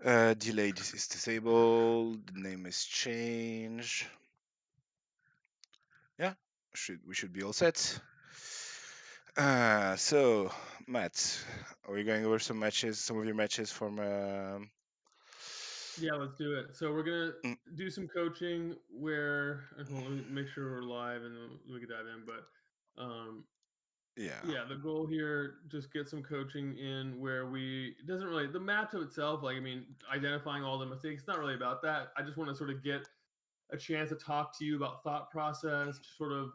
Delay is disabled. The name is changed. Yeah, we should be all set. So Matt, are we going over some of your matches from? Yeah, let's do it. So we're gonna Mm, do some coaching where well, let me make sure we're live and then we can dive in. But yeah, yeah, the goal here just get some coaching in where we it doesn't really the matchup itself. Like I mean, identifying all the mistakes. It's not really about that. I just want to sort of get a chance to talk to you about thought process, sort of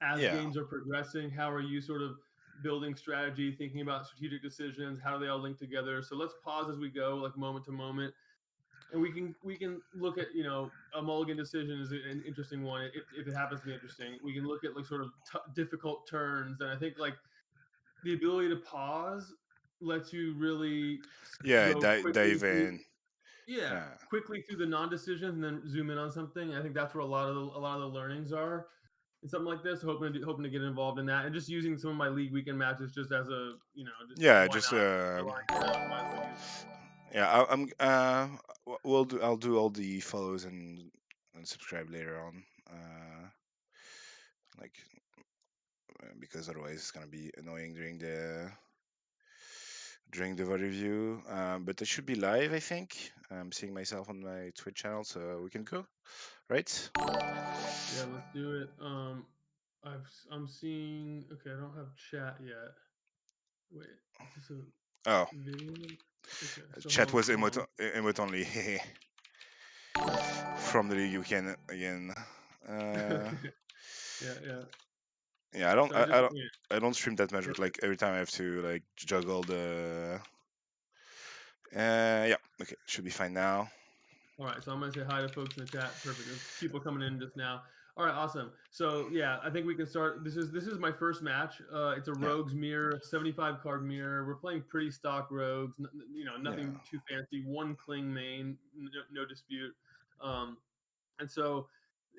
as yeah, games are progressing. How are you sort of building strategy, thinking about strategic decisions? How do they all link together? So let's pause as we go, like moment to moment, and we can look at a mulligan decision is an interesting one if it happens to be interesting. We can look at like sort of difficult turns, and I think like the ability to pause lets you really yeah. go quickly Dive through, in. yeah, Yeah, quickly through the non-decisions and then zoom in on something. I think that's where a lot of the learnings are and something like this. Hoping to get involved in that, and just using some of my league weekend matches just as a just yeah. why Just not, might as well use them. yeah. I'm we'll do. I'll do all the follows and subscribe later on. Like because otherwise it's gonna be annoying during the review. But it should be live, I think. I'm seeing myself on my Twitch channel, so we can go, right? Yeah, let's do it. I'm seeing. Okay, I don't have chat yet. Wait, is this a Oh, video? Okay, so chat was hold on. emote only from the league. You can again. Uh, Okay. Yeah, yeah. yeah, So I just yeah. I don't stream that much, but Perfect. like every time I have to like juggle the. Yeah, okay, should be fine now. All right, so I'm gonna say hi to folks in the chat. Perfect. There's people coming in just now. All right, awesome. So yeah, I think we can start. This is my first match. It's a Yeah, Rogues mirror, 75 card mirror. We're playing pretty stock Rogues. yeah, Nothing too fancy. One Cling main, no dispute. Um, and so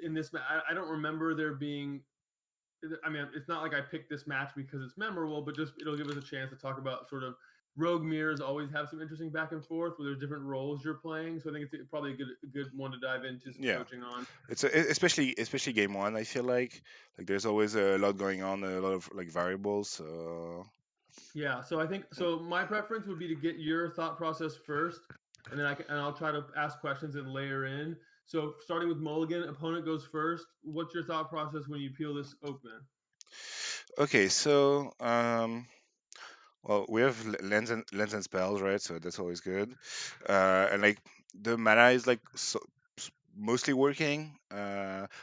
in this, I don't remember there being. I mean, it's not like I picked this match because it's memorable, but just it'll give us a chance to talk about sort of rogue mirrors always have some interesting back and forth where there's different roles you're playing. So I think it's probably a good one to dive into some yeah. coaching on. Especially game one. I feel like there's always a lot going on, a lot of like variables. So Yeah, so I think so. My preference would be to get your thought process first, and then I'll try to ask questions and layer in. So starting with Mulligan, opponent goes first. What's your thought process when you peel this open? okay, so well, we have lens and spells, right? So that's always good. And like the mana is like mostly working.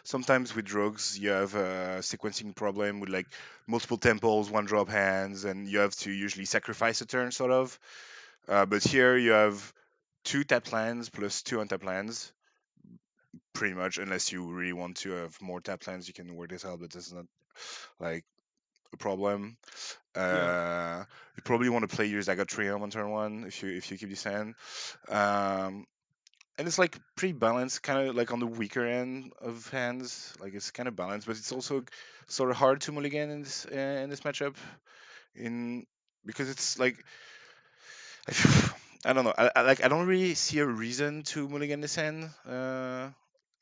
Sometimes with drugs, you have a sequencing problem with like multiple temples, one drop hands, and you have to usually sacrifice a turn, sort of. But here you have two tap lands plus two untap lands, pretty much. Unless you really want to have more tap lands, you can work this out, but that's not like a problem. Yeah. You probably want to play your Zagatrium on turn one if you keep this hand. Um, and it's like pretty balanced, kind of like on the weaker end of hands. Like it's kind of balanced, but it's also sort of hard to mulligan in this matchup. In because it's like I don't know. I don't really see a reason to mulligan this hand.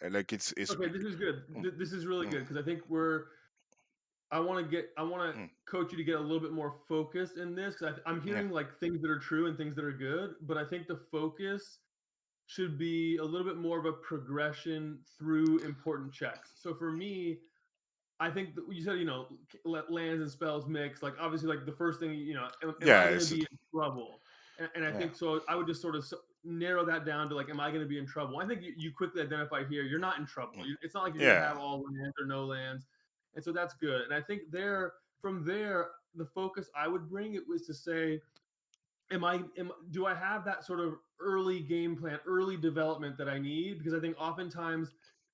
Like it's Okay, this is good. mm, This is really mm, good because I think I want to mm, coach you to get a little bit more focused in this because I'm yeah, hearing like things that are true and things that are good, but I think the focus should be a little bit more of a progression through important checks. So for me, I think that you said let lands and spells mix. Like obviously, like the first thing am I yeah, going to it's be in trouble? And I yeah, think so. I would just sort of narrow that down to like, am I going to be in trouble? I think you quickly identify here you're not in trouble. mm, It's not like you're going to yeah, have all lands or no lands, and so that's good. And I think from there, the focus I would bring it was to say, do I have that sort of early game plan, early development that I need? Because I think oftentimes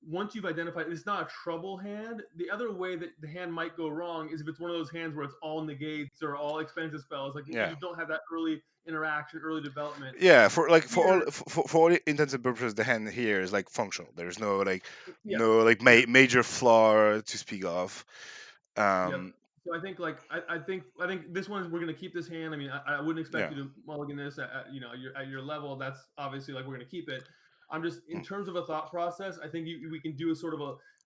once you've identified it's not a trouble hand, the other way that the hand might go wrong is if it's one of those hands where it's all negates or all expensive spells. Like you yeah. just don't have that early interaction, early development. Yeah, for like Here, for all intents and purposes, the hand here is like functional. There's no like yeah, yeah, major flaw to speak of. yep. Um, So I think like I think this one we're gonna keep this hand. I mean, I wouldn't expect Yeah. you to mulligan this at your level. That's obviously like we're gonna keep it. I'm just in Mm, terms of a thought process. I think we can do a sort of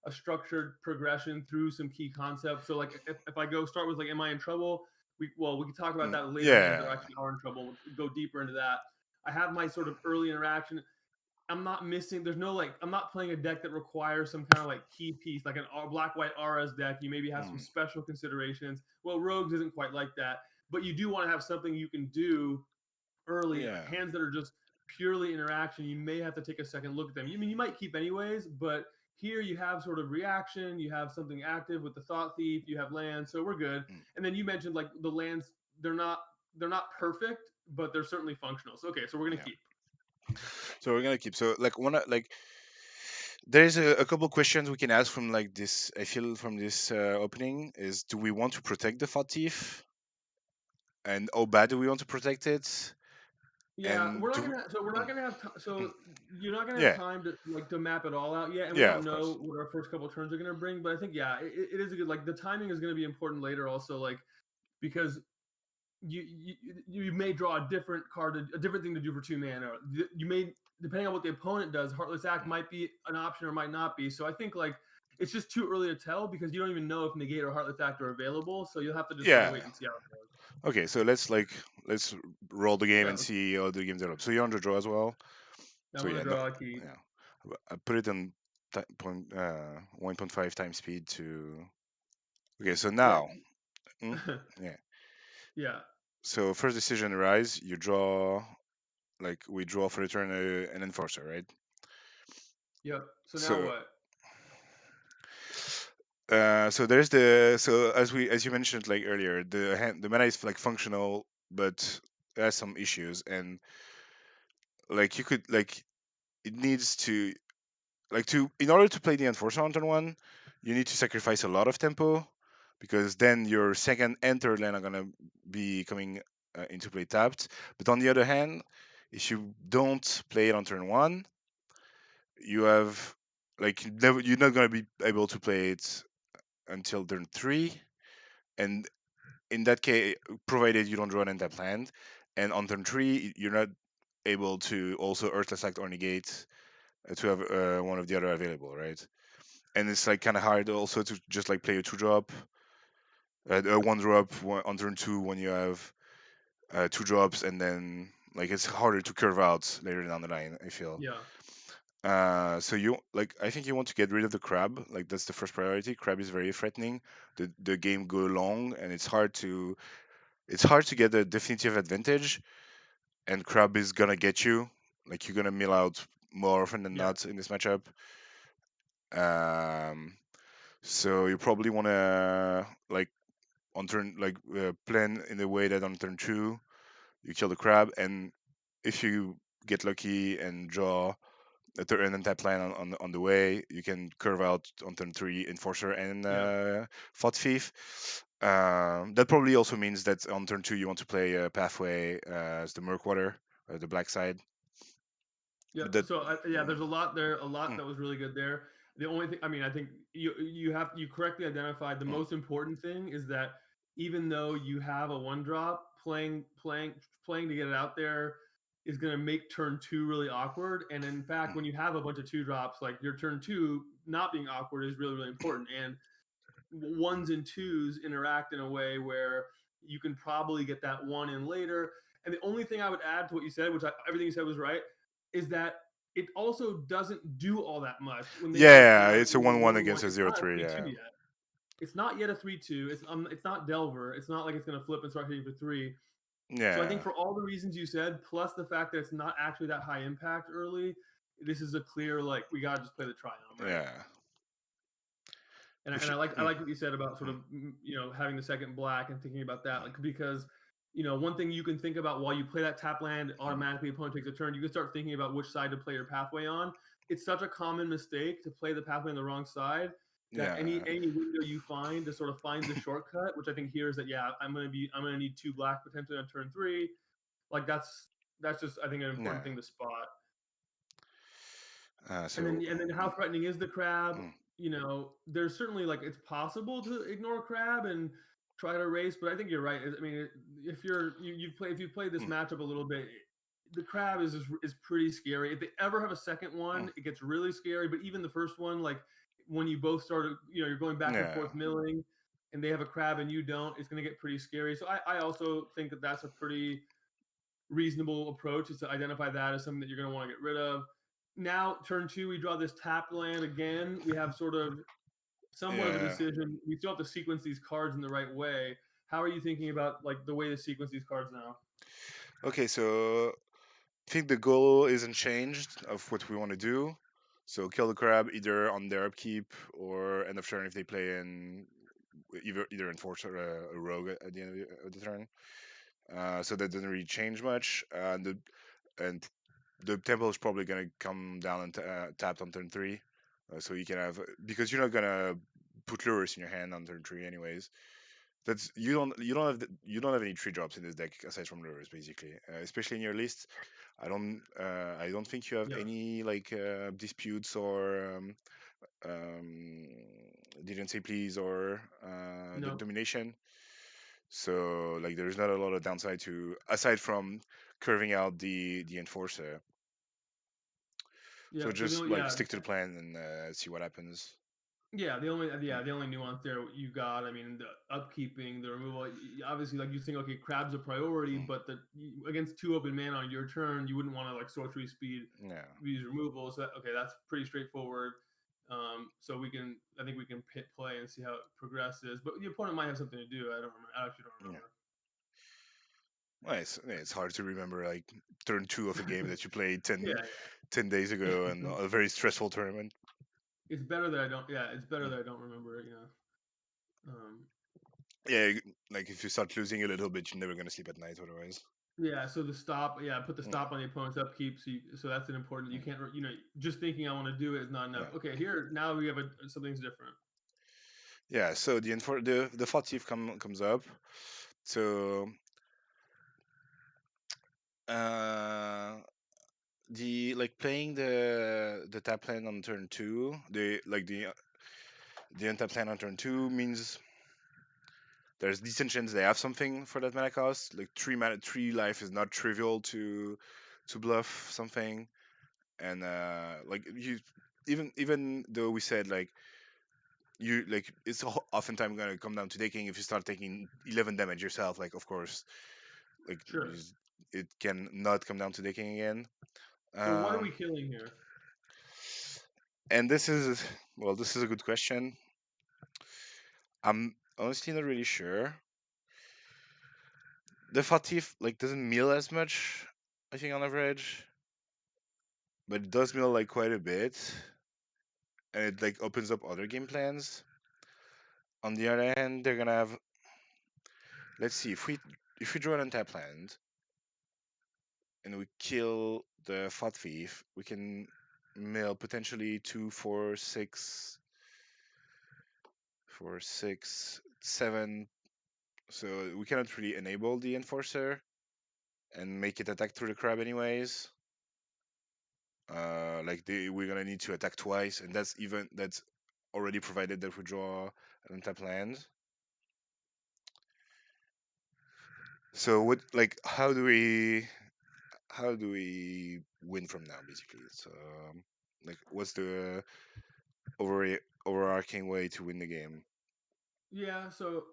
a structured progression through some key concepts. So like if I go start with like, am I in trouble? We can talk about that later. Hands that yeah. actually are in trouble. We'll go deeper into that. I have my sort of early interaction. I'm not missing. There's no like. I'm not playing a deck that requires some kind of like key piece, like an black white RS deck. You maybe have some Mm, special considerations. Well, Rogues isn't quite like that, but you do want to have something you can do early. yeah. Hands that are just purely interaction. You may have to take a second look at them. You mean you might keep anyways, but here you have sort of reaction. You have something active with the Thought Thief. You have land, so we're good. Mm. And then you mentioned like the lands. They're not perfect, but they're certainly functional. So okay, so we're gonna Yeah. keep. So we're gonna keep. So like one like there's a couple questions we can ask from like this. I feel from this opening is, do we want to protect the thought thief, and how bad do we want to protect it, Yeah, and do we're not mm, gonna have mm, so you're not gonna have yeah, time to map it all out yet, and we yeah, don't of know course, what our first couple turns are gonna bring. But I think yeah, it is a good like the timing is gonna be important later also like because you you may draw a different card, a different thing to do for 2 mana. You may depending on what the opponent does, Heartless Act mm, might be an option or might not be. So I think like it's just too early to tell because you don't even know if Negate or Heartless Act are available. So you'll have to just sort of yeah. wait and see how it goes. Okay, so let's roll the game Yeah, and see how the game develops. So you're on the draw as well. I'm So gonna yeah, no, draw a key. yeah, I put it on 1.5 times speed to. Okay, so Yeah, now, mm, yeah. yeah. So first decision arise. You draw like we draw for the turn an enforcer, right? Yep. So now So what? so there's the so as you mentioned like earlier, the mana is like functional, but it has some issues, and like you could like it needs to like to in order to play the enforcer on turn one, you need to sacrifice a lot of tempo because then your second and third land are gonna be coming into play tapped. But on the other hand, if you don't play it on turn one, you have like you're not gonna be able to play it until turn three, and in that case, provided you don't draw an untap land, and on turn three you're not able to also earth attack or negate to have one of the other available, right? And it's like kind of hard also to just like play a two drop, one drop on turn two when you have two drops, and then like it's harder to curve out later down the line. I feel. Yeah. So you like I think you want to get rid of the crab. Like that's the first priority. Crab is very threatening. The game go long, and it's hard to get a definitive advantage. And crab is gonna get you. Like you're gonna mill out more often than Yeah. not in this matchup. Um, so you probably wanna like on turn like plan in a way that on turn two you kill the crab, and if you get lucky and draw a turn and tap plan on the way, you can curve out on turn three enforcer and Yeah. thought thief. That probably also means that on turn two you want to play pathway as the Murkwater, the black side. Yeah. But that So yeah, mm, there's a lot there. A lot mm, that was really good there. The only thing, I mean, I think you correctly identified the mm, most important thing is that even though you have a one drop, playing to get it out there is going to make turn two really awkward. And in fact, mm, when you have a bunch of two drops, like your turn two not being awkward is really really important. And ones and twos interact in a way where you can probably get that one in later. And the only thing I would add to what you said, everything you said was right, is that it also doesn't do all that much when they have a yeah, crab it's a or a 1-1 one one. against a It's zero not a three. 3-2 Yeah, yet. It's not yet a 3-2. It's not Delver. It's not like it's going to flip and start hitting for three. So I think yeah, for all the reasons you said, plus the fact that it's not actually that high impact early, this is a clear like we gotta just play the Triumph, right? yeah. And If and you, I mm, like what you said about sort mm, of having the second black and thinking about that mm, like because one thing you can think about while you play that tap land mm, automatically opponent takes a turn you can start thinking about which side to play your pathway on. It's such a common mistake to play the pathway on the wrong side that yeah, any window you find to sort of find the shortcut, which I think here is that yeah I'm gonna need two black potentially on turn three, like that's just I think an important yeah. thing to spot. And So, then how mm, threatening is the crab? mm, There's certainly like it's possible to ignore crab, and try to race. But I think you're right. I mean, if you've played this Mm, matchup a little bit, the crab is pretty scary. If they ever have a second mm, one, it gets really scary. But even the first one, like when you both started, you're going back and yeah. forth milling, and they have a crab and you don't, it's going to get pretty scary. So I also think that that's a pretty reasonable approach, is to identify that as something that you're going to want to get rid of. Now, turn two, we draw this tapped land again. We have sort of somewhat of a Yeah. decision. We still have to sequence these cards in the right way. How are you thinking about like the way to sequence these cards now? Okay, so I think the goal isn't changed of what we want to do. So kill the crab either on their upkeep or end of turn if they play in either enforce or a rogue at the end of the turn. So that doesn't really change much. And the tempo is probably gonna come down and tapped on turn three. So you can have, because you're not gonna put lures in your hand on turn three anyways. That's you don't have any tree drops in this deck aside from lures basically. Especially in your list, I don't think you have Yeah, any like disputes or um, didn't say please or the no, domination. So like there's not a lot of downside to aside from curving out the enforcer. yeah. So So the just only, like yeah, stick to the plan and see what happens. yeah, Mm, the only nuance there you got. I mean, the upkeeping, the removal. Obviously, like you think, okay, crab's a priority, mm, but against two open mana on your turn, you wouldn't want to like sorcery speed yeah. these removals. So okay, that's pretty straightforward. So I think we can hit play and see how it progresses. But the opponent might have something to do. I don't remember. I actually don't Yeah. remember. Well, it's hard to remember like turn two of a game that you played Yeah, 10 days ago and yeah. a very stressful tournament. It's better that I don't. Yeah, it's better Mm. that I don't remember it. Um, Yeah, like if you start losing a little bit, you're never gonna sleep at night otherwise. yeah. So the stop. Yeah, put the Yeah, stop on the opponent's upkeep. So that's an important. You mm, can't. Just thinking I want to do it is not enough. yeah, Okay, here now we have something's different. yeah. So the fought thief comes up. So uh, the like playing the tap land on turn two, the untap land on turn two means there's decent chance they have something for that mana cost. Like three life is not trivial to bluff something, and like you even though we said like you like it's oftentimes gonna come down to taking if you start taking 11 damage yourself. Like of course, like Sure. it can not come down to taking again. So what are Um, we killing here? and this is a good question. I'm honestly not really sure. The Fatif like doesn't mill as much, I think on average, but it does mill like quite a bit, and it like opens up other game plans. On the other hand, they're gonna have, let's see, if we draw an untap land and we kill the Fat Thief, we can mill potentially 2, 4, 6, 4, 6, 7. So we cannot really enable the Enforcer and make it attack through the crab anyways. We're gonna need to attack twice, and that's already provided that we draw an untap land. So what like how do we win from now basically? So like what's the overarching way to win the game? Yeah. So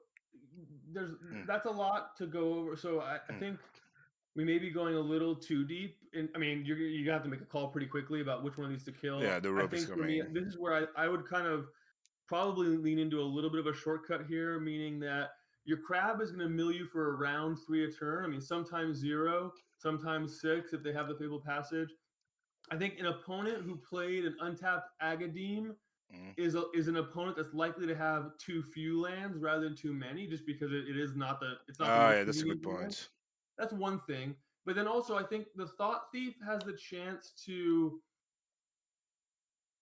there's Hmm, that's a lot to go over. So I hmm. think we may be going a little too deep. And I mean, you have to make a call pretty quickly about which one of these to kill. Yeah, the I rope is think for me, coming. this is where I would kind of probably lean into a little bit of a shortcut here, meaning that your crab is going to mill you for around three a turn. I mean, sometimes zero, sometimes six if they have the Fabled Passage. I think an opponent who played an untapped Agadim Mm. is an opponent that's likely to have too few lands rather than too many, just because it is not the Ah, most yeah, that's a good convenient land. point. That's one thing. But then also, I think the Thought Thief has the chance to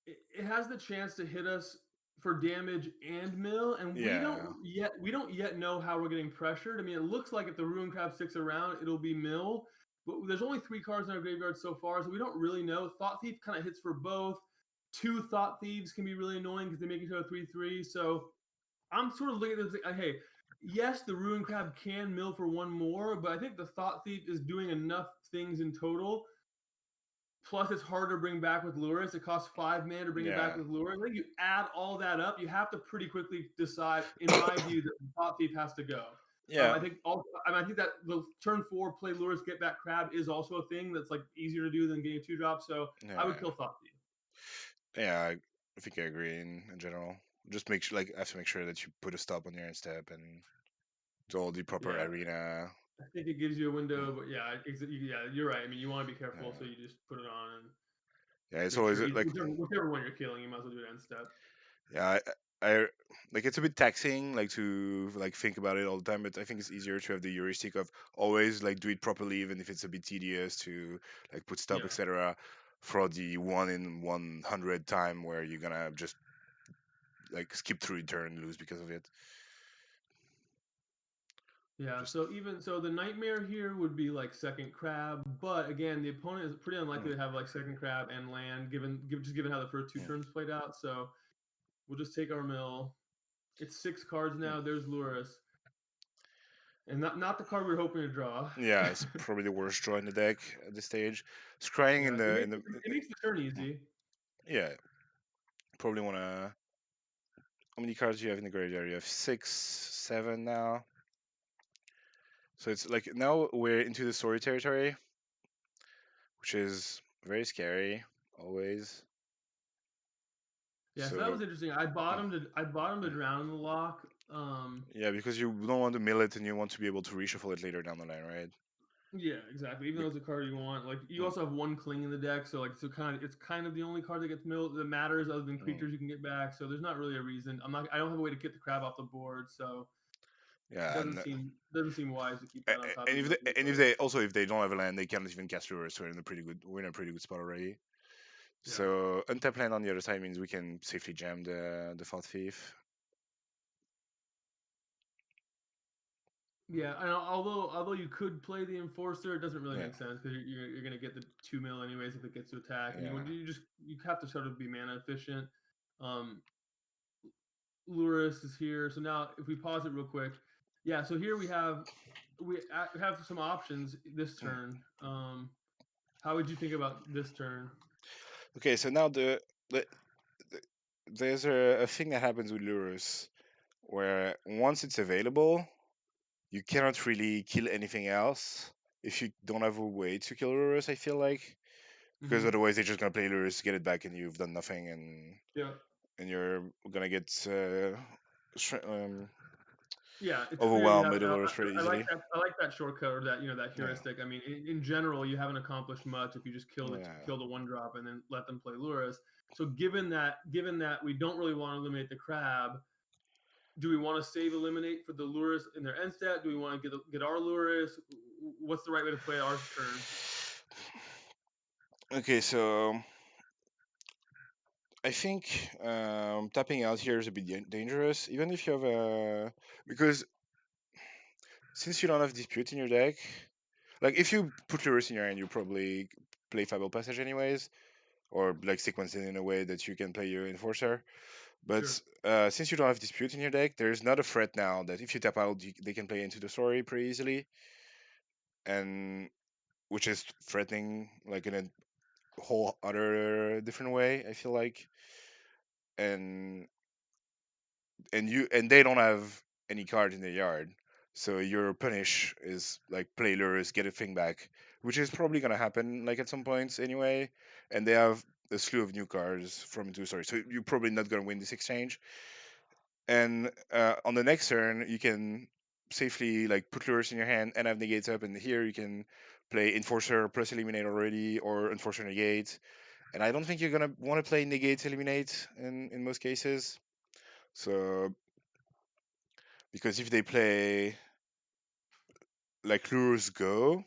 it has the chance to hit us for damage and mill, and Yeah. we don't yet know how we're getting pressured. I mean, it looks like if the Ruin Crab sticks around, it'll be mill, but there's only three cards in our graveyard so far, so we don't really know. Thought Thief kind of hits for both. Two Thought Thieves can be really annoying because they make each other 3/3. So I'm sort of looking at this like, hey, yes, the Ruin Crab can mill for one more, but I think the Thought Thief is doing enough things in total. Plus, it's hard to bring back with Lures. It costs 5 mana to bring it back Yeah, with Lures. I think you add all that up, you have to pretty quickly decide, in my view, that the Thought Thief has to go. yeah, I think also, I think that the turn four play Lures, get back Crab is also a thing that's like easier to do than getting two drops. So I would yeah, kill Thought Thief. yeah. I think I agree in general. Just make sure, like, have to make sure that you put a stop on your end step and do all the proper Yeah, arena. I think it gives you a Mm, window, but yeah, yeah, you're right. I mean, you want to be careful, so yeah, you just put it on and yeah. It's make always sure you, like, whichever one you're killing, you might as well do it end step. yeah, I like it's a bit taxing, like to like think about it all the time. But I think it's easier to have the heuristic of always like do it properly, even if it's a bit tedious to like put stop, Yeah. etc. For the 1 in 100 time where you're gonna just like skip through a turn and lose because of it. Yeah, Just so even so, the nightmare here would be like second crab, but again, the opponent is pretty unlikely mm, to have like second crab and land, just given how the first two mm, turns played out. So we'll just take our mill. It's 6 cards mm. now. There's Lurus, and not the card we were hoping to draw. Yeah, it's probably the worst draw in the deck at this stage. Scrying Yeah, in it the makes it makes the turn mm, easy. yeah, probably wanna. How many cards do you have in the graveyard? You have six, seven now. So it's like now we're into the story territory, which is very scary always. Yeah, so that So was interesting. mm, I bottomed to mm. drown in the lock. Yeah, because you don't want to mill it and you want to be able to reshuffle it later down the line, right? Yeah, exactly. Even though it's a card you want, like you Mm, also have one cling in the deck, so like it's kind of the only card that gets milled that matters other than mm. creatures you can get back. So there's not really a reason. I don't have a way to get the crab off the board, so Yeah, and doesn't seem wise to keep that on top of and the if mill they, and if card. they also if they don't have a land, they can't even cast Lure, so we're in a pretty good spot already. Yeah. So untap land on the other side means we can safely jam the Fought Thief. Yeah, and although you could play the enforcer, it doesn't really Yeah, make sense because you're gonna get the 2 mil anyways if it gets to attack, and yeah. you have to sort of be mana efficient. Um, Luris is here. So now, if we pause it real quick, yeah. So here we have some options this Mm. turn. How would you think about this turn? Okay, so now the there's a thing that happens with lures where once it's available, you cannot really kill anything else if you don't have a way to kill lures. I feel like because Mm-hmm. otherwise they're just gonna play lures, get it back, and you've done nothing, Yeah, and you're gonna get yeah. It's clear you overwhelmed have. by the lures pretty I like easily. that. I like that shortcut or that Yeah, heuristic. I mean, in general, you haven't accomplished much if you just yeah. kill the one drop and then let them play Luris. So given that we don't really want to eliminate the crab, do we want to save eliminate for the lures in their end stat? Do we want to get our lures? What's the right way to play our turn? Okay, so I think tapping out here is a bit dangerous, even if you have a because since you don't have dispute in your deck, like if you put Lurus in your hand, you probably play Fable Passage anyways, or like sequence it in a way that you can play your Enforcer. But Sure. since you don't have dispute in your deck, there's not a threat now that if you tap out, they can play into the story pretty easily, and which is threatening like in a whole other different way. I feel like, and and they don't have any card in their yard. So your punish is like play lures, get a thing back, which is probably gonna happen like at some points anyway. And they have a slew of new cards from two stories, so you're probably not gonna win this exchange. And on the next turn, you can safely like put lures in your hand and have negates up, and here you can play enforcer plus eliminate already or enforcer negate. And I don't think you're gonna want to play negate eliminate in most cases. So because if they play like lures go,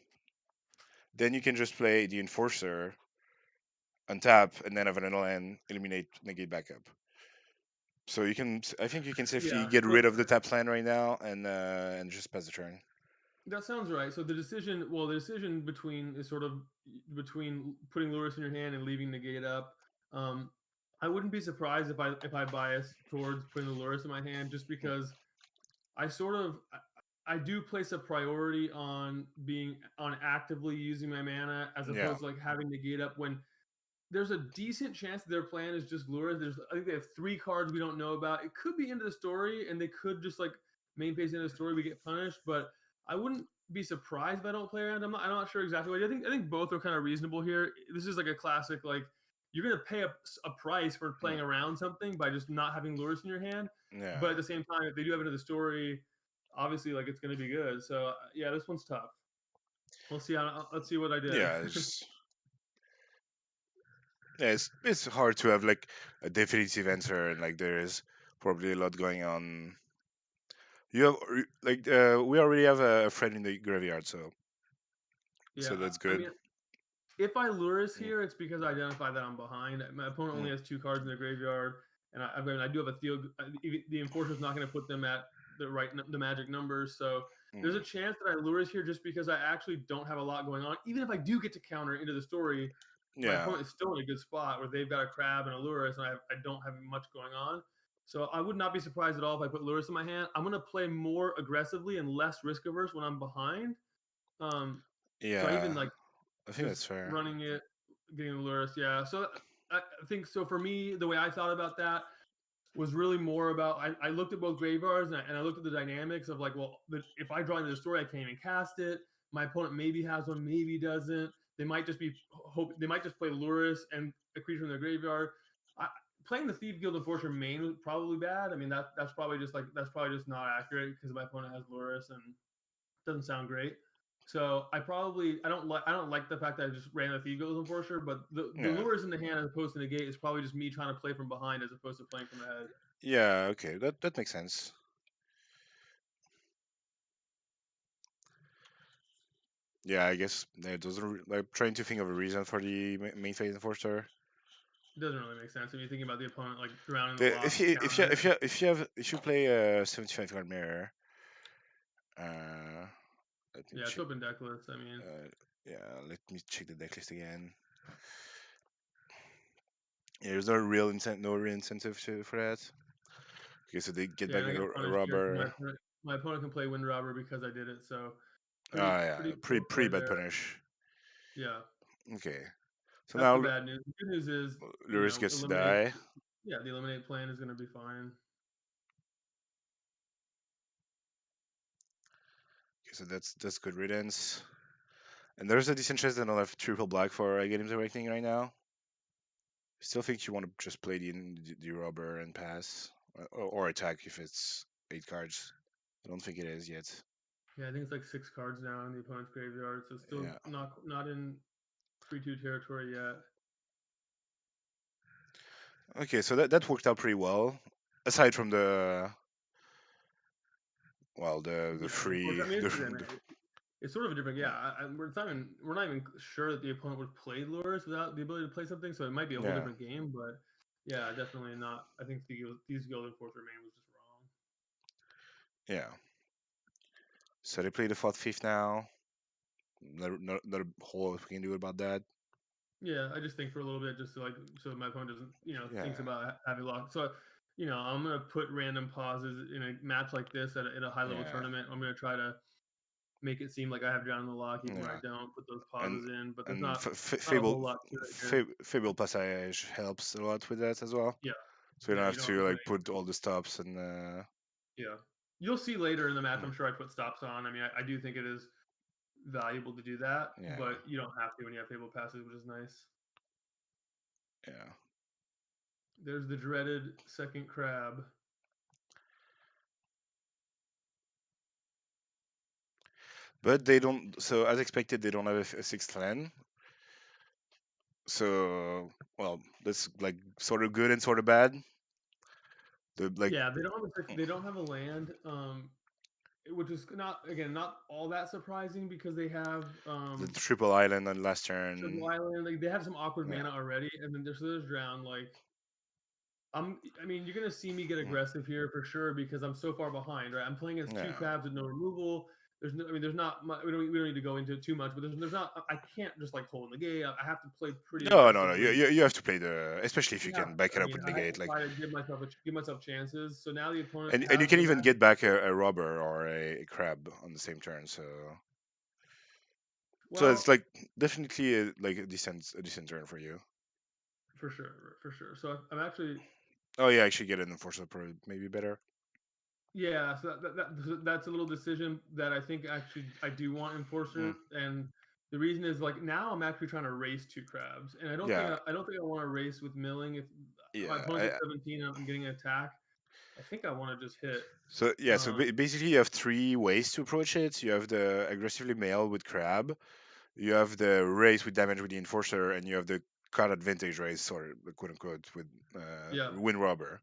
then you can just play the enforcer untap and then have an land eliminate negate backup. So you can, I think you can safely Yeah. get So rid of the tap land right now and just pass the turn. that sounds right. So the decision between is sort of between putting Lurus in your hand and leaving the gate up. Um, I wouldn't be surprised if I bias towards putting the Lurus in my hand just because I sort of I do place a priority on being on actively using my mana as Yeah, opposed to like having to gate up when there's a decent chance that their plan is just lure. I think they have 3 cards we don't know about. It could be into the story, and they could just like main phase into the story. We get punished, but I wouldn't be surprised if I don't play around. I'm not sure exactly what I think both are kind of reasonable here. This is like a classic like you're gonna pay a price for mm, playing around something by just not having lures in your hand. But at yeah, the same time, if they do have it into the story, obviously like it's gonna be good. So yeah, this one's tough. We'll see how. Let's see what I did. yeah. It's hard to have like a definitive answer, and like there is probably a lot going on. You have like we already have a friend in the graveyard, Yeah, so that's I good. mean, if I lures Mm, here, it's because I identify that I'm behind. My opponent only mm, has 2 cards in their graveyard, and I do have a field. The enforcer's not going to put them at the magic numbers, so there's a mm. chance that I lures here just because I actually don't have a lot going on. Even if I do get to counter into the story, my Yeah, opponent is still in a good spot where they've got a crab and a lurus, and I don't have much going on. So I would not be surprised at all if I put lurus in my hand. I'm going to play more aggressively and less risk averse when I'm behind. Um, so I even yeah. like I think just that's fair. running it, getting the lures. Yeah. So I think so for me, the way I thought about that was really more about I looked at both graveyards and I looked at the dynamics of like, well, if I draw into the story, I can't even cast it. My opponent maybe has one, maybe doesn't. They might just be hope. They might just play Lurus and a creature in their graveyard. I, Playing the Thief Guild Enforcer main was probably bad. I mean that's probably just not accurate because my opponent has Lurus and doesn't sound great. So I don't like the fact that I just ran a Thief Guild Enforcer, but the Yeah, lures in the hand as opposed to the gate is probably just me trying to play from behind as opposed to playing from ahead. yeah. Okay, that makes sense. Yeah, I guess there doesn't like trying to think of a reason for the main phase enforcer. It doesn't really make sense if you're thinking about the opponent like drowning the If lock and you countering it. if you play a 75 card mirror, uh, let me Yeah, it's check. open decklist. I mean, Uh, yeah, let me check the decklist again. Yeah, there's no real incentive for that. Okay, so they get yeah, back and I got a punished here because rubber. my opponent can play Wind Robber because I did it. So Ah, pretty yeah, poor pretty play bad there. punish. Yeah, Okay, so that's now the bad news. The good news is Lewis gets to eliminate. die. Yeah, the eliminate plan is going to be fine. Okay, so that's good riddance. And there's a decent chance that I'll have triple black for Games Awakening right now. Still think you want to just play the rubber and pass, or attack if it's 8 cards. I don't think it is yet. Yeah, I think it's like 6 cards now in the opponent's graveyard, so still Yeah. not in 3/2 territory yet. Okay, so that worked out pretty well. Aside from the the Yeah, the free unfortunate. I mean, the it's sort of a different. Yeah, yeah we're not even sure that the opponent would play lures without the ability to play something, so it might be a whole yeah different game. But yeah, definitely not. I think these Guild Enforcer main was just wrong. yeah. So they play the 4th 5th now. Not a whole lot we can do about that. Yeah, I just think for a little bit, just to like, so my opponent doesn't, thinks Yeah about having lock. So, I'm gonna put random pauses in a match like this at a high level yeah tournament. I'm gonna try to make it seem like I have Drown in the Lock, even when I yeah. don't put those And pauses in. But there's and not a whole lot to it here. Fable Passage helps a lot with that as well. Yeah, So you don't yeah, have you don't have to to put like put all the stops and Yeah. You'll see later in the match, mm, I'm sure I put stops on. I mean, I do think it is valuable to do that, yeah but you don't have to when you have Fable passes, which is nice. yeah. There's the dreaded second crab. But they don't. So as expected, they don't have a 6th land. So well, that's like sort of good and sort of bad. The like Yeah, they don't have a land, which is not all that surprising because they have the triple island on last Triple turn. Island. Like they have some awkward Yeah. mana already, and then there's Drown. Like I mean, you're gonna see me get Mm, aggressive here for sure because I'm so far behind, right? I'm playing against 2 yeah. crabs with no removal. I mean, there's not we don't need to go into it too much, but there's not. I can't just like hold the gate. I have to play pretty No. You, aggressively. you have to play the, especially if you You have can to. back it I up mean, with I have to negate, like, try to give myself chances. So now the opponent and you has can the even magic. get back a robber or a crab on the same turn. So it's Well, like definitely like a decent turn for you. for sure, for sure. So I'm actually Oh yeah, actually get an enforcer probably maybe better. yeah. So that's a little decision that I think actually I do want Mm, enforcer, and the reason is like now I'm actually trying to race two crabs, and yeah, I don't think I want to race with milling if my yeah. opponent's at 17 and I'm getting an attack. I think I want to just hit. So yeah, so Um, basically you have three ways to approach it. You have the aggressively mail with crab, you have the race with damage with the enforcer, and you have the card advantage race or quote unquote with yeah. wind robber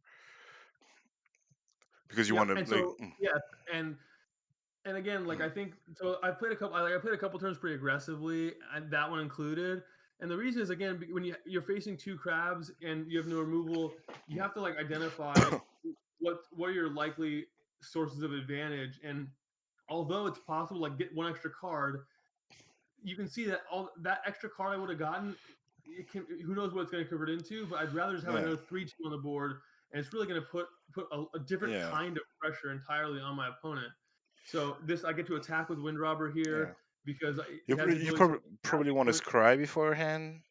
because you Yep. want to And like so yes, and and again, like mm, I think so. I played a couple turns pretty aggressively, and that one included. And the reason is again when you're facing two crabs and you have no removal, you mm, have to like identify what are your likely sources of advantage. And although it's possible like get one extra card, you can see that all that extra card I would have gotten, it can who knows what it's going to convert into. But I'd rather just have yeah, another 3-2 on the board, and it's really going to put a different yeah, kind of pressure entirely on my opponent. So this I get to attack with Wind Robber yeah. here because it has the You ability to probably want to point. scry beforehand,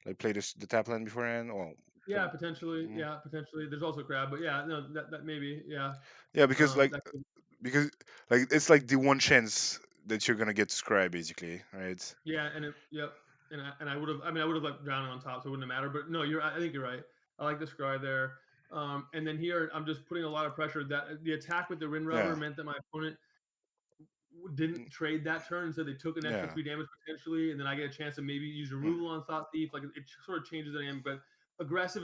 like play the tap land beforehand. Well, Yeah, from potentially. mm. Yeah, potentially. There's also crab, but yeah, no, that maybe. Yeah, Yeah, because that could, because like it's like the one chance that you're gonna get to scry basically, right? yeah, yep. And I would have. I mean, I would have like drowned on top, so it wouldn't have mattered. But no, I think you're right. I like the scry there. And then here, I'm just putting a lot of pressure. That the attack with the Wind Robber Yeah, meant that my opponent didn't mm, trade that turn, so they took an extra yeah, 3 damage potentially, and then I get a chance to maybe use mm, removal on Thought Thief. Like it sort of changes the dynamic, but aggressive,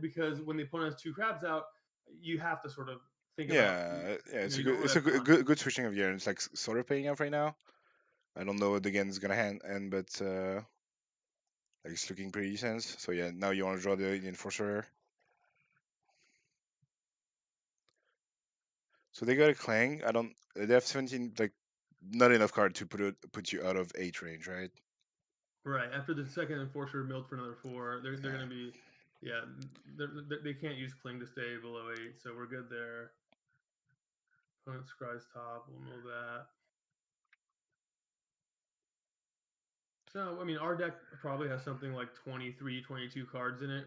because when the opponent has two crabs out, you have to sort of think about yeah. you know It's a you don't good really have time. good switching of gear. And it's like sort of paying off right now. I don't know what the game is gonna end, but like it's looking pretty decent. So yeah, now you want to draw the enforcer. So they got a clang. I don't. They have 17, like not enough card to put you out of 8 range, right? Right after the second enforcer milled for another 4, they're Yeah. going to be yeah they can't use cling to stay below 8, so we're good there. Opponent scries top, we'll mill that. So I mean our deck probably has something like 23, 22 cards in it.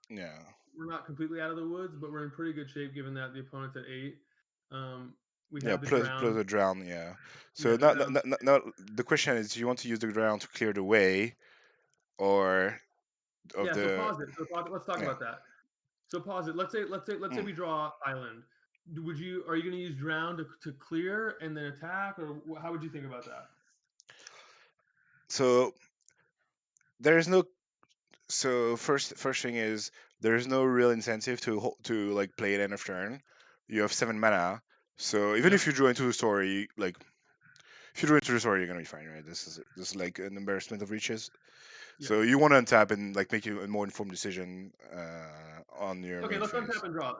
Yeah. We're not completely out of the woods, but we're in pretty good shape given that the opponent's at 8. Um, we Yeah, have the plus drown. the drown, yeah. So Yeah, the drown. now the question is, do you want to use the drown to clear the way, or of Yeah, so the pause it. Let's talk yeah? about that. So pause it. Let's say Mm. we draw island. Would you Are you going to use drown to clear and then attack, or how would you think about that? So there is no. So first thing is there is no real incentive to like play it end of turn. You have 7 mana, so even Yep. if you draw into the story, like if you draw into the story, you're gonna be fine, right? This is like an embarrassment of riches. Yeah. So you want to untap and like make you a more informed decision on your Okay, main let's untap phase. and draw.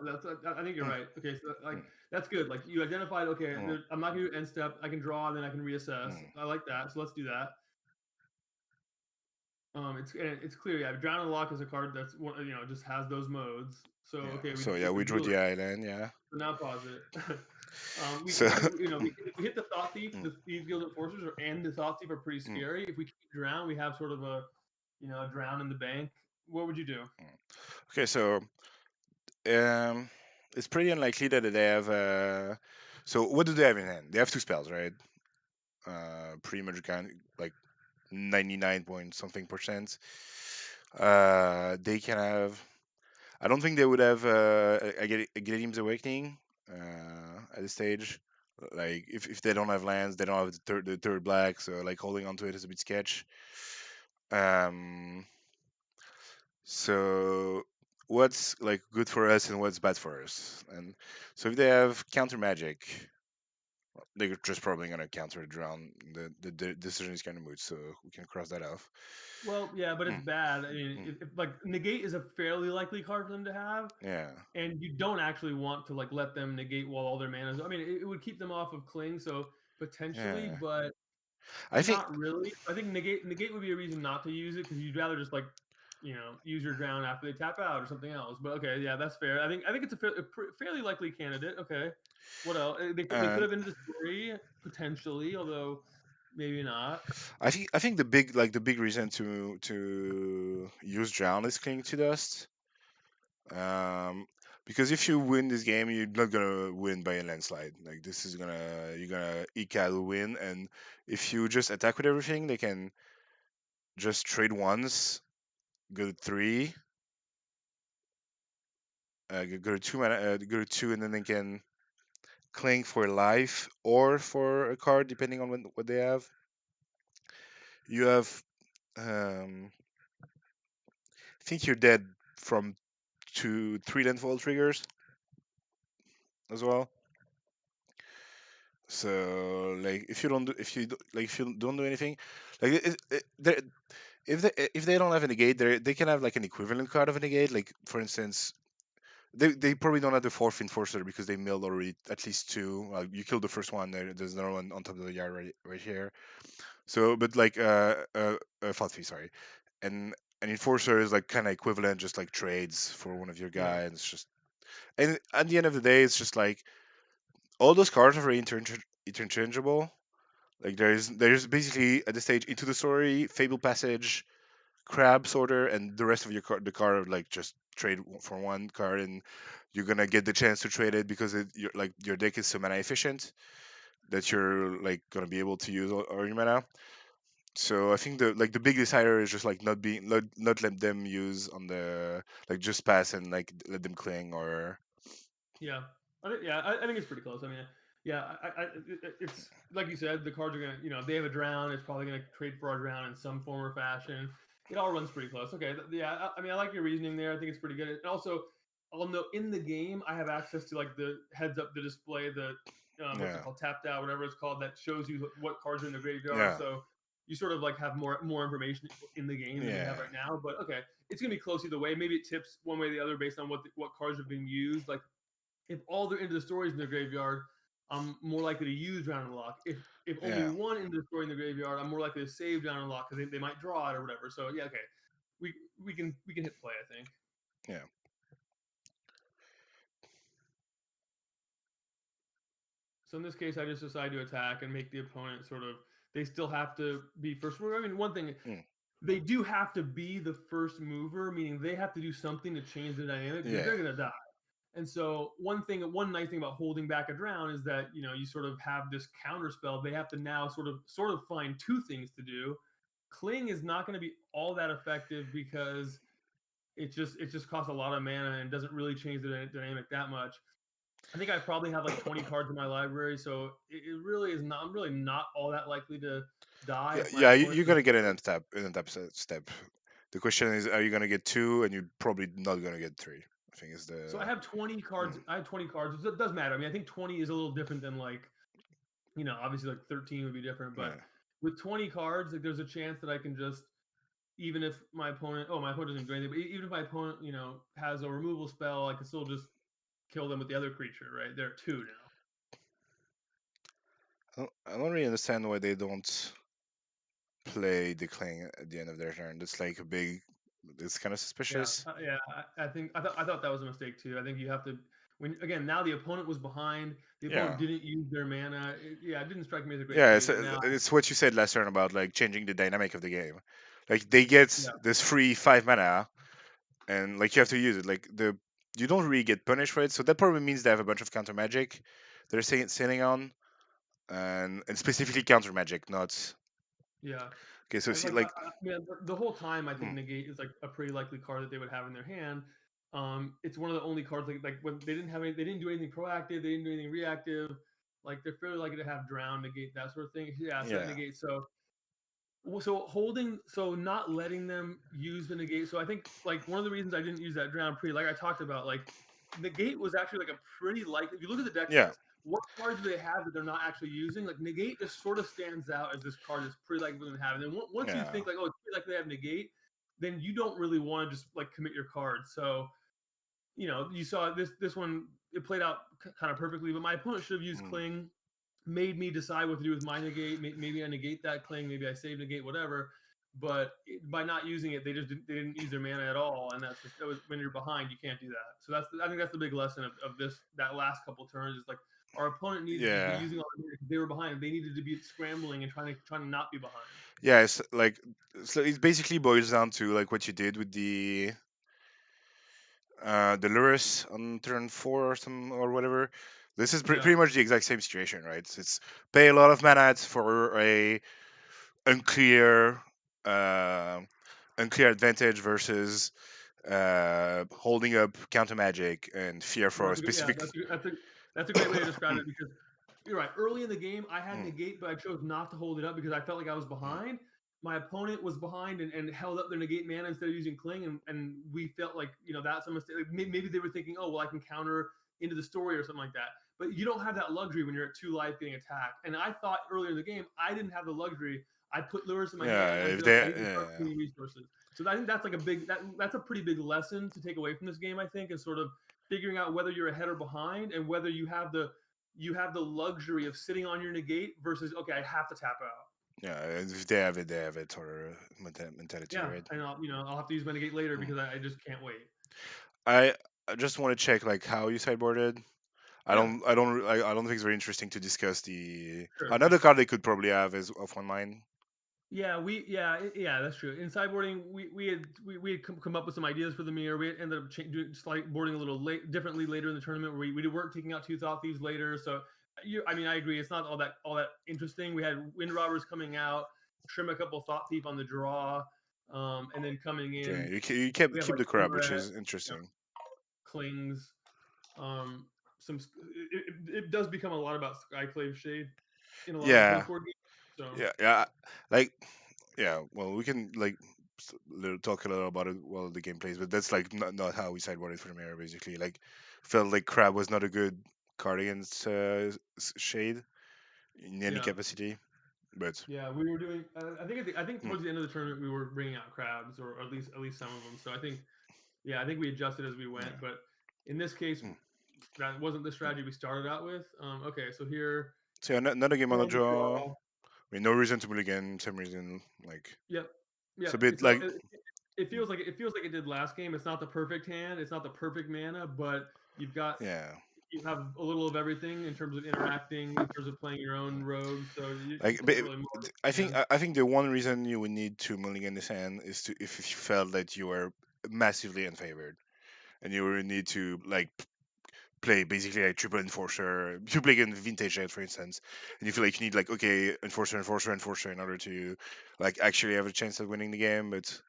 I think you're Mm, right. Okay, so like mm, that's good. Like you identified. Okay, mm, I'm not going to do end step. I can draw and then I can reassess. mm. I like that. So let's do that. It's clear. Yeah, drown and lock is a card that's just has those modes. So Yeah. okay, So we yeah, we can drew duel the it. island. Yeah. So now pause it. So We hit the thought thief. mm, The thieves guild enforcers and the thought thief are pretty mm, scary. If we keep drown, we have sort of a drown in the bank. What would you do? mm. Okay, so um, it's pretty unlikely that they have. So what do they have in hand? They have two spells, right? Pretty much like 99 point something percent. They can have. I don't think they would have a Gleam's Awakening at this stage. Like if they don't have lands, they don't have the third black, so like holding onto it is a bit sketch. Um, so what's like good for us and what's bad for us? And so if they have counter magic, They're just probably gonna counter it around. The decision is kind of moot, so we can cross that off. Well, yeah, but it's Mm, bad. I mean, mm, if like negate is a fairly likely card for them to have, yeah, and you don't actually want to like let them negate while all their mana is. I mean, it would keep them off of cling, so potentially, yeah. but I think, not really. I think negate would be a reason not to use it because you'd rather just like use your drown after they tap out or something else. But okay, yeah, that's fair. I think it's a fairly likely candidate. Okay, what else? They could and have ended the story potentially, although maybe not. I think the big reason to use drown is clinging to dust. Um, because if you win this game, you're not gonna win by a landslide. Like this is gonna you're gonna eke out a win, and if you just attack with everything, they can just trade once, go to three, go to two mana, go to two, and then they can cling for life or for a card depending on what they have. You have, I think you're dead from two, three landfall triggers as well. So like if you don't do anything, like if they don't have a negate, they can have like an equivalent card of a negate. Like for instance, they probably don't have the fourth enforcer because they milled already at least two. You killed the first one. There's another one on top of the yard right here. So, but like Fatfi, sorry, and an enforcer is like kind of equivalent, just like trades for one of your Yeah, guys. It's just, and at the end of the day, it's just like all those cards are very interchangeable. Like there's basically at this stage into the story, Fable Passage, Crab Sorter, and the rest of your card. The card like just trade for one card, and you're gonna get the chance to trade it because your deck is so mana efficient that you're like gonna be able to use all your mana. So I think the big decider is just like not let them use on the like just pass and like let them cling or yeah, I think it's pretty close. I mean, yeah, it's like you said, the cards are gonna, if they have a drown, it's probably gonna trade for a drown in some form or fashion. It all runs pretty close. Okay, yeah, I mean, I like your reasoning there. I think it's pretty good. And also, I'll know in the game, I have access to like the heads up, the display, the what's it yeah called, tapped out, whatever it's called, that shows you what cards are in the graveyard. yeah So you sort of like have more information in the game than you have yeah right now. But okay, it's gonna be close either way. Maybe it tips one way or the other based on what cards have been used. Like if all their end of the stories in their graveyard, I'm more likely to use Drown and Lock. If only yeah one end of the story in the graveyard, I'm more likely to save Drown and Lock because they might draw it or whatever. So yeah, okay, we can hit play. I think. yeah So in this case, I just decide to attack and make the opponent sort of. They still have to be first mover. I mean, one thing mm, they do have to be the first mover, meaning they have to do something to change the dynamic because yeah they're gonna die. And so one nice thing about holding back a drown is that you sort of have this counter spell. They have to now sort of find two things to do. Cling is not going to be all that effective because it just costs a lot of mana and doesn't really change the dynamic that much. I think I probably have like 20 cards in my library, so it really is not. I'm really not all that likely to die yeah if my yeah. opponent You're gonna doesn't get do it. an untap step. The question is, are you gonna get two, and you're probably not gonna get three. I think is So I the have 20 cards. mm, I have 20 cards. It does matter. I mean, I think 20 is a little different than like obviously like 13 would be different, but yeah with 20 cards, like there's a chance that I can just even if my opponent doesn't do anything, but even if my opponent, has a removal spell, I can still just kill them with the other creature, right? There are two now. I don't really understand why they don't play the cling at the end of their turn. That's like a big. It's kind of Yeah, suspicious. yeah. I thought that was a mistake too. I think you have to when again now the opponent was behind. The opponent Yeah. didn't use their mana. Yeah, it didn't strike me as a great Yeah, play. it's But now, it's what you said last turn about like changing the dynamic of the game. Like they get yeah, this free 5 mana, and like you have to use it. Like you don't really get punished for it, so that probably means they have a bunch of counter magic they're sitting on, and specifically counter magic, not yeah. okay. So I see, like like the whole time I think mm, negate is like a pretty likely card that they would have in their hand. It's one of the only cards like when they didn't do anything proactive, they didn't do anything reactive. Like they're fairly likely to have drown negate that sort of thing. Yeah, set yeah, negate. So not letting them use the negate. So I think like one of the reasons I didn't use that drown pre, like I talked about, like negate was actually like a pretty likely. If you look at the deck yeah, list, what cards do they have that they're not actually using? Like negate just sort of stands out as this card is pretty likely going to have. And then once you Yeah. think like, oh, it's pretty likely they have negate, then you don't really want to just like commit your card. So you saw this one, it played out kind of perfectly, but my opponent should have used Mm. cling, made me decide what to do with my negate. Maybe I negate that cling, maybe I save negate, whatever. But by not using it, they didn't use their mana at all, and that was when you're behind, you can't do that. So I think that's the big lesson of this that last couple turns is like our opponent needed to just be Yeah. using all their mana because they were behind. They needed to be scrambling and trying to not be behind. Yeah, it's like so it basically boils down to like what you did with the Lurus on turn 4 or some or whatever. This is Yeah, pretty much the exact same situation, right? It's pay a lot of mana for a unclear uh, unclear advantage versus holding up counter magic and fear for a yeah, specific. that's a great way to describe it because you're right. Early in the game, I had Mm, negate, but I chose not to hold it up because I felt like I was mm. behind. My opponent was behind and held up their negate mana instead of using cling, and we felt like that's a mistake. Like, maybe they were thinking, oh well, I can counter into the story or something like that. But you don't have that luxury when you're at 2 life getting attacked. And I thought earlier in the game I didn't have the luxury. I put lures in my Yeah, hand. I if said, okay, I they need to start cleaning resources. So I think that's like that's a pretty big lesson to take away from this game. I think is sort of figuring out whether you're ahead or behind and whether you have the luxury of sitting on your negate versus okay, I have to tap out. yeah, if they have it or mentality, Yeah, right? and I'll have to use my negate later Mm. because I just can't wait. I I just want to check like how you sideboarded. Yeah, I don't think it's very interesting to discuss the sure. another card they could probably have is of one mind. Yeah, that's true. In sideboarding, we had come up with some ideas for the mirror. We ended up boarding a little differently later in the tournament. Where we did work taking out two thought thieves later. So I mean, I agree. It's not all that interesting. We had wind robbers coming out, trim a couple thought thief on the draw, and then coming Okay, in, you we have keep like the crab, which Timuret, is you know, interesting. clings. Um, it does become a lot about Skyclave Shade in a lot of Yeah, post board games. So yeah, like yeah. Well, we can like talk a little about it while the game plays, but that's like not how we sideboarded for the mirror. Basically, like felt like crab was not a good card against shade in any yeah. capacity, but. Yeah, we were doing. I think Mm, towards the end of the tournament we were bringing out crabs, or at least some of them. So I think, yeah, I think we adjusted as we went. yeah. But in this case, Mm, that wasn't the mm. strategy we started out with. Okay, so here, So another game on the draw the draw. I draw. mean, no reason to mulligan. Same reason, like Yep, it's yeah. a bit So like it mm, feels like it feels like it did last game. It's not the perfect hand. It's not the perfect mana, but you've got yeah. you have a little of everything in terms of interacting, in terms of playing your own Mm. rogues. So you Like, can't really mold I the think hands. I think the one reason you would need to mulligan this hand is to if you felt that you were massively unfavored and you would need to like play basically a triple enforcer. You play in vintage hand, for instance, and you feel like you need like okay enforcer, enforcer, enforcer in order to like actually have a chance of winning the game. But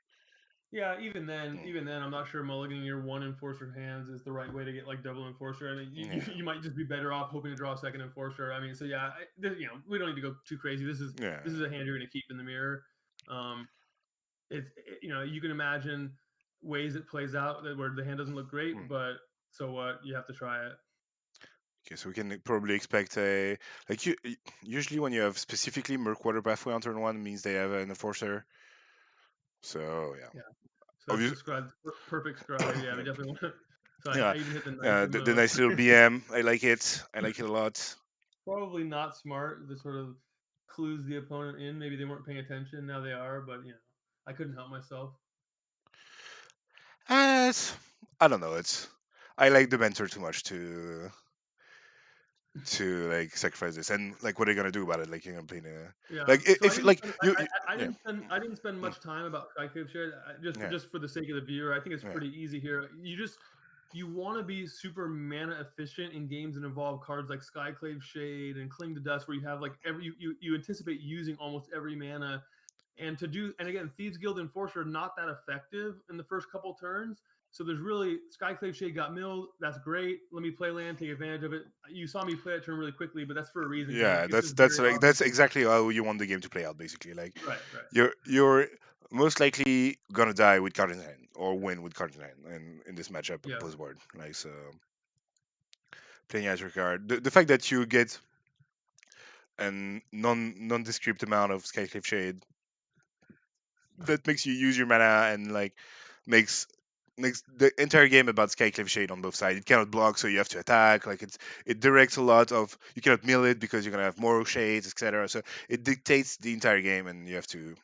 Yeah, mm, even then, I'm not sure mulliganing your one enforcer hands is the right way to get like double enforcer. I mean, yeah, you might just be better off hoping to draw a second enforcer. I mean, so yeah, we don't need to go too crazy. yeah. This is a hand you're going to keep in the mirror. Um, you can imagine ways it plays out where the hand doesn't look great, Mm. but so what? You have to try it. Okay, so we can probably expect a like usually when you have specifically Murkwater Pathway on turn one means they have an enforcer. So yeah, Yeah. So that's obviously, the scribe, perfect scribe. Yeah, we definitely want. So yeah, I even hit the nicer the mode. nice little BM. I like it. I like it a lot. Probably not smart. The sort of clues the opponent in. Maybe they weren't paying attention. Now they are, but I couldn't help myself. It's, I don't know. It's I like the mentor too much to like sacrifice this. And like, what are you gonna do about it? Like, you're gonna play the Yeah. like So if like yeah I didn't spend mm, much time about Skycave Share yeah just for the sake of the viewer. I think it's yeah pretty easy here. You want to be super mana efficient in games that involve cards like Skyclave Shade and Cling to Dust, where you have like you anticipate using almost every mana. And again, Thieves Guild Enforcer are not that effective in the first couple turns. So there's really Skyclave Shade got milled. That's great. Let me play land, take advantage of it. You saw me play that turn really quickly, but that's for a reason because yeah. it's just That's very like obvious. that's exactly how you want the game to play out. Basically, like Right. you're most likely gonna die with card in hand or win with card in hand in this matchup Yeah. post board. Like so, playing as your card. The fact that you get an nondescript amount of Skyclave Shade that makes you use your mana and like makes makes the entire game about Skyclave Shade on both sides. It cannot block, so you have to attack. Like it directs a lot of you cannot mill it because you're gonna have more shades, etc. So it dictates the entire game, and you have to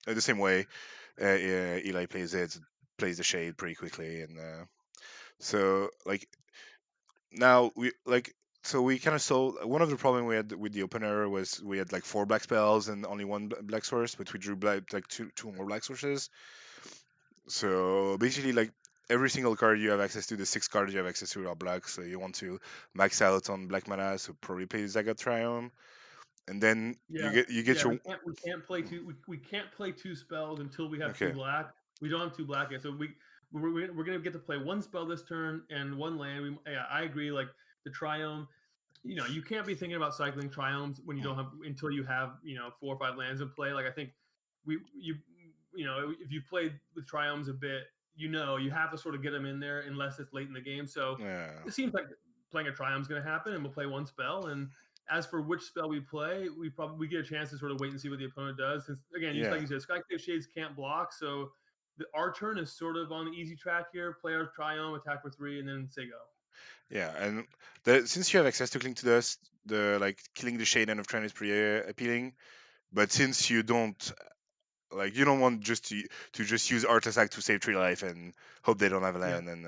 the same way Eli plays the shade pretty quickly, and so like now we like so we kind of saw one of the problem we had with the opener was we had like four black spells and only one black source, but we drew like two more black sources. So basically, like every single card you have access to, the six cards you have access to are black. So you want to max out on black mana, so probably play Zagat Triumph, and then Yeah, you get yeah. your We can't play two. We can't play two spells until we have two okay, black. We don't have two black yet, so we're gonna get to play one spell this turn and one land. Yeah, I agree. Like the Triome, you can't be thinking about cycling Triomes when you mm, don't have until you have 4 or 5 lands in play. Like I think we if you played with Triomes a bit, you have to sort of get them in there unless it's late in the game. So yeah, it seems like playing a Triumph is going to happen, and we'll play one spell. And as for which spell we play, we get a chance to sort of wait and see what the opponent does. Since again, just like yeah, you said, Skyclave Shades can't block, so our turn is sort of on the easy track here. Play our Triumph, attack for 3, and then say go. yeah. And since you have access to Cling to Dust, the like killing the shade end of turn is pretty appealing. But since you don't like you don't want just to just use Artifact to save 3 life and hope they don't have a Yeah. land, and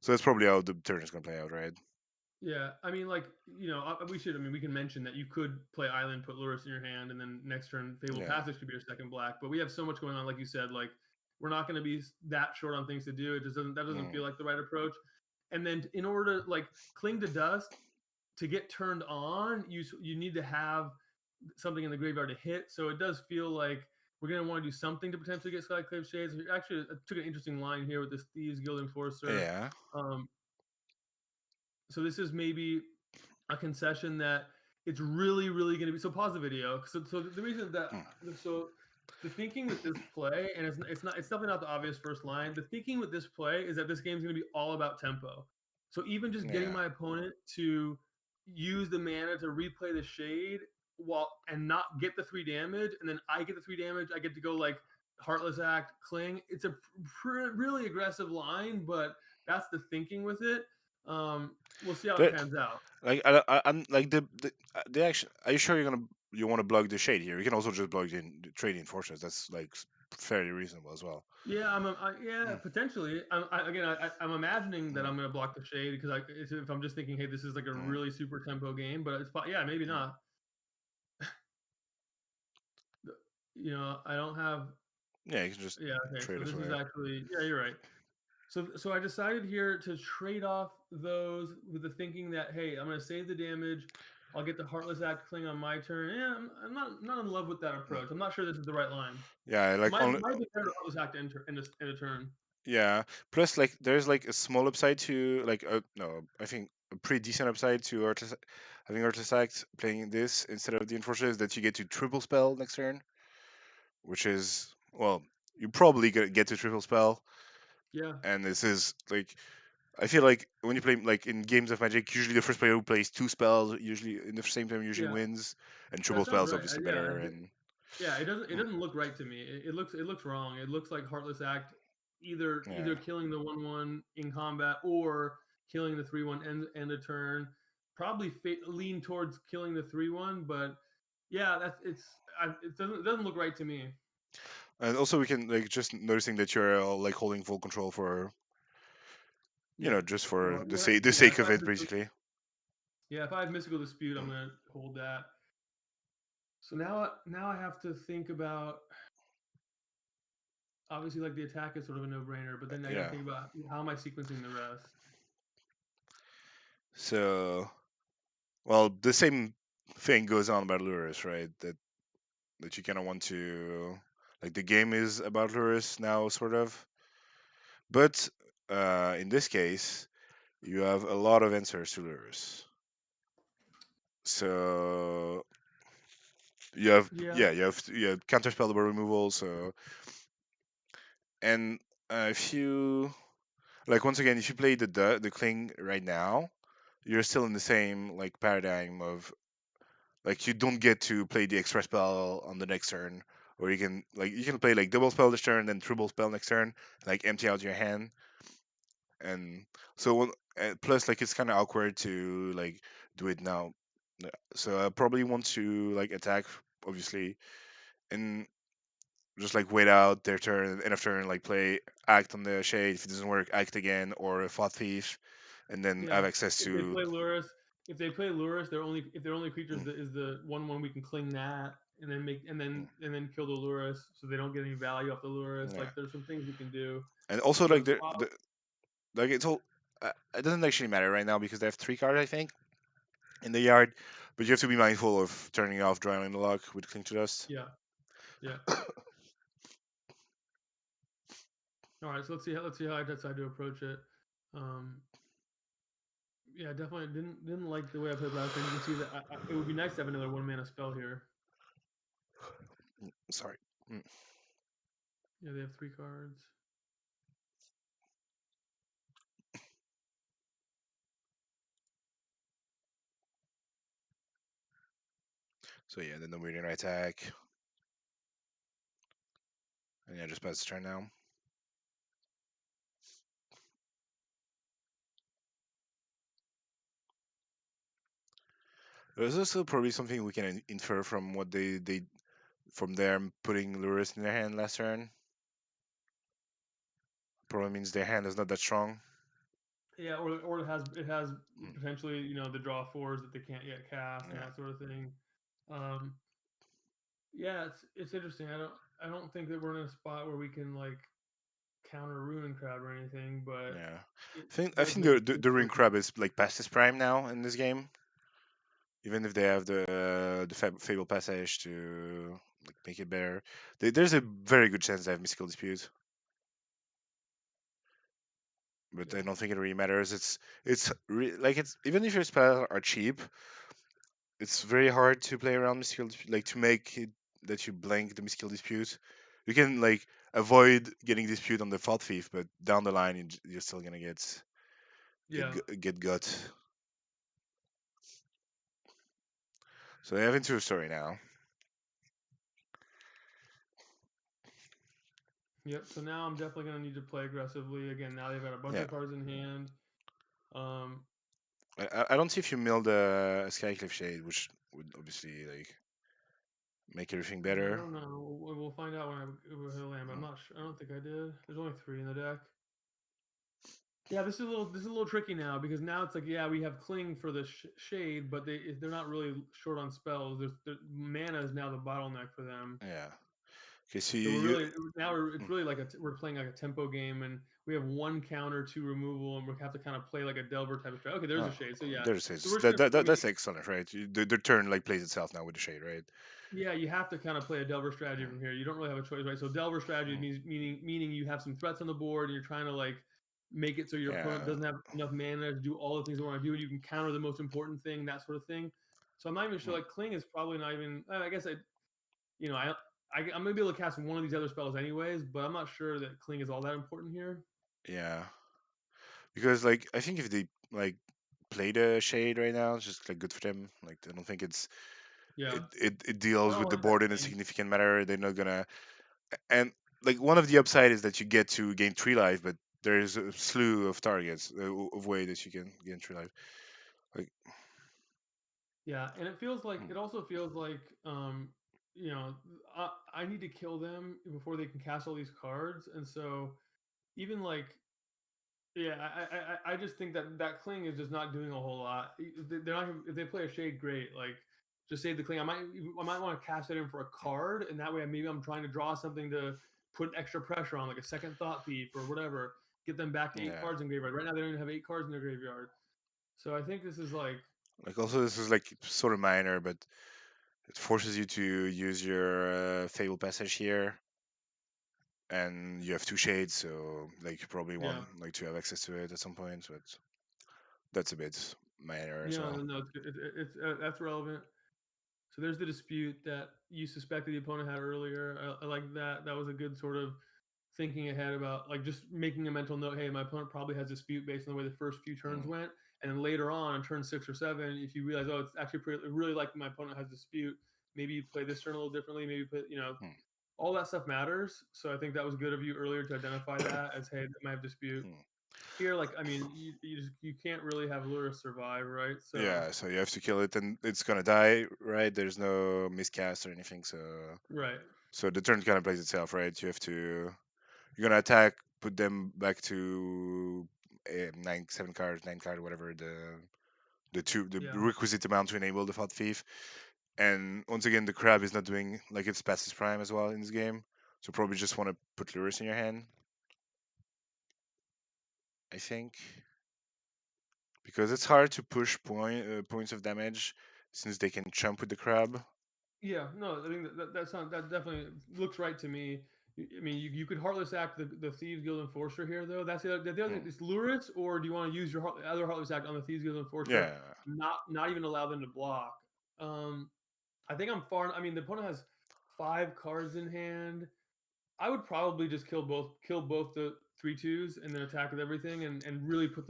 so that's probably how the turn is gonna play out, right? Yeah, I mean, like we should. I mean, we can mention that you could play Island, put Lurrus in your hand, and then next turn Fable Yeah. Passage could be your second black. But we have so much going on, like you said. Like we're not going to be that short on things to do. It just doesn't Mm, feel like the right approach. And then in order to like cling to dust to get turned on, you need to have something in the graveyard to hit. So it does feel like we're going to want to do something to potentially get Skyclave Shades. Actually, I took an interesting line here with this Thieves Guild Enforcer. yeah. Um, so this is maybe a concession that it's really going to be. So pause the video. So the reason that Mm, so the thinking with this play, and it's definitely not the obvious first line. The thinking with this play is that this game's going to be all about tempo. So even just getting yeah. my opponent to use the mana to replay the shade while and not get the 3 damage, and then I get the 3 damage, I get to go like Heartless Act, Cling. It's a really aggressive line, but that's the thinking with it. We'll see how it But pans out. like I'm like the action. Are you sure you want to block the shade here? You can also just block the trading forces. That's like fairly reasonable as well. Yeah, yeah, Mm, potentially. I'm imagining that mm, I'm going to block the shade because if I'm just thinking, hey, this is like a mm. really super tempo game, but yeah, maybe Mm. not. I don't have. Yeah, you can just Yeah, okay. trade So us this is away. actually, yeah, you're right. So I decided here to trade off those with the thinking that hey, I'm going to save the damage. I'll get the Heartless Act Cling on my turn. Yeah, I'm not in love with that Mm. approach. I'm not sure this is the right line. Yeah, It like might only might be better to Heartless Act to enter in a turn. yeah. Plus, like there's like a small upside to like no, I think a pretty decent upside to having Artifact playing this instead of the Enforcers that you get to triple spell next turn, which is well, you probably get to triple spell, Yeah, and this is like I feel like when you play like in games of Magic, usually the first player who plays two spells usually in the same time usually yeah. wins, and That triple sounds spells right. obviously Yeah, better. And yeah. It mm, doesn't look right to me. It looks wrong. It looks like Heartless Act either yeah, killing the 1/1 in combat or killing the 3/1 end a turn. Probably lean towards killing the 3/1, but yeah, it doesn't look right to me. and also we can like just noticing that you're like holding full control for Yeah. just for Well, yeah, the yeah. sake of it basically. If I have mystical dispute, I'm Mm, gonna hold that. So now I have to think about obviously like the attack is sort of a no brainer, but then I got to yeah. think about how am I sequencing the rest. So well, the same thing goes on about Lurus, right? That you kind of want to like the game is about Lurus now, sort of. But in this case, you have a lot of answers to Lurus. So you have Yeah, yeah, you have counterspellable removal. So and if you like once again, if you play the cling right now, you're still in the same like paradigm of like you don't get to play the extra spell on the next turn, or you can play like double spell this turn, then triple spell next turn, like empty out your hand, and so plus like it's kind of awkward to like do it now. So I probably want to like attack obviously, and just like wait out their turn, end of turn, like play act on the shade. If it doesn't work, act again or a thought thief, and then have Yeah. access If they to. play Lurus, if they play Lurus, they're only if their only creature Mm, is the one we can cling that and then make mm, and then kill the Lurus so they don't get any value off the Lurus. yeah, Like there's some things we can do, and and also so like it's probably like it's all. It doesn't actually matter right now because they have 3 cards I think in the yard, but you have to be mindful of turning off drawing the lock with cling to dust. yeah, yeah. All right, so let's see how I decide to approach it. Um, yeah, definitely didn't like the way I played last time. You can see that it would be nice to have another 1 mana spell here. Sorry. Mm. Yeah, they have 3 cards. So yeah, then the weird attack, and yeah, just pass the turn now. There's also probably something we can infer from what they from them putting Lurus in their hand last turn. Probably means their hand is not that strong. Yeah, or it has Mm, potentially the draw fours that they can't yet cast and yeah, that sort of thing. Um, yeah, it's interesting. I don't think that we're in a spot where we can like counter Ruin Crab or anything, but yeah. it I does think make the sense ring looking. crab is like past his prime now in this game. Even if they have the Fable Passage to like make it better, there's a very good chance they have Mystical Dispute. But I Yeah, don't think it really matters. Like it's even if your spells are cheap, it's very hard to play around mystical like to make it that you blank the mystical dispute. You can like avoid getting dispute on the thought thief, but down the line you're still gonna yeah, get gut. So they have into a story now. yep. So now I'm definitely gonna need to play aggressively again. Now they've got a bunch Yeah, of cards in hand. Um, I don't see if you mill the Skycliff Shade, which would obviously like make everything I better. don't know. We'll find out when I land. But I'm Mm, not sure. I don't think I did. There's only 3 in the deck. Yeah, this is a little tricky now because now it's like yeah we have cling for the shade, but they're not really short on spells. Mana is now the bottleneck for them. yeah. Okay, so So we're you really now it's mm, really like we're playing like a tempo game, and we have 1 counter, 2 removal, and we have to kind of play like a Delver type of strategy. Okay, there's a oh, shade. So yeah, there's so his, we're just gonna. I mean, that's excellent, right? The turn like plays itself now with the shade, right? yeah, you have to kind of play a Delver strategy Mm, from here. You don't really have a choice, right? So Delver strategy mm, meaning you have some threats on the board, and you're trying to like make it so your opponent yeah. doesn't have enough mana to do all the things they want to do, and you can counter the most important thing, that sort of thing. So I'm not even sure. Mm, Like Cling is probably not even. I guess you know, I'm gonna be able to cast one of these other spells anyways, but I'm not sure that Cling is all that important here. yeah. Because like I think if they like play the shade right now, it's just like good for them. Like I don't think Yeah, it I deals don't with the like that board in a Cling. significant manner. They're not gonna and like one of the upside is that you get to gain 3 life, but there's a slew of targets of way that you can gain 3 life. Like Yeah, and mm, it also feels like you know I need to kill them before they can cast all these cards, and so even like yeah, I just think that Cling is just not doing a whole lot. They're not if they play a shade, great. Like just save the Cling. I might want to cast it in for a card, and that way maybe I'm trying to draw something to put extra pressure on, like a second Thought Thief or whatever. Get them back to 8 cards yeah. in graveyard. Right now they don't even have 8 cards in their graveyard. So I think this is like Like also this is like sort of minor, but it forces you to use your Fable Passage here, and you have 2 shades, so like you probably want yeah. like to have access to it at some point. But that's a bit minor as Yeah, well. no, it's that's relevant. So there's the dispute that you suspected the opponent had earlier. I like that. That was a good sort of thinking ahead about like just making a mental note. Hey, my opponent probably has dispute based on the way the first few turns Mm, went, And then later on turn 6 or 7, if you realize, oh, it's actually really like my opponent has dispute, maybe you play this turn a little differently, maybe put, Hmm. all that stuff matters. So I think that was good of you earlier to identify that as, hey, that might have dispute. Hmm. Here, like, I mean, you can't really have Lure survive, right? So Yeah, so you have to kill it and it's gonna die, right? There's no miscast or anything, so right, the turn kind of plays itself, right? You have to you're gonna attack, put them back to 7 cards, 9 card, whatever the yeah, requisite amount to enable the Thought Thief. And once again, the crab is not doing like its past its prime as well in this game, so probably just want to put lures in your hand, I think, because it's hard to push points of damage since they can chump with the crab. yeah. No, I think that definitely looks right to me. I mean, you could Heartless Act the Thieves Guild Enforcer here, though. That's the other thing. Hmm. Is Luris, or do you want to use your other Heartless Act on the Thieves Guild Enforcer? Yeah. Not even allow them to block. Um, I think I'm far. I mean, the opponent has 5 cards in hand. I would probably just kill both the 3/2s and then attack with everything and really put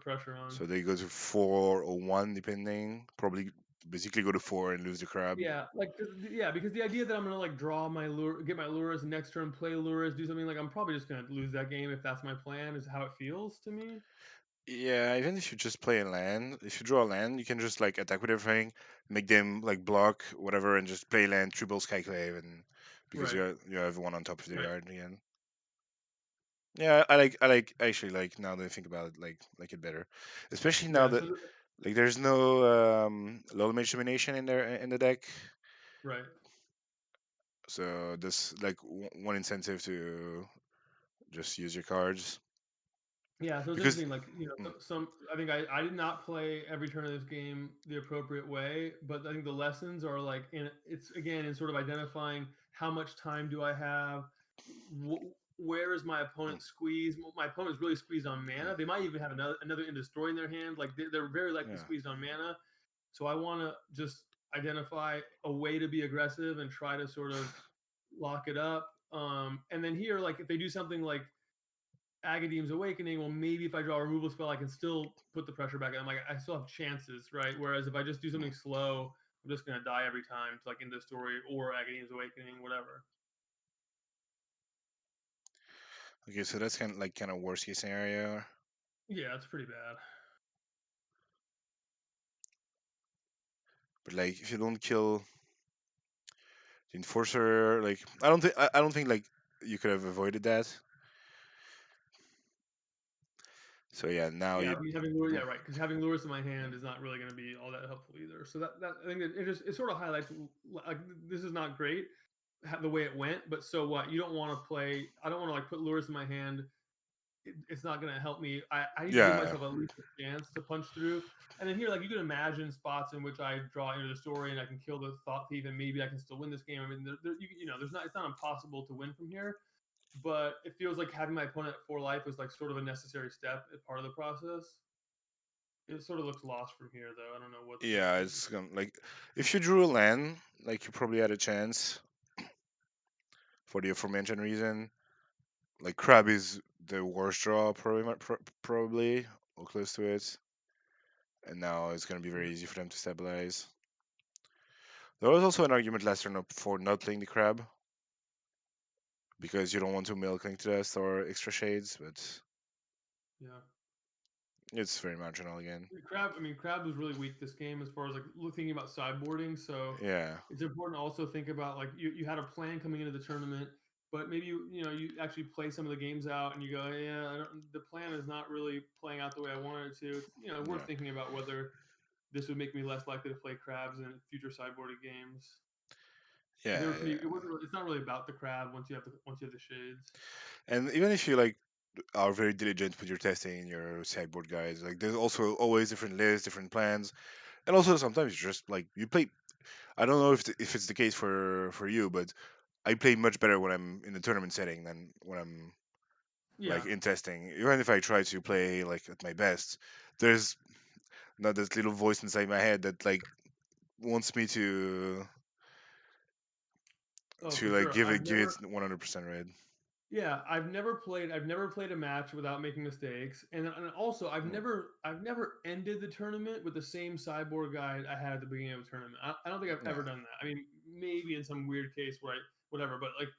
pressure on. So they go to 4 or 1 depending. Probably basically go to 4 and lose the crab. Yeah, like yeah, because the idea that I'm gonna like draw my lure, get my lures next turn, play lures, do something like I'm probably just gonna lose that game if that's my plan. Is how it feels to me. Yeah, even if you just play a land, if you draw a land, you can just like attack with everything, make them like block whatever, and just play land, triple Skyclave, and because Right, you have one on top of the right. yard again. Yeah, I like actually like now that I think about it, like it better, especially now Yeah. that So like there's no low mage domination in there in the deck, right. so this like one incentive to just use your cards Yeah, so it's because interesting. Like mm, some I think I did not play every turn of this game the appropriate way, but I think the lessons are like it's again in sort of identifying how much time do I have, where is my mm, opponent squeezed? My opponent is really squeezed on mm, mana. They might even have another in destroy in their hand. Like they're very likely yeah, squeezed on mana. So I want to just identify a way to be aggressive and try to sort of lock it up. And then here, like if they do something like Agadeem's Awakening, well, maybe if I draw a removal spell, I can still put the pressure back. I'm like, I still have chances, right? Whereas if I just do mm. something slow, I'm just gonna die every time to like end the story or Agadeem's Awakening, whatever. Okay, so that's kind of worst case scenario. Yeah, it's pretty bad. But like, if you don't kill the enforcer, like, I don't think like you could have avoided that. So yeah, now Yeah, you. I mean, having lures, yeah, right, because having lures in my hand is not really going to be all that helpful either. So that I think it sort of highlights like this is not great the way it went, but so what? You don't want to play. I don't want to like put lures in my hand. It's not going to help me. I need to give Yeah, myself at least a chance to punch through. And then here, like you can imagine spots in which I draw into the story and I can kill the thought thief and maybe I can still win this game. I mean, there's not it's not impossible to win from here, but it feels like having my opponent at 4 life was like sort of a necessary step, part of the process. It sort of looks lost from here, though. I don't know what's yeah, it's like if you drew a land, like you probably had a chance for the aforementioned reason. Like crab is the worst draw, probably or close to it, and now it's gonna be very easy for them to stabilize. There was also an argument last turn for not playing the crab because you don't want to milk link to dust or extra shades, but yeah. it's very marginal again. Crab, I mean, Crab was really weak this game as far as like thinking about sideboarding. So Yeah, it's important to also think about like you had a plan coming into the tournament, but maybe you actually play some of the games out and you go, yeah, the plan is not really playing out the way I wanted it to. It's worth yeah, thinking about whether this would make me less likely to play Crabs in future sideboarded games because they yeah, were pretty. yeah. It's not really about the Crab once you have the shades. And even if you like are very diligent with your testing and your sideboard guides, like there's also always different lists, different plans, and also sometimes you just like you play. I don't know if it's the case for you, but I play much better when I'm in the tournament setting than when I'm Yeah. like in testing. Even if I try to play like at my best, there's not this little voice inside my head that like wants me Oh, to for like sure. give I've it never. 100% right. Yeah, I've never played a match without making mistakes, and also Mm, I've never ended the tournament with the same sideboard guide I had at the beginning of the tournament. I don't think I've yeah, ever done that. I mean, maybe in some weird case where I whatever, but like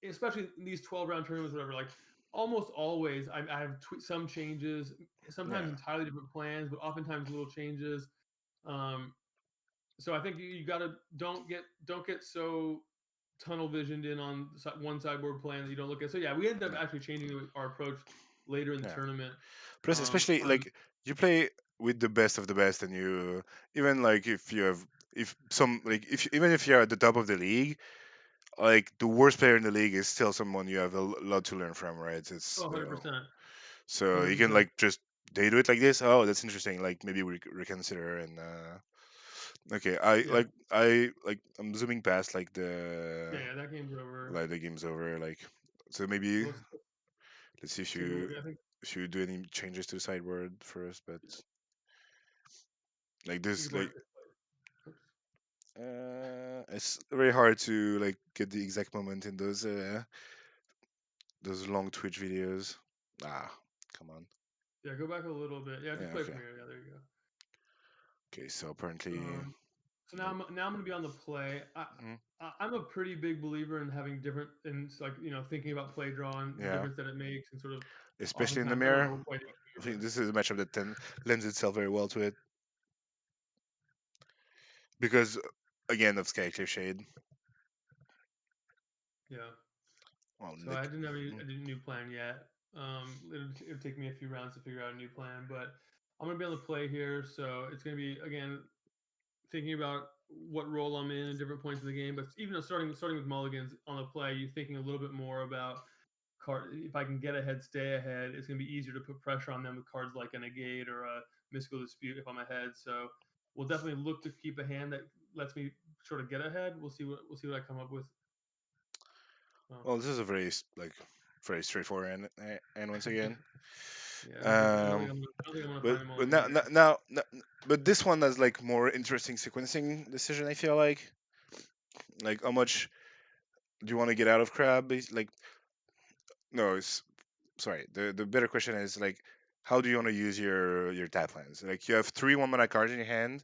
especially in these 12 round tournaments, whatever, like almost always I have some changes, sometimes yeah. entirely different plans, but oftentimes little changes. Um, so I think you gotta don't get so tunnel visioned in on one sideboard plan that you don't look at. So yeah, we ended up Yeah, actually changing our approach later in the yeah. tournament. Plus, especially On like you play with the best of the best, and you even like if you have if some like if even if you're at the top of the league, like the worst player in the league is still someone you have a lot to learn from, right? It's 100%, so you can 100%. like just they do it like this. Oh, that's interesting. Like maybe we reconsider and okay. Yeah, I like I'm zooming past yeah, yeah. That game's over. like the game's over. Like so So maybe let's let's see if take a look. you I think should we do any changes to the sideboard first, but like you this can play like it this way. Oops. it's very hard to like get the exact moment in those long Twitch videos. Ah, come on. Yeah, go back a little bit. Yeah, just Yeah, play okay. from here. Yeah, there you Okay, so apparently, go. So like, now I'm going to be on the play. mm, I'm a pretty big believer in having different and like thinking about play draw and the yeah, difference that it makes and sort of especially in the oftentimes I don't mirror. know quite about I you, think but this is a matchup that lends itself very well to it because, again, of Skyclave Shade. yeah. Well, So I Nick, didn't have mm, a new plan yet. It'll take me a few rounds to figure out a new plan, but I'm gonna be on the play here, so it's gonna be again thinking about what role I'm in at different points of the game. But even though starting with mulligans on the play, you're thinking a little bit more about card. If I can get ahead, stay ahead, it's gonna be easier to put pressure on them with cards like a negate or a mystical dispute if I'm ahead. So we'll definitely look to keep a hand that lets me sort of get ahead. We'll see what I come up with. So. well, this is a like very straightforward and once again. Yeah, Um, I don't think I'm gonna but find a but mulligan now, here. but this one has like more interesting sequencing decision. I feel like how much do you want to get out of crab? Like no, it's sorry. The better question is like how do you want to use your tap lands? Like you have three 1 mana cards in your hand,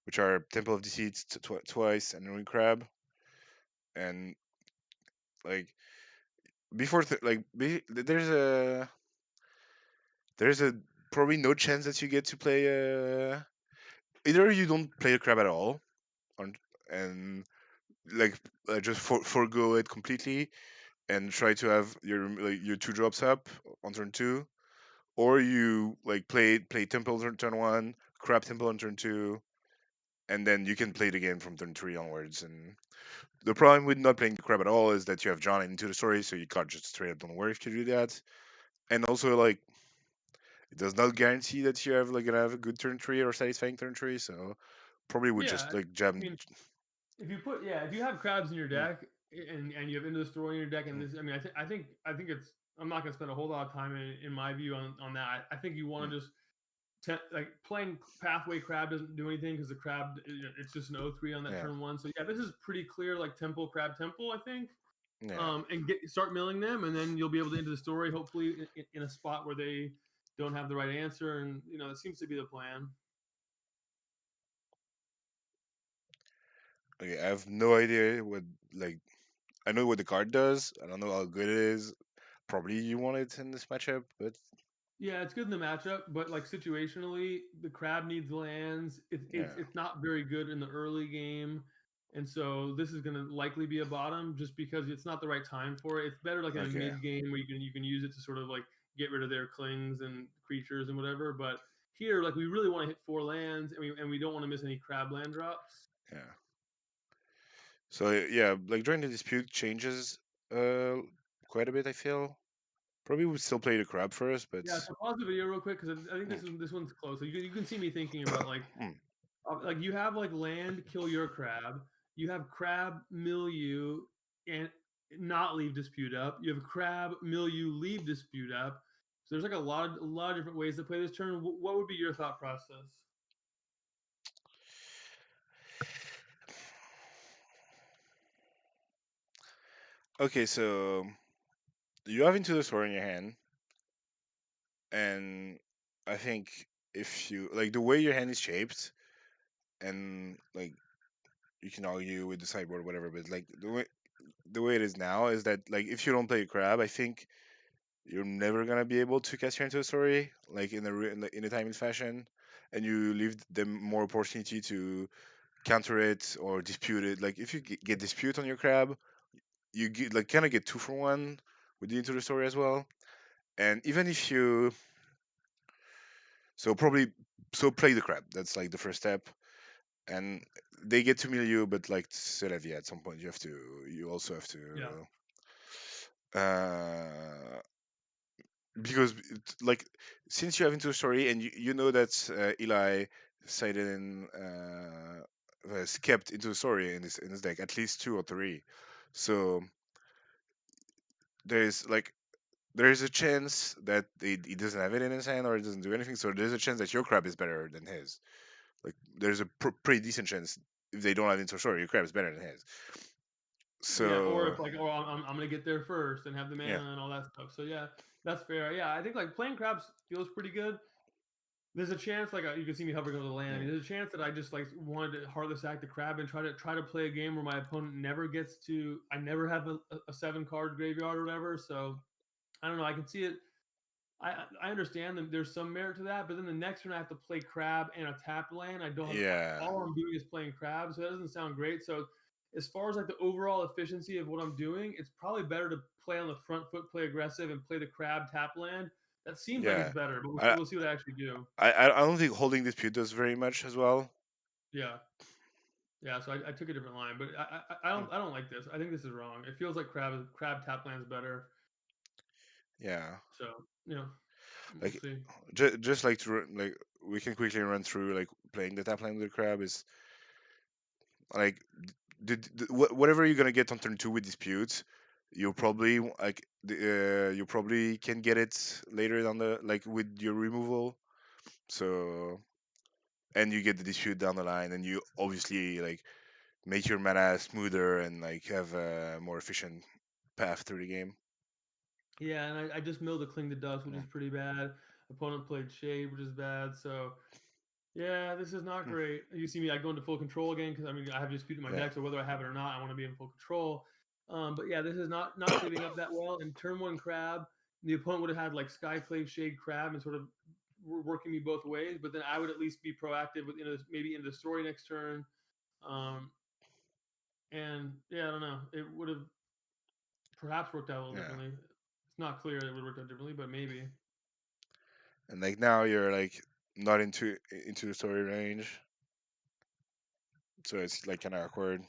which are Temple of Deceit twice and Ruin Crab, and like before there's a probably no chance that you get to play either you don't play a crab at all on, and like just forego it completely and try to have your two drops up on turn two, or you like play temple on turn one, crab temple on turn two, and then you can play it again from turn three onwards. And the problem with not playing the crab at all is that you have John into the story, so you can't just straight up don't work if you do that. And also like it does not guarantee that you have like gonna have a good turn three or satisfying turn three, so probably would Yeah, just like I jam. mean, if you have crabs in your Mm, deck and you have into the story in your deck, and mm, this, I mean, I think it's. I'm not gonna spend a whole lot of time in my view on that. I think you want mm, to just like playing pathway crab doesn't do anything because the crab it's just an 0-3 on that yeah, turn one. So yeah, this is pretty clear like temple crab temple. I think. yeah. And start milling them, and then you'll be able to into the story. Hopefully, in a spot where they don't have the right answer, and that seems to be the plan. Okay, I have no idea what like I know what the card does. I don't know how good it is. Probably you want it in this matchup, but Yeah, it's good in the matchup, but like situationally, the crab needs lands. yeah. It's not very good in the early game, and so this is going to likely be a bottom just because it's not the right time for it. It's better like in a Okay. mid game where you can use it to sort of like get rid of their clings and creatures and whatever. But here, like we really want to hit four lands, and we don't want to miss any crab land drops. Yeah. So yeah, like during the dispute changes uh quite a bit. I feel probably would still play the crab first, but Yeah, so pause the video real quick because I think mm, this one's close. So you can see me thinking about mm, like you have like land kill your crab, you have crab mill you and not leave dispute up. You have crab mill you leave dispute up. So there's like a lot of different ways to play this turn. What would be your thought process? okay. So you have Into the Story in your hand, and I think if you like the way your hand is shaped, and like you can argue with the sideboard or whatever, but like the way it is now is that like if you don't play a crab, I think you're never gonna be able to cast your Into the Story like in a timely fashion, and you leave them more opportunity to counter it or dispute it. Like if you get dispute on your crab, you get like kind of get 2 for 1 with the Into the Story as well. And even if you so probably so play the crab, that's like the first step, and they get to mill you, but like c'est la vie. At some point, you also have to Yeah, uh because like since you have Into the Story and you know that Eli sided in has kept Into the Story in his deck at least 2 or 3, so there's like there's a chance that he doesn't have it in his hand or it doesn't do anything. So there's a chance that your crab is better than his. Like there's a pretty decent chance if they don't have Into the Story, your crab is better than his. yeah. Or So if like, oh, I'm gonna get there first and have the yeah, mana and all that stuff. So yeah, that's fair. Yeah, I think like playing crabs feels pretty good. There's a chance, like you can see me hovering over the land. I mm, mean, there's a chance that I just like wanted to heartless act the crab and try to play a game where my opponent never gets to. I never have a 7 card graveyard or whatever. So I don't know. I can see it. I understand that there's some merit to that, but then the next turn I have to play crab and a tap land. I don't have yeah, all I'm doing is playing crab, so that doesn't sound great. So as far as like the overall efficiency of what I'm doing, it's probably better to play on the front foot, play aggressive, and play the crab tap land. That seems like it's yeah. better, but I, we'll see what I actually do. I don't think holding dispute does very much as well. Yeah, yeah. So I took a different line, but Mm, I don't like this. I think this is wrong. It feels like crab tap land's better. yeah, So you know, we'll like see. just like like we can quickly run through like playing the tap lane with the crab is like whatever you're gonna get on turn 2 with disputes, you'll probably you probably can get it later down the like with your removal. So and you get the dispute down the line, and you obviously like make your mana smoother and like have a more efficient path through the game. Yeah, and I just milled a Cling to Dust, which Mm, is pretty bad. Opponent played Shade, which is bad. So yeah, this is not mm, great. You see me, I go into full control again because I mean I have dispute in my yeah, deck, so whether I have it or not, I want to be in full control. But yeah, this is not shaping up that well. In turn one crab, the opponent would have had like Skyclave, Shade, Crab, and sort of working me both ways. But then I would at least be proactive with maybe into the story next turn. Um, and yeah, I don't know. It would have perhaps worked out a little yeah. differently. It's not clear that it would work out differently, but maybe. And like now you're like not into the story range, so it's like kind of awkward.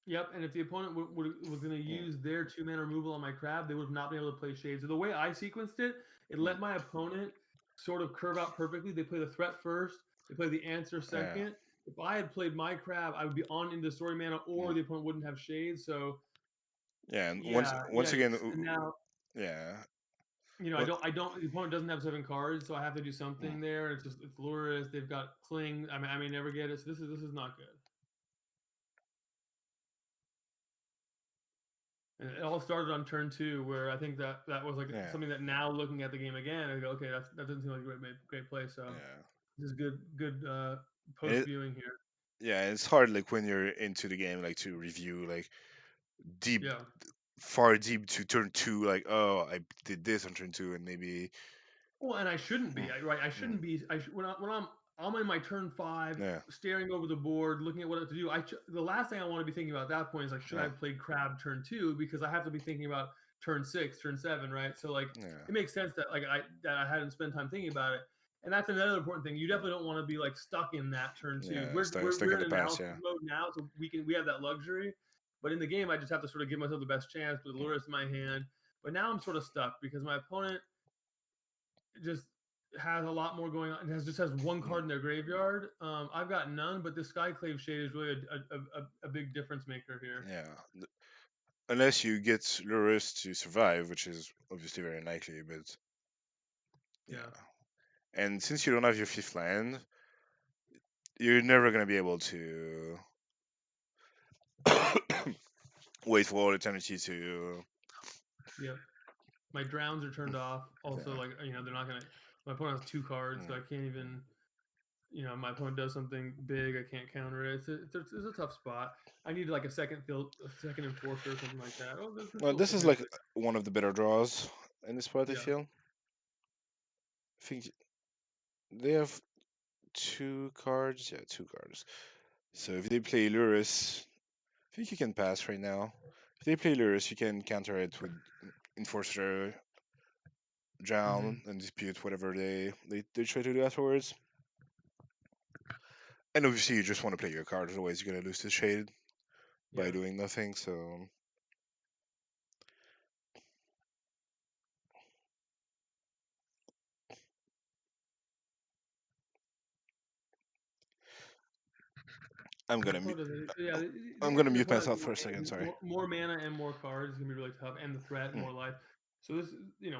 Yep, and if the opponent was going to Mm, use their 2 mana removal on my crab, they would have not been able to play Shade. So the way I sequenced it, it mm, let my opponent sort of curve out perfectly. They play the threat first, they play the answer yeah, second. If I had played my crab, I would be on into story mana, or mm, the opponent wouldn't have Shade. So yeah. And yeah, once again, yikes. And now yeah. I Well, don't. The opponent doesn't have 7 cards, so I have to do mm, something there. It's Lurus. They've got Cling. I may never get it. So this is not good. And it all started on turn 2, where I think that was like yeah, something that now looking at the game again, I go, okay, that doesn't seem like a great play. So yeah. this is good And post viewing here. yeah, it's hard like when you're into the game like to review like deep, Yeah. far deep to turn 2. Like oh, I did this on turn 2, and maybe Well, and I shouldn't mm, be right. I mm, shouldn't be. When I'm in my turn 5, yeah, staring over the board, looking at what to do. The last thing I want to be thinking about at that point is like, should I yeah, have played crab turn 2? Because I have to be thinking about turn 6, turn 7, right? So like, yeah, it makes sense that I hadn't spent time thinking about it. And that's another important thing. You definitely don't want to be like stuck in that turn 2. yeah. Stuck We're in the in past, analysis yeah. mode now, so we have that luxury. But in the game, I just have to sort of give myself the best chance with Mm, Lurus in my hand. But now I'm sort of stuck because my opponent just has a lot more going on. It just has 1 card mm, in their graveyard. I've got none, but this Skyclave Shade is really a big difference maker here. yeah. Unless you get Lurus to survive, which is obviously very unlikely, but Yeah, yeah. And since you don't have your fifth land, you're never gonna be able to wait for all eternity to Yep. My drowns are turned off. Also, Yeah. like they're not gonna. My opponent has two cards, so Mm. I can't even. My opponent does something big, I can't counter it. It's a tough spot. I need like a second enforcer or something like that. Oh, there's Well, still this is like potentially. one of the better draws in this part. I Yeah. feel. I think they have two cards. Yeah, two cards. So if they play Lurus, I think you can pass right now. If they play Lurus, you can counter it with Enforcer, Hmm. Drown, and dispute whatever they try to do afterwards. And obviously, you just want to play your card, otherwise you're gonna lose the shade by Yeah. doing nothing. So I'm My gonna mute. opponent doesn't. Yeah. I'm And gonna the mute opponent has myself more for a second. Sorry. more mana and more cards is gonna be really tough, and the threat, Mm, more life. So this,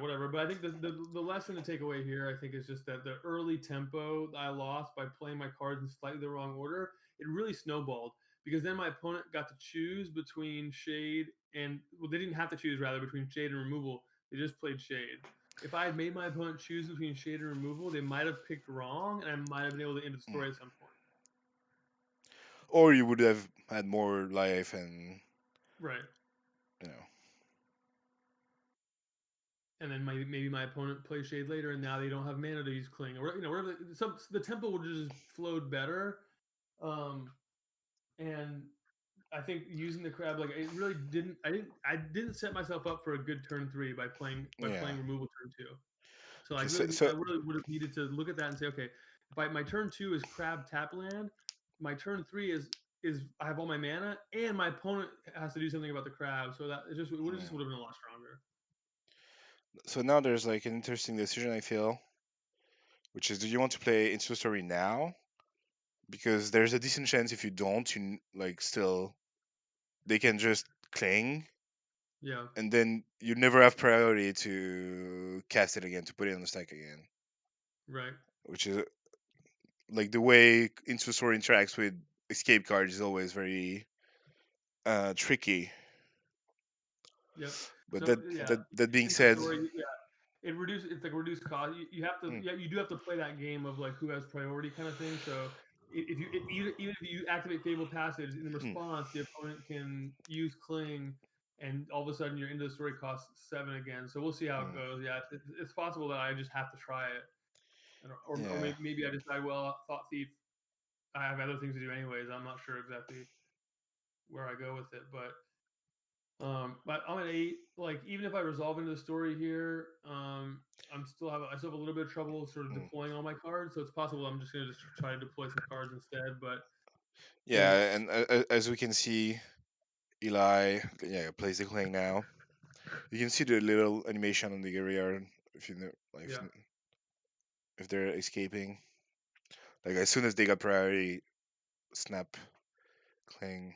whatever. But I think the lesson to take away here, I think, is just that the early tempo that I lost by playing my cards in slightly the wrong order, it really snowballed because then my opponent got to choose between shade and well, they didn't have to choose rather between shade and removal. They just played shade. If I had made my opponent choose between shade and removal, they might have picked wrong, and I might have been able to end the mm. story at some point. Or you would have had more life and Right. you know. And then maybe my opponent plays shade later, and now they don't have mana to use cling, or whatever. The tempo would just flowed better, um, and I think using the crab like it really didn't. I didn't set myself up for a good turn three by Yeah. playing removal turn two. So Okay. I really would have needed to look at that and say, okay, if my turn two is crab tap land, my turn three is I have all my mana, and my opponent has to do something about the crab. So that it just Yeah. would have been a lot stronger. So now there's like an interesting decision I feel, which is do you want to play into story now? Because there's a decent chance if you don't, like still they can just cling, Yeah. and then you never have priority to cast it again to put it on the stack again, Right. which is like the way into story interacts with escape cards is always very tricky. Yep. But So yeah, that being in the said, story, yeah, it's like a reduced cost. You have to, mm, yeah, you do have to play that game of like who has priority kind of thing. So if you even if you activate Fable Passage in mm, response, the opponent can use Cling, and all of a sudden your end of the story costs 7 again. So we'll see how it mm, goes. Yeah, it's possible that I just have to try it, or yeah, maybe I decide, well, Thought Thief, I have other things to do anyways. I'm not sure exactly where I go with it, but but I'm at 8. Like even if I resolve into the story here, I still have a little bit of trouble sort of mm. deploying all my cards. So it's possible I'm just gonna just try to deploy some cards instead. But Yeah, it's and as we can see, Eli, yeah, plays the clang now. You can see the little animation on the area if you know, like, yeah, if they're escaping. Like as soon as they got priority, snap, clang.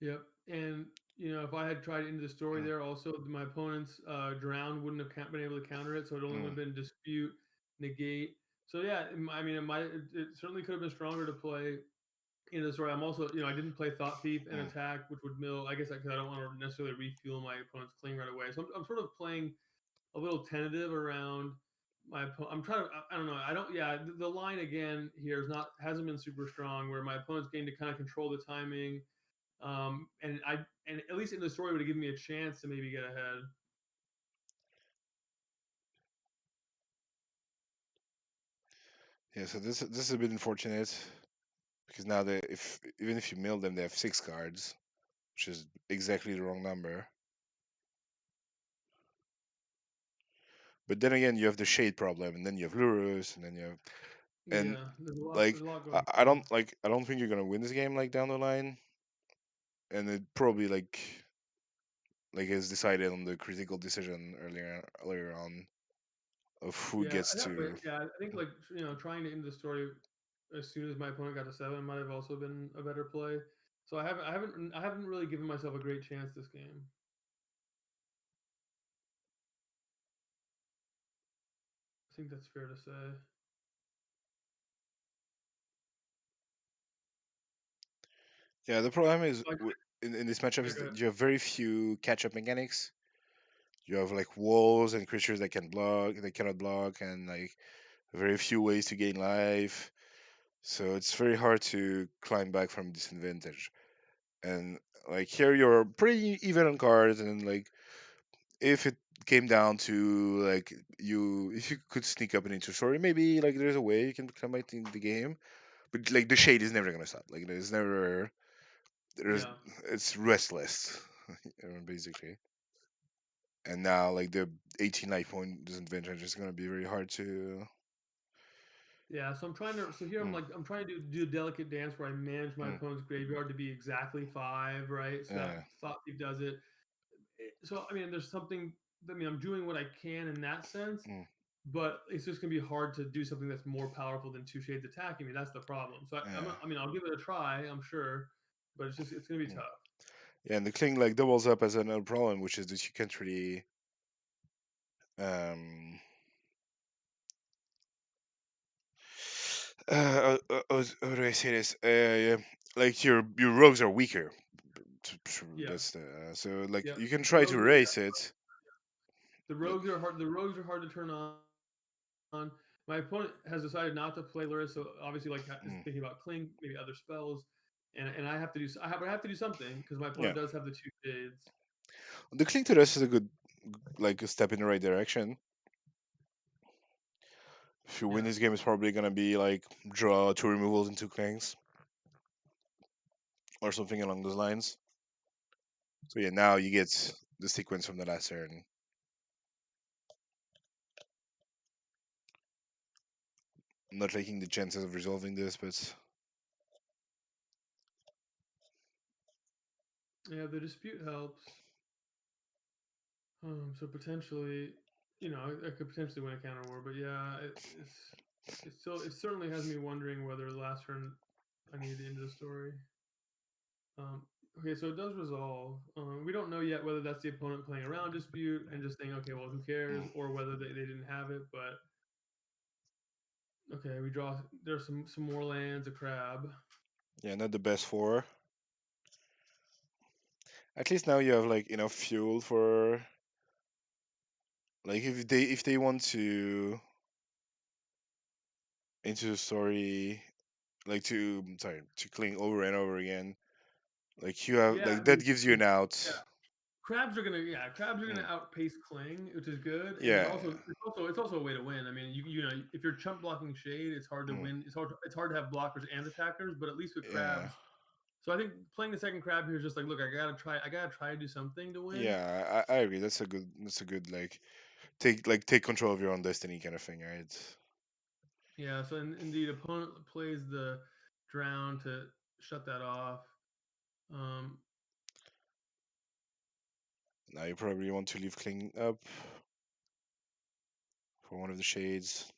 yep. And if I had tried into the story Mm, there, also my opponent's drown wouldn't have been able to counter it, so it only would mm, have been dispute, negate. So yeah, I mean, it certainly could have been stronger to play into the story. I'm also, I didn't play Thought Thief and mm. Attack, which would mill. I guess because I don't want to necessarily refuel my opponent's cling right away. So I'm sort of playing a little tentative around my opponent. I'm trying to. I don't know. I don't. Yeah, the line again here is not hasn't been super strong. Where my opponent's getting to kind of control the timing, and at least in the story would have given me a chance to maybe get ahead. Yeah, so this is a bit unfortunate because now they if even if you mill them, they have 6 cards, which is exactly the wrong number. But then again, you have the shade problem, and then you have Lurus, and then you have and Yeah, like there's a lot going on. I don't think you're gonna win this game like down the line, and it probably like is decided on the critical decision earlier on of who Yeah, gets to. I think like trying to end the story as soon as my opponent got to 7 might have also been a better play. So I haven't really given myself a great chance this game. I think that's fair to say. Yeah, the problem is Like, in this matchup yeah, is go ahead. that you have very few catch-up mechanics. You have like walls and creatures that can block, they cannot block, and like very few ways to gain life. So it's very hard to climb back from disadvantage. And like here, you're pretty even on cards, and like if it came down to like if you could sneak up and into story, maybe like there's a way you can climb back in the game. But like the shade is never gonna stop. Like there's Yeah. it's restless, basically. And now like the 18 life point disadvantage is gonna be very hard to. Yeah, so I'm trying to. So here I'm Mm, like I'm trying to do a delicate dance where I manage my mm, opponent's graveyard to be exactly five, right? So that yeah, thought thief does it. So I mean, there's something. I mean, I'm doing what I can in that sense, mm, but it's just gonna be hard to do something that's more powerful than two shades attacking me. That's the problem. So yeah, I mean, I'll give it a try. I'm sure, but it's gonna be mm. tough. Yeah, and the cling like doubles up as another problem, which is that you can't really um how do I say this? Yeah, like your rogues are weaker. Yeah. That's the so like Yep. you can The try to rogues. erase it. The Like rogues are hard. The rogues are hard to turn on. My opponent has decided not to play Luris, so obviously, like, is mm, thinking about Cling, maybe other spells, and I have to do. I have to do something because my yeah, opponent does have the two shades. the cling to dust is a good like a step in the right direction. If you win Yeah, this game, it's probably gonna be like draw two removals and two clings or something along those lines. So yeah, now you get the sequence from the last turn. I'm not taking the chances of resolving this, but yeah. The dispute helps. So potentially, I could potentially win a counter war, but yeah, it certainly has me wondering whether the last turn I need to end the story. Um, okay, so it does resolve. We don't know yet whether that's the opponent playing around dispute and just saying, okay, well, who cares, mm, or whether they didn't have it. But okay, we draw. There's some more lands, a crab. yeah, not the best for. At least now you have like enough fuel for like if they want to into the story like to sorry to cling over and over again like you have Yeah, like that gives you an out. yeah. Crabs are gonna Mm, outpace Cling, which is good, and yeah, it's also a way to win. I mean, if you're chump blocking Shade, it's hard to mm, win. It's hard to have blockers and attackers, but at least with yeah, crabs. So I think playing the second crab here is just like, look, I gotta try to do something to win. yeah. I agree. That's a good like take control of your own destiny kind of thing, right? Yeah, so indeed, opponent plays the drown to shut that off. Um, Now you probably want to leave cling up for one of the shades.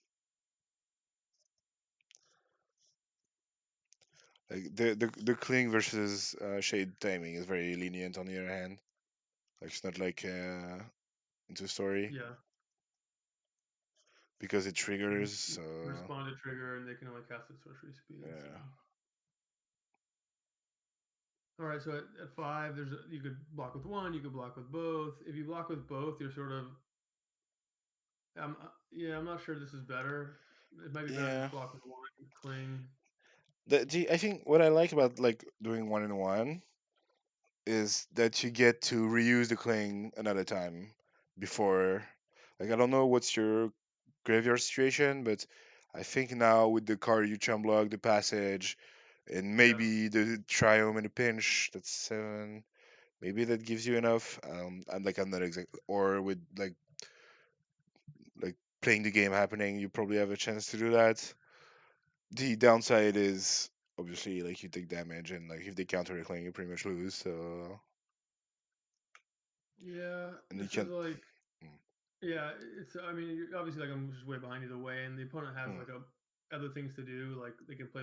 Like the cling versus shade timing is very lenient on the other hand. Like it's not like into story yeah, because it triggers. you So respond to trigger, and they can only cast at sorcery speed. So, yeah, all right. So at five, you could block with one, you could block with both. If you block with both, you're sort of yeah. I'm not sure this is better. It might be better to yeah. just block with one, cling. I think what I like about like doing one in one is that you get to reuse the cling another time before. Like I don't know what's your graveyard situation, but I think now with the card you chum block, the passage, and Yeah, maybe the triome and the pinch, that's seven. Maybe that gives you enough. I'm not exact. Or with like playing the game happening, you probably have a chance to do that. The downside is obviously like you take damage, and like if they counter the cling, you pretty much lose. So yeah. and you This is can't. like Mm, Yeah, it's. I mean, obviously, like I'm just way behind either way, and the opponent has mm, like other things to do. Like they can play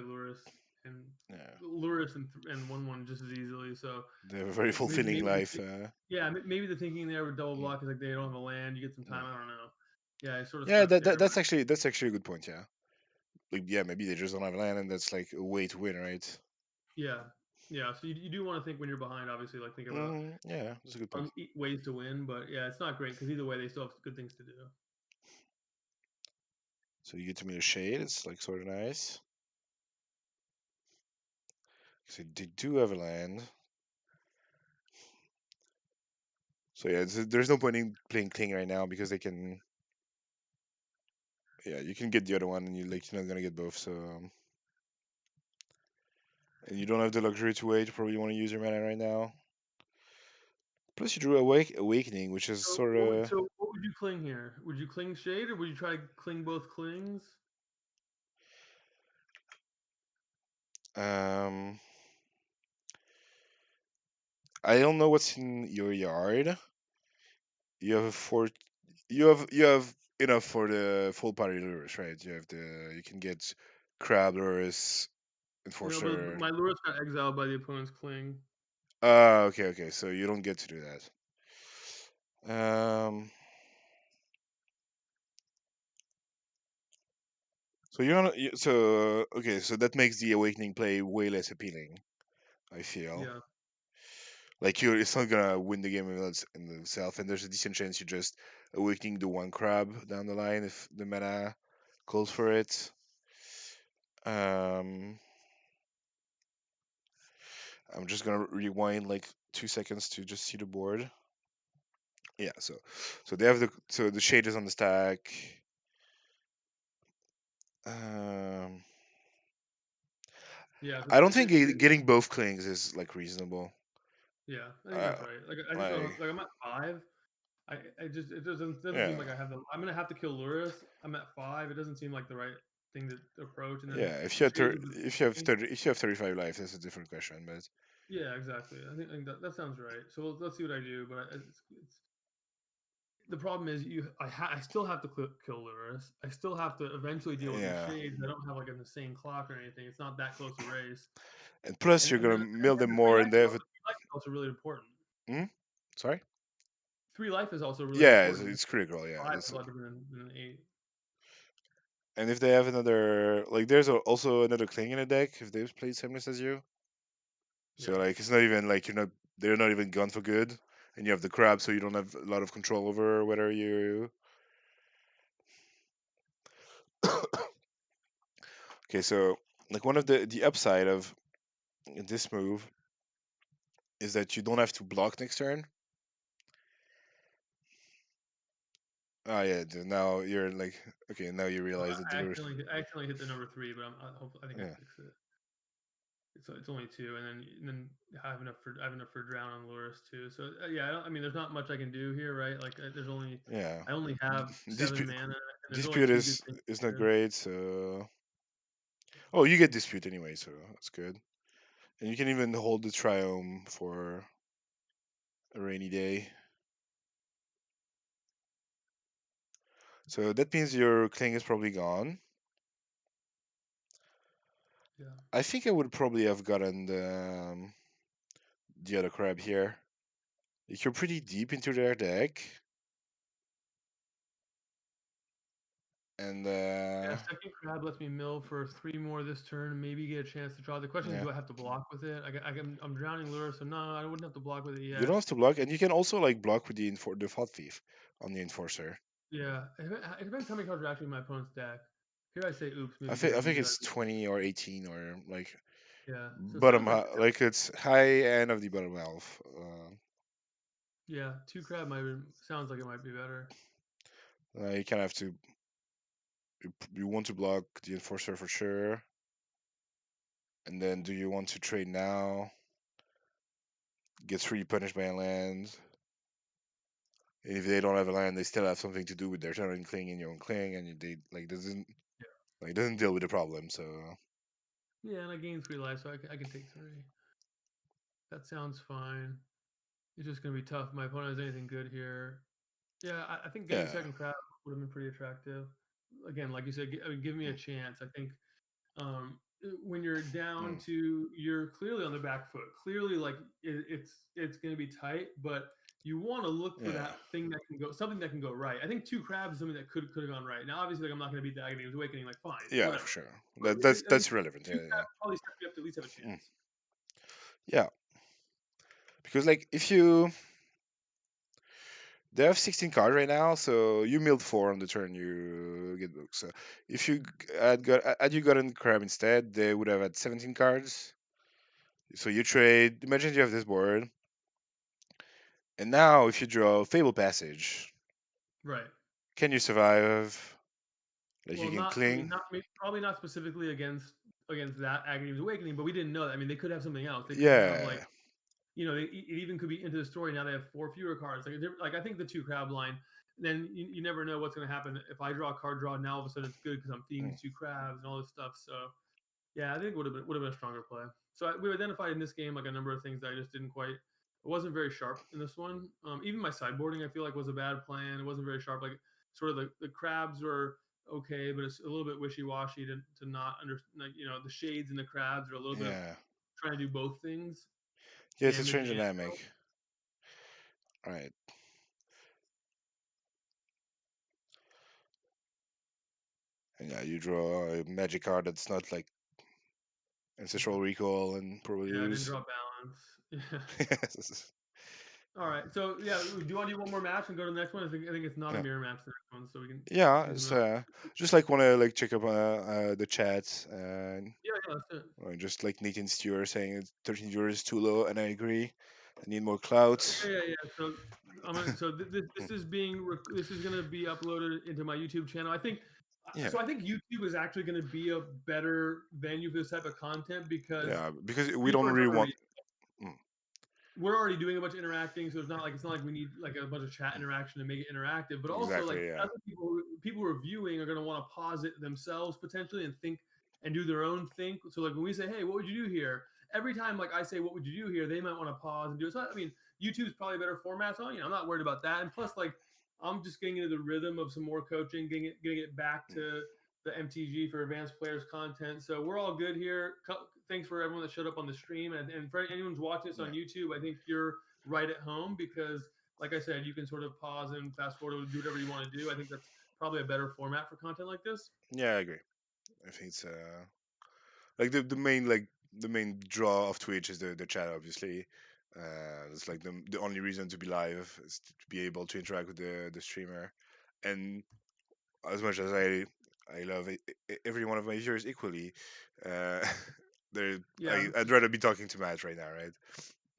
and yeah. Luris and 1/1 just as easily. So They have a very fulfilling maybe life. yeah, maybe the thinking there with double Mm, block is like they don't have a land, you get some yeah, time. I don't know. Yeah, I sort of yeah. stuck That, there. that that's actually a good point. Yeah, like yeah, maybe they just don't have land, and that's like a way to win, right? Yeah, Yeah, so you do want to think when you're behind, obviously, like think about Yeah, that's a good point. ways to win. But yeah, it's not great because either way, they still have good things to do. So you get to meet a shade. It's like sort of nice. So they do have a land. So yeah, there's no point in playing King right now because they can. Yeah, you can get the other one, and you're not gonna get both. So and you don't have the luxury to wait. You probably want to use your mana right now. Plus, you drew Awakening, which is So sort of. what would you cling here? Would you cling shade or would you try to cling both clings? Um, I don't know what's in your yard. You have a four. You have enough for the full party lures, right? You can get crab lures, No, but enforcer. my lures got exiled by the opponent's cling. Okay. So you don't get to do that. So you're not. So okay. So that makes the awakening play way less appealing. I feel Yeah, like it's not gonna win the game in itself, and there's a decent chance you just awakening the one crab down the line if the meta calls for it. Um, I'm just gonna rewind like 2 seconds to just see the board. Yeah, so they have the shade is on the stack. Um, yeah. So I don't think getting both clings is like reasonable. yeah, I think Uh, that's right. Like I just don't like like I'm at 5. I just it doesn't seem yeah, like I have the. I'm gonna have to kill Lurus. I'm at 5. It doesn't seem like the right thing to approach. And then yeah. the shades of the If you have 35 life, that's a different question. But yeah, exactly. I think that sounds right. So let's see what I do. But it's the problem is I still have to kill Lurus. I still have to eventually deal with these yeah, shades. I don't have like an insane clock or anything. It's not that close a race. and plus you're gonna mill And them the three more, life and they have a. three life is also really important. Hmm? Sorry. 3 life is also really Yeah, important. it's critical. Yeah, 5 is that's a lot different than 8. and if they have another like, there's also another cling in the deck if they've played Semless as you. So Yeah. like it's not even like they're not even gone for good, and you have the crab, so you don't have a lot of control over whether you. Okay, so like one of the upside of this move is that you don't have to block next turn. Oh yeah, now you're like okay, now you realize that the lures. I accidentally hit the number 3, but I think I Yeah, fixed it. It's only 2, and then I have enough for drown on Lurus too. So yeah, I mean, there's not much I can do here, right? Like there's only yeah. I only have 7 Dispute mana, and there's only dispute 2 good things is not here. great. So oh, you get dispute anyway, so that's good. And you can even hold the triome for a rainy day. So that means your cling is probably gone. Yeah. I think I would probably have gotten the other crab here. Like, you're pretty deep into their deck, and Yeah, second crab lets me mill for 3 more this turn, maybe get a chance to draw. The question is, yeah, do I have to block with it? I'm drowning Lure, so no, I wouldn't have to block with it you yet. don't have to block, and you can also like block with the Thought Thief on the Enforcer. Yeah, it depends how many cards are actually in my opponent's deck. Here I say, oops, I maybe think I didn't think realize. it's 20 or 18 or like Yeah, so it bottom sounds like like it's high end of the bottom half. yeah, 2 crab sounds like it might be better. You kind of have to you want to block the Enforcer for sure, and then do you want to trade now? Gets really punished by a land. And if they don't have a land, they still have something to do with their turn and cling in your own cling, and they doesn't deal with the problem. So Yeah, and I gain 3 life, so I can take 3. That sounds fine. It's just gonna be tough. My opponent has anything good here. Yeah, I think getting yeah, second crab would have been pretty attractive. Again, like you said, give me a chance. I think when you're down mm, to, you're clearly on the back foot. Clearly, like it's going to be tight, but you want to look for yeah, that thing that can go, something that can go right. I think 2 crabs is something that could have gone right. Now, obviously, like I'm not going to beat the Agony's Awakening. Like fine, yeah, for whatever. sure. But That's I think that's relevant. two Yeah, crabs probably sets me up to at least have a yeah. Mm. chance. Yeah, because like if you they have 16 cards right now, so you milled 4 on the turn you get booked. So if you had you gotten crab instead, they would have had 17 cards. So you trade. Imagine you have this board, and now if you draw Fable Passage, Right. can you survive? Like you Well, can not. I mean, cling. not probably not specifically against that Aghanim Awakening, but we didn't know that. I mean, they could have something else. They could have like Yeah, it even could be into the story. Now they have four fewer cards. Like I think the two crab line. Then you never know what's going to happen if I draw a card draw. Now all of a sudden it's good because I'm feeding mm, these two crabs and all this stuff. So yeah, I think it would have been a stronger play. So we identified in this game like a number of things that I just didn't quite. It wasn't very sharp in this one. Even my sideboarding I feel like was a bad plan. It wasn't very sharp. Like sort of the crabs were okay, but it's a little bit wishy washy to not under like the shades and the crabs are a little bit of yeah, trying to do both things, yeah. It's a damage strange and dynamic. All right, and yeah, you draw a magic card that's not like ancestral recall and probably yeah, I didn't lose. draw balance. Yeah. Yes. All right. So yeah, do you want to do one more match and go to the next one? I think it's not a Yeah. mirror match the next one, so we can Yeah, do it's some. just like want to like check up the chat and Yeah, yeah, that's it. just like Nathan Stewart saying 13 euros is too low, and I agree. I need more clout. Yeah, yeah, yeah. So this is this is gonna be uploaded into my YouTube channel. I think Yeah, so. I think YouTube is actually gonna be a better venue for this type of content because yeah, because we for don't a really number of want. reasons. Mm, We're already doing a bunch of interacting, so it's not like we need like a bunch of chat interaction to make it interactive. But also like exactly. Yeah. other people who are viewing are going to want to pause it themselves potentially and think and do their own think. So like when we say, "Hey, what would you do here?" Every time like I say, "What would you do here?" They might want to pause and do it. So I mean, YouTube's probably a better format. So I'm not worried about that. And plus, like I'm just getting into the rhythm of some more coaching, getting it back Mm, to the MTG for advanced players content. So we're all good here. Thanks for everyone that showed up on the stream, and for anyone who's watching this on yeah. YouTube. I think you're right at home because, like I said, you can sort of pause and fast forward and do whatever you want to do. I think that's probably a better format for content like this. Yeah, I agree. I think it's like the main draw of Twitch is the chat, obviously. It's like the only reason to be live is to be able to interact with the streamer, and as much as I love every one of my viewers equally, uh, there Yeah, I'd rather be talking to Matt right now, right?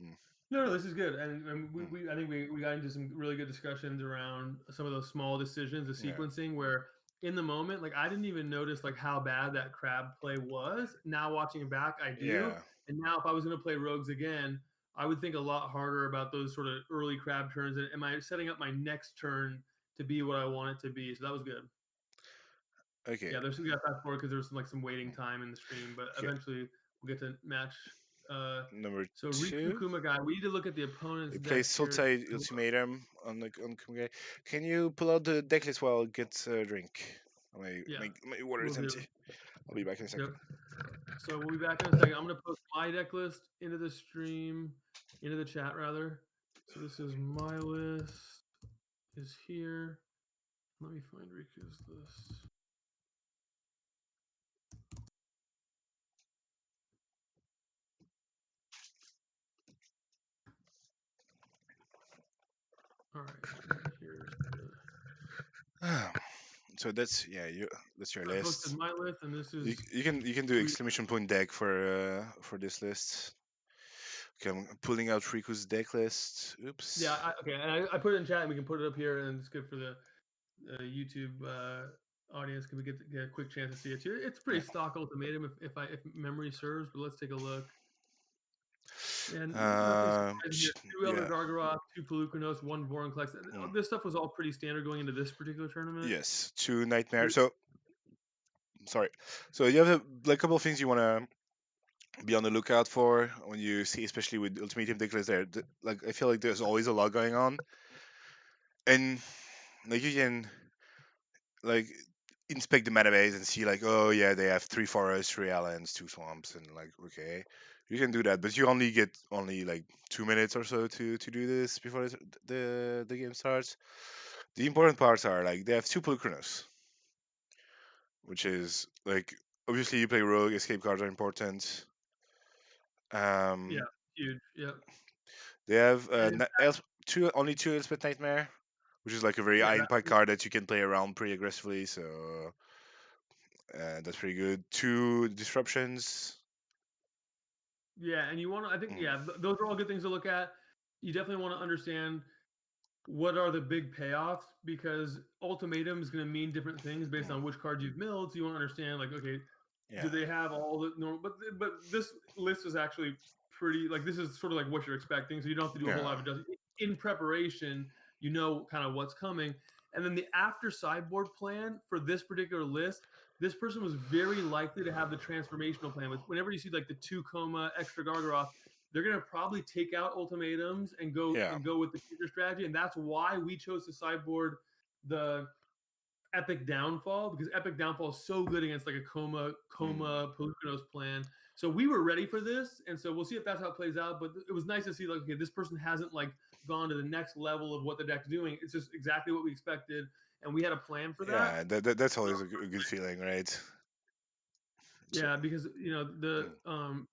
Mm, no, no, this is good, and mm, I think we got into some really good discussions around some of those small decisions, the yeah, sequencing where in the moment, like I didn't even notice like how bad that crab play was. Now watching it back, I do, yeah. and now if I was going to play rogues again, I would think a lot harder about those sort of early crab turns. And am I setting up my next turn to be what I want it to be? So that was good. Okay, Yeah, we got fast forward because there was some waiting mm, time in the stream, but okay. eventually we'll get to match. Uh, Number so Riku two. Kumagai, we need to look at the opponent's We play deck here. Sultai Ultimatum on Kumgai. Can you pull out the deck list while I get a drink? Yeah, My water we'll is do. empty. I'll be back in a Yep. second. So we'll be back in a second. I'm gonna post my deck list into the stream, into the chat rather. So this is my list. Is here. Let me find Riku's list. All right, and here's the. So that's yeah, that's your So I posted list. my list, and this You, is you can do we. exclamation point deck for this list. Okay, I'm pulling out Riku's deck list. Yeah, Oops. okay, and I put it in chat, and we can put it up here, and it's good for the YouTube audience. Can we get a quick chance to see it too? It's pretty Yeah. stock ultimatum if memory serves, but let's take a look. And nothing surprising here. Two Elder Yeah. Gargaroth, two Pelucanos, one Vorinclex. Mm. This stuff was all pretty standard going into this particular tournament. Yes. Two nightmare. So sorry. So you have like a couple of things you want to be on the lookout for when you see, especially with Ultimatum deck list. Like I feel like there's always a lot going on, and like you can like inspect the database and see like, oh yeah, they have three forests, three islands, two swamps, and like okay, you can do that, but you only get only like 2 minutes or so to do this before the game starts. The important parts are like they have two Pulchronos, which is like obviously you play rogue, escape cards are important. Yeah. huge. Yep. They have And in fact, two only two Elspeth Nightmare, which is like a very yeah, high impact card that you can play around pretty aggressively. So that's pretty good. Two disruptions. yeah, and you want to. I think Mm, yeah, those are all good things to look at. You definitely want to understand what are the big payoffs because ultimatum is going to mean different things based mm, on which cards you've milled. So you want to understand like, okay, do yeah, they have all the normal? But this list is actually pretty like this is sort of like what you're expecting. So you don't have to do a whole yeah, lot of adjustment in preparation. You know kind of what's coming, and then the after sideboard plan for this particular list. This person was very likely to have the transformational plan. With whenever you see like the two coma extra Gargaroth, they're going to probably take out ultimatums yeah, and go with the future strategy, and that's why we chose to sideboard the Epic Downfall because Epic Downfall is so good against like a mm, Pelucanos plan. So we were ready for this, and so we'll see if that's how it plays out. But it was nice to see like okay, this person hasn't like gone to the next level of what the deck's doing. It's just exactly what we expected, and we had a plan for that. yeah. That's always a good feeling, right? So, Yeah, because you know the mm,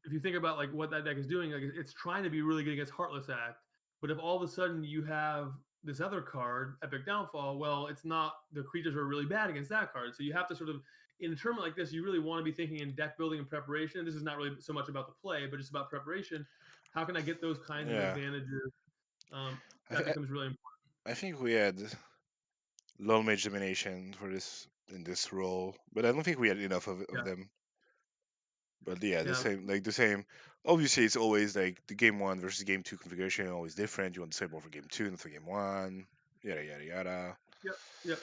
if you think about like what that deck is doing, like it's trying to be really good against Heartless Act, but if all of a sudden you have this other card, Epic Downfall, well, it's not the creatures are really bad against that card. So you have to sort of in a tournament like this, you really want to be thinking in deck building and preparation. This is not really so much about the play, but just about preparation. How can I get those kinds of yeah. advantages? I, That th- becomes really important. I think we had low mage domination for this in this role, but I don't think we had enough Yeah, of them. But yeah, yeah, the same. Obviously, it's always like the game one versus game two configuration always different. You want the same one for game two and for game one, yada yada yada. yep, yep.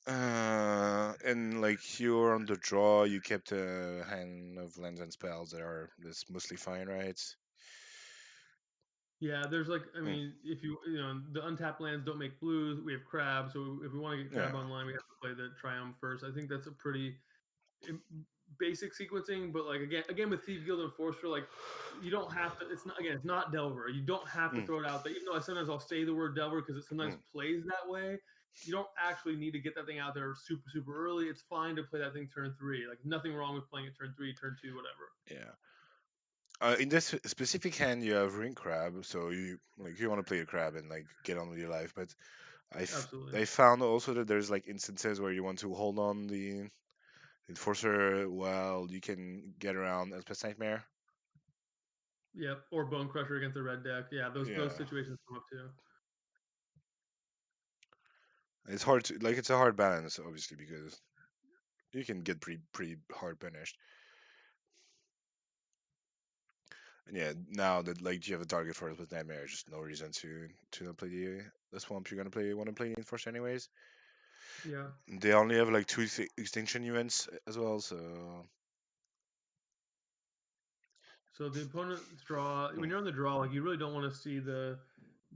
And like you're on the draw, you kept a hand of lands and spells that's mostly fine, right? Yeah, there's like, I Mm, mean, if you know, the untapped lands don't make blues. We have crab, so if we want to get crab yeah, online, we have to play the triumph first. I think that's a pretty im- basic sequencing, but like again with Thief Guild and Enforcer, like you don't have to. It's not again, it's not Delver. You don't have to mm, throw it out there. Even though I sometimes I'll say the word Delver because it sometimes mm, plays that way. You don't actually need to get that thing out there super early. It's fine to play that thing turn three. Like nothing wrong with playing it turn three, turn two, whatever. yeah. In this specific hand, you have ring crab, so you want to play a crab and like get on with your life. But Absolutely. I found also that there's like instances where you want to hold on the enforcer while you can get around Elspeth's Nightmare. Yep. Or Bone Crusher against the red deck. Yeah, those Yeah, situations come up too. it's hard to like it's a hard balance, obviously, because you can get pretty hard punished. And yeah, now that like you have a target for Elspeth's Nightmare, just no reason to not play the swamp you're gonna play want to play enforcer anyways. Yeah. They only have like two extinction events as well, so So the opponent's draw when mm, you're on the draw, like you really don't want to see the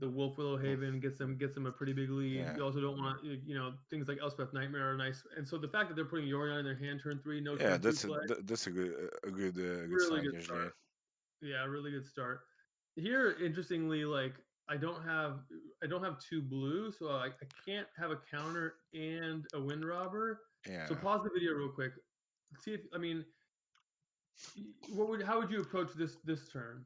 Wolf Willow mm, Haven gets them a pretty big lead. yeah, You also don't want to you know things like Elspeth Nightmare are nice, and so the fact that they're putting Yorion in their hand turn three, no yeah. turn two play, That's a good really sign good usually. start. Yeah, really good start. Here, interestingly, like I don't have two blue, so I can't have a counter and a wind robber. So Yeah. pause the video real quick. See if I mean what would how would you approach this turn?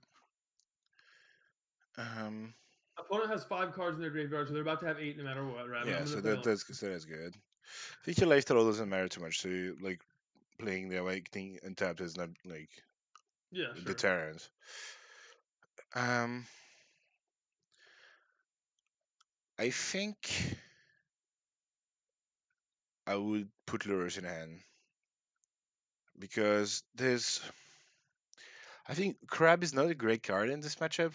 Um. Opponent has five cards in their graveyard, so they're about to have eight no matter what, right? I'm Yeah. going to So play a land. that's good. I think your lifestyle doesn't matter too much. So like playing the awakening untapped is not like Yeah, a sure. deterrent. Um. I think I would put lures in hand because there's. I think crab is not a great card in this matchup.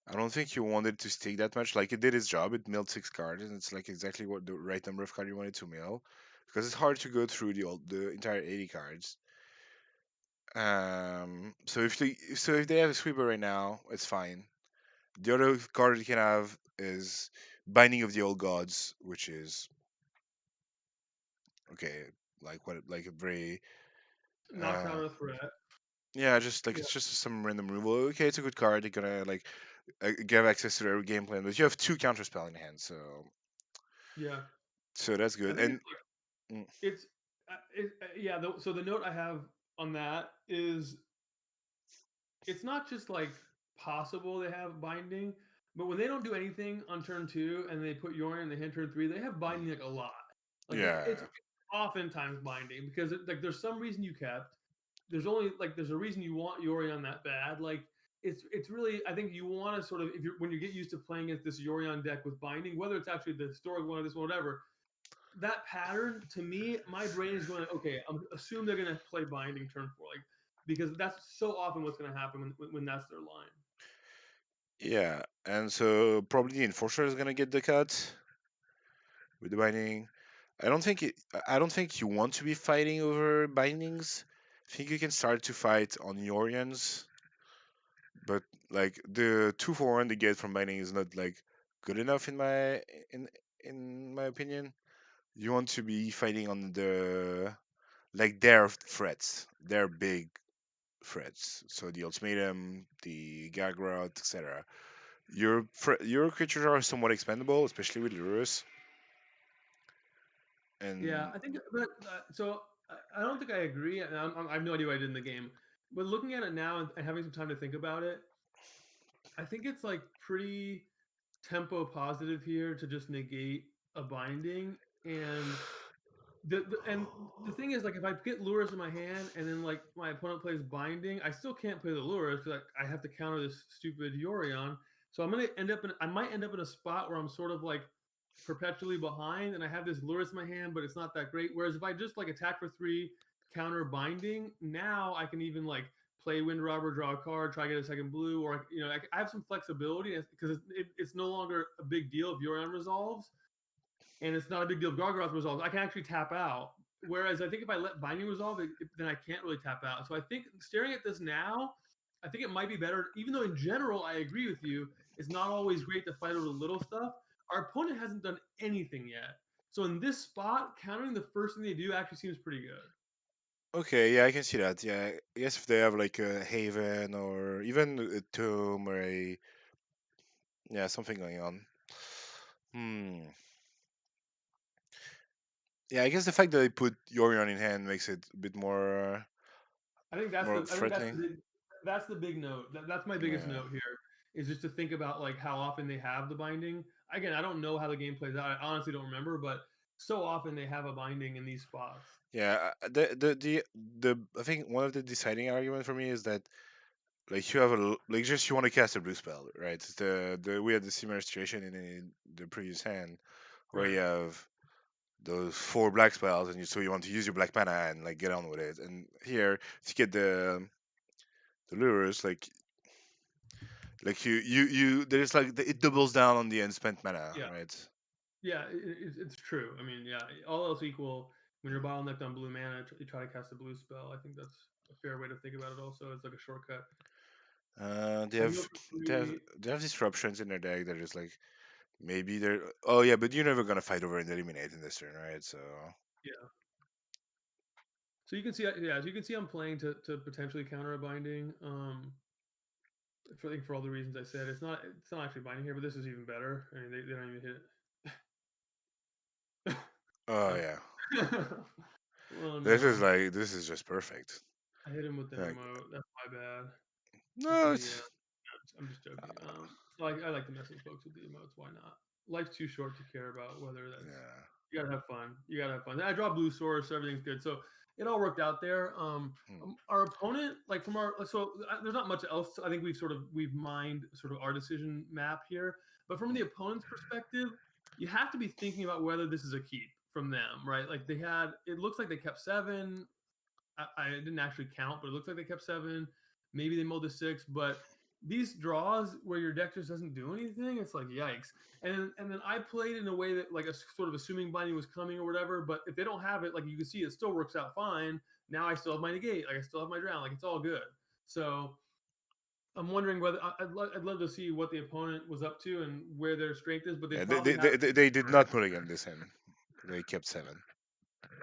I don't think you wanted to stick that much. Like it did its job. It milled six cards, and it's like exactly what the right number of cards you wanted to mill. Because it's hard to go through the entire 80 cards. So if they have a sweeper right now, it's fine. The other card you can have is Binding of the Old Gods, which is okay, like what like a very Knocks uh out a threat. yeah, just like Yeah, it's just some random removal. Okay, it's a good card. You're gonna like give access to their game plan, but you have two counterspell in hand, yeah. so that's I good. think And it's like mm, yeah. So the note I have on that is it's not just like possible they have binding, but when they don't do anything on turn two and they put Yorion and they hit turn three, they have Mm. binding like a lot. Like it's Yeah, oftentimes binding because like there's some reason you kept. There's only like there's a reason you want Yorion that bad. Like it's really I think you want to sort of if you're when you get used to playing against this Yorion deck with binding, whether it's actually the historic one or this one, whatever, that pattern to me, my brain is going, okay, I'm assume they're going to play binding turn four, like because that's so often what's going to happen when that's their line. yeah, and so probably the enforcer is gonna get the cut with the binding. I don't think you want to be fighting over bindings. I think you can start to fight on Yorians, but like the 2 for 1 they get from binding is not like good enough in in my opinion. You want to be fighting on the like their threats, their big threats. So the ultimatum, the gag route, etc. Your creatures are somewhat expendable, especially with Lurus. Yeah, And I think, but so I don't think I agree, and I have no idea what I did in the game. But looking at it now and having some time to think about it, I think it's like pretty tempo positive here to just negate a binding and and the thing is, like, if I get lures in my hand and then like my opponent plays binding, I still can't play the lures because I have to counter this stupid Yorion. So I might end up in a spot where I'm sort of like perpetually behind, and I have this lures in my hand, but it's not that great. Whereas if I just like attack for three, counter binding, now I can even like play wind robber, draw a card, try to get a second blue, or I have some flexibility because it's no longer a big deal if Yorion resolves and it's not a big deal if Gargoth resolves. I can actually tap out. Whereas I think if I let Binding resolve, then I can't really tap out. So I think staring at this now, I think it might be better, even though in general I agree with you, it's not always great to fight over the little stuff. Our opponent hasn't done anything yet. So in this spot, countering the first thing they do actually seems pretty good. okay, yeah, I can see that. Yeah, I guess if they have like a haven or even a tomb or a yeah something going on. Hmm. Yeah, I guess the fact that they put Yorion in hand makes it a bit more I think threatening. that's the big note. That's my biggest Yeah. note here is just to think about like how often they have the binding. Again, I don't know how the game plays out. I honestly don't remember, but so often they have a binding in these spots. Yeah, the I think one of the deciding argument for me is that like you have like just you want to cast a blue spell, right? It's the we had the similar situation in the previous hand where Right. you have those 4 black spells and so you want to use your black mana and like get on with it. And here to get the lures like you there's like it doubles down on the unspent mana, Yeah. right? Yeah. It's true. I mean, yeah. All else equal, when you're bottlenecked on blue mana, you try to cast a blue spell. I think that's a fair way to think about it. Also, it's like a shortcut. They So I go have for three. they have disruptions in their deck that is like maybe they're oh yeah, but you're never gonna fight over and eliminate in this turn, right? So Yeah. So you can see, yeah. So you can see, I'm playing to potentially counter a binding. For all the reasons I said, it's not actually binding here, but this is even better. I mean, they don't even hit it. oh Uh, yeah, oh no, this is just perfect. I hit him with an Like emote. That's my bad. It's no, a it's I'm just joking. I like to mess with folks with the emotes. Why not? Life's too short to care about whether that's. yeah. You gotta have fun. You gotta have fun. I draw blue source, so everything's good. So it all worked out there. Hmm. Our opponent, like from our, so there's not much else. I think we've mined sort of our decision map here. But from the opponent's perspective, you have to be thinking about whether this is a keep from them, right? Like they had, it looks like they kept seven. I didn't actually count, but it looks like they kept seven. Maybe they mulled to six, but these draws where your deck just doesn't do anything, it's like yikes. And then I played in a way that like a sort of assuming binding was coming or whatever. But if they don't have it, like you can see, it still works out fine. Now I still have my negate, like I still have my drown, like it's all good. So I'm wondering whether I'd love to see what the opponent was up to and where their strength is, but they Yeah, probably have. they did not mulligan this hand. They kept 7.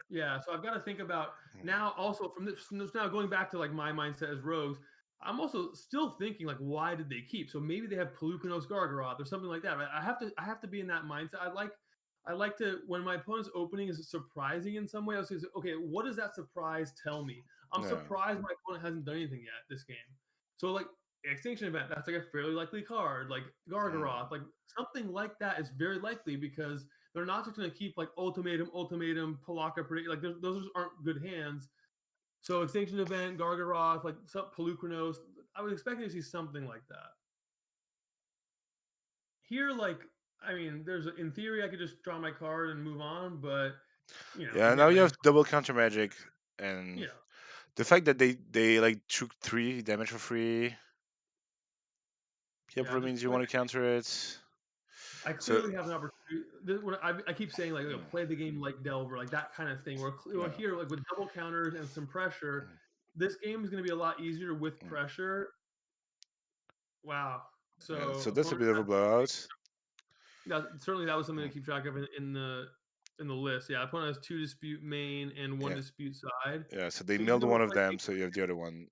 Yeah, so I've got to think about Hmm. now also from this now going back to like my mindset as rogues. I'm also still thinking like why did they keep? So maybe they have Pelukanos Gargaroth or something like that. Right? I have to be in that mindset. I like to when my opponent's opening is surprising in some way. I was say, okay, what does that surprise tell me? I'm Yeah. surprised my opponent hasn't done anything yet this game. So like Extinction Event, that's like a fairly likely card. Like Mm. Gargaroth, like something like that is very likely because they're not just going to keep like Ultimatum, Ultimatum, Palaka, like those aren't good hands. So Extinction Event, Gargaroth, like some Pelucranos, I was expecting to see something like that. Here, like, I mean, there's in theory I could just draw my card and move on, but Yeah, again, now like you have double counter magic, and you know, the fact that they like took 3 damage for free, yeah, yeah, probably at this means you point, want to counter it. I So clearly have an opportunity. I keep saying like, mm, play the game like Delver, like that kind of thing. Where yeah, here, like with double counters and some pressure, mm, this game is going to be a lot easier with mm, pressure. Wow. yeah. So So that's a opponent bit of a has blowout. certainly that was something to Mm, keep track of in the list. Yeah, opponent has 2 dispute main and one yeah, dispute side. yeah. So they So even milled though we're one of playing them, so you have the other one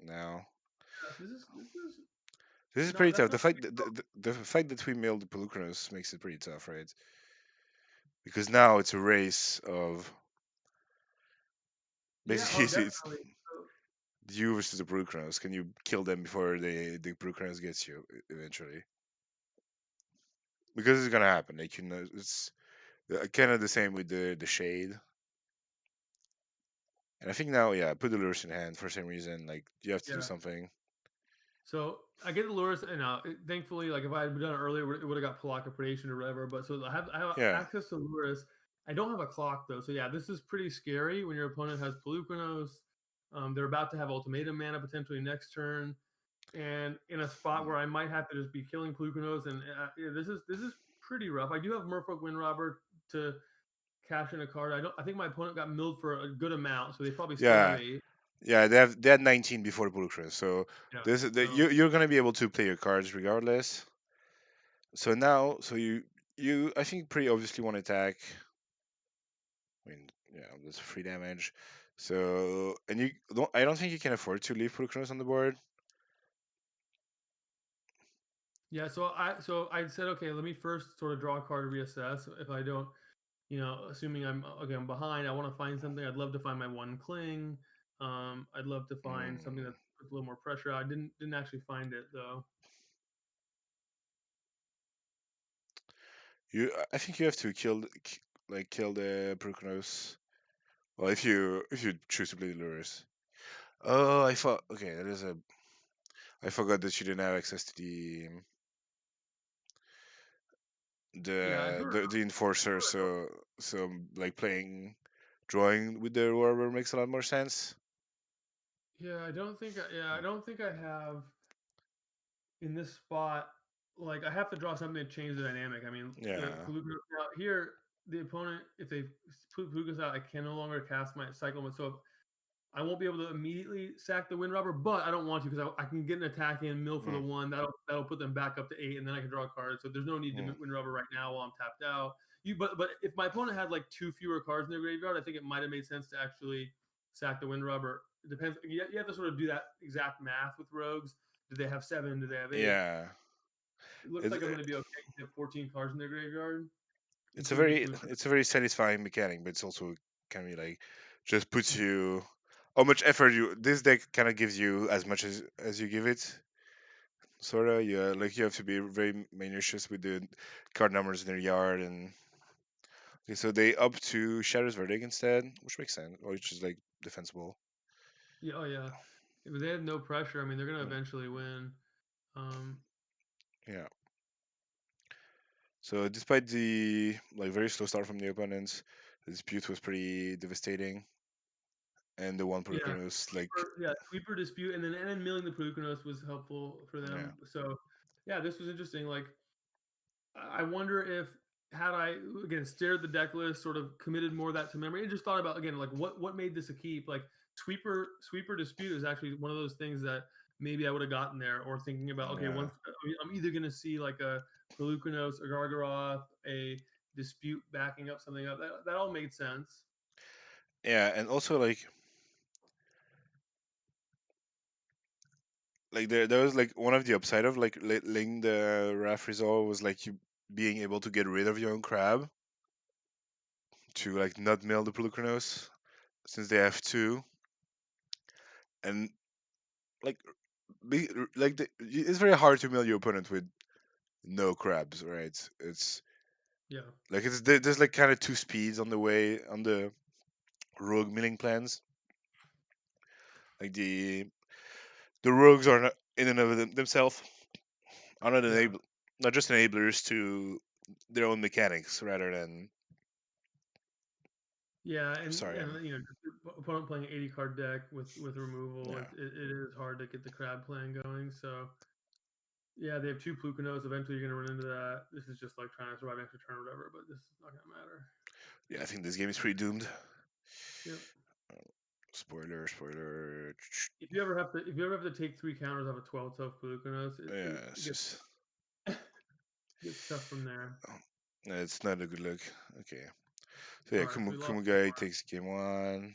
now. this is This is no, pretty that's tough. not. The fact that we milled the Pelucranos makes it pretty tough, right? Because now it's a race of Yeah. Oh, basically it's definitely. So, you versus the Pelucranos. Can you kill them before the Pelucranos gets you eventually? Because it's gonna happen. Like it's kind of the same with the shade. And I think now, yeah, put the lures in hand for some reason. Like you have to do yeah. something. So I get the lures, and thankfully, like if I had done it earlier, it would have got Palaka predation or whatever. But so I have Yeah. access to lures. I don't have a clock though, so yeah, this is pretty scary when your opponent has Pelucranos. They're about to have ultimatum mana potentially next turn, and in a spot Mm. where I might have to just be killing Pelucranos, and yeah, this is pretty rough. I do have Merfolk Windrobber to cash in a card. I don't. I think my opponent got milled for a good amount, so they probably still have Yeah. 8. Yeah, they had 19 before the Pulchris, so Yeah. you So you're gonna be able to play your cards regardless. So now, you I think pretty obviously want to attack. I mean, yeah, that's 3 damage. So and I don't think you can afford to leave Pulchris on the board. yeah, so I said, okay, let me first sort of draw a card to reassess. If I don't, assuming I'm okay, I'm behind. I want to find something. I'd love to find my one cling. I'd love to find something Mm. that puts a little more pressure. I didn't actually find it though. I think you have to kill the Pulchris. Well, if you choose to play the lures. Oh, I thought. Okay, that is a. I forgot that you didn't have access to Yeah, I sort of, the enforcer. sort of So like playing drawing with the rubber makes a lot more sense. yeah, I Mm. don't think I have in this spot. Like I have to draw something to change the dynamic. I mean, the Yeah. Palooka now here, the opponent if they put Palookas out, I can no longer cast my cycle. So I won't be able to immediately sack the wind robber, but I don't want to because I can get an attack in, mill for the Mm. one. That'll put them back up to 8, and then I can draw a card. So there's no need to Mm. wind robber right now while I'm tapped out. But if my opponent had like 2 fewer cards in their graveyard, I think it might have made sense to actually sack the wind robber. It depends. You have to sort of do that exact math with rogues. Do they have 7? Do they have 8? Yeah. It looks It's like I'm going to be okay if they have 14 cards in their graveyard, it's a including the very Palooka. it's a very satisfying mechanic, but it's also kind of like just puts you how much effort you this deck kind of gives you as much as you give it. Sort of, yeah. Like you have to be very minutious with the card numbers in their yard, and okay, so they up to Shadow's Verdict instead, which makes sense, which is like defensible. Yeah, oh yeah. If they have no pressure, I mean, they're going to Mm. eventually win. Um, Yeah. So despite the like very slow start from the opponents, the dispute was pretty devastating, and the one Yeah, Purukun was like, sweeper dispute, and then milling the Polukranos was helpful for yeah, them. So, yeah, this was interesting. Like, I wonder if had I again stared the deck list, sort of committed more of that to memory, and just thought about again like what made this a keep. Like sweeper dispute is actually one of those things that maybe I would have gotten there, or thinking about okay, yeah, once I'm either going to see like a Pelukanos, a Gargaroth, a dispute backing up something up. That all made sense. yeah, and also like there was like one of the upside of like laying the Raf result was like you being able to get rid of your own crab to like not mill the Purukros since they have two, and like it's very hard to mill your opponent with no crabs, right? It's Yeah, like there's like kind of two speeds on the way on the rogue milling plans. Like the rogues are not in and of themselves are not yeah, not just enablers to their own mechanics rather than yeah, sorry. and you know, just your opponent playing 80 card deck with removal, Yeah. it is hard to get the crab playing going. So yeah, they have two Plukonos. Eventually, you're gonna run into that. This is just like trying to survive an extra turn or whatever, but this is not gonna matter. Yeah, I think this game is pretty doomed. Yep. Spoiler, spoiler. If you ever have to take three counters off a 12 Plukonos, Yeah, it's it just gets tough from there. it's not a good look. Okay. So yeah, All right, so we lost Kumu guy takes game one.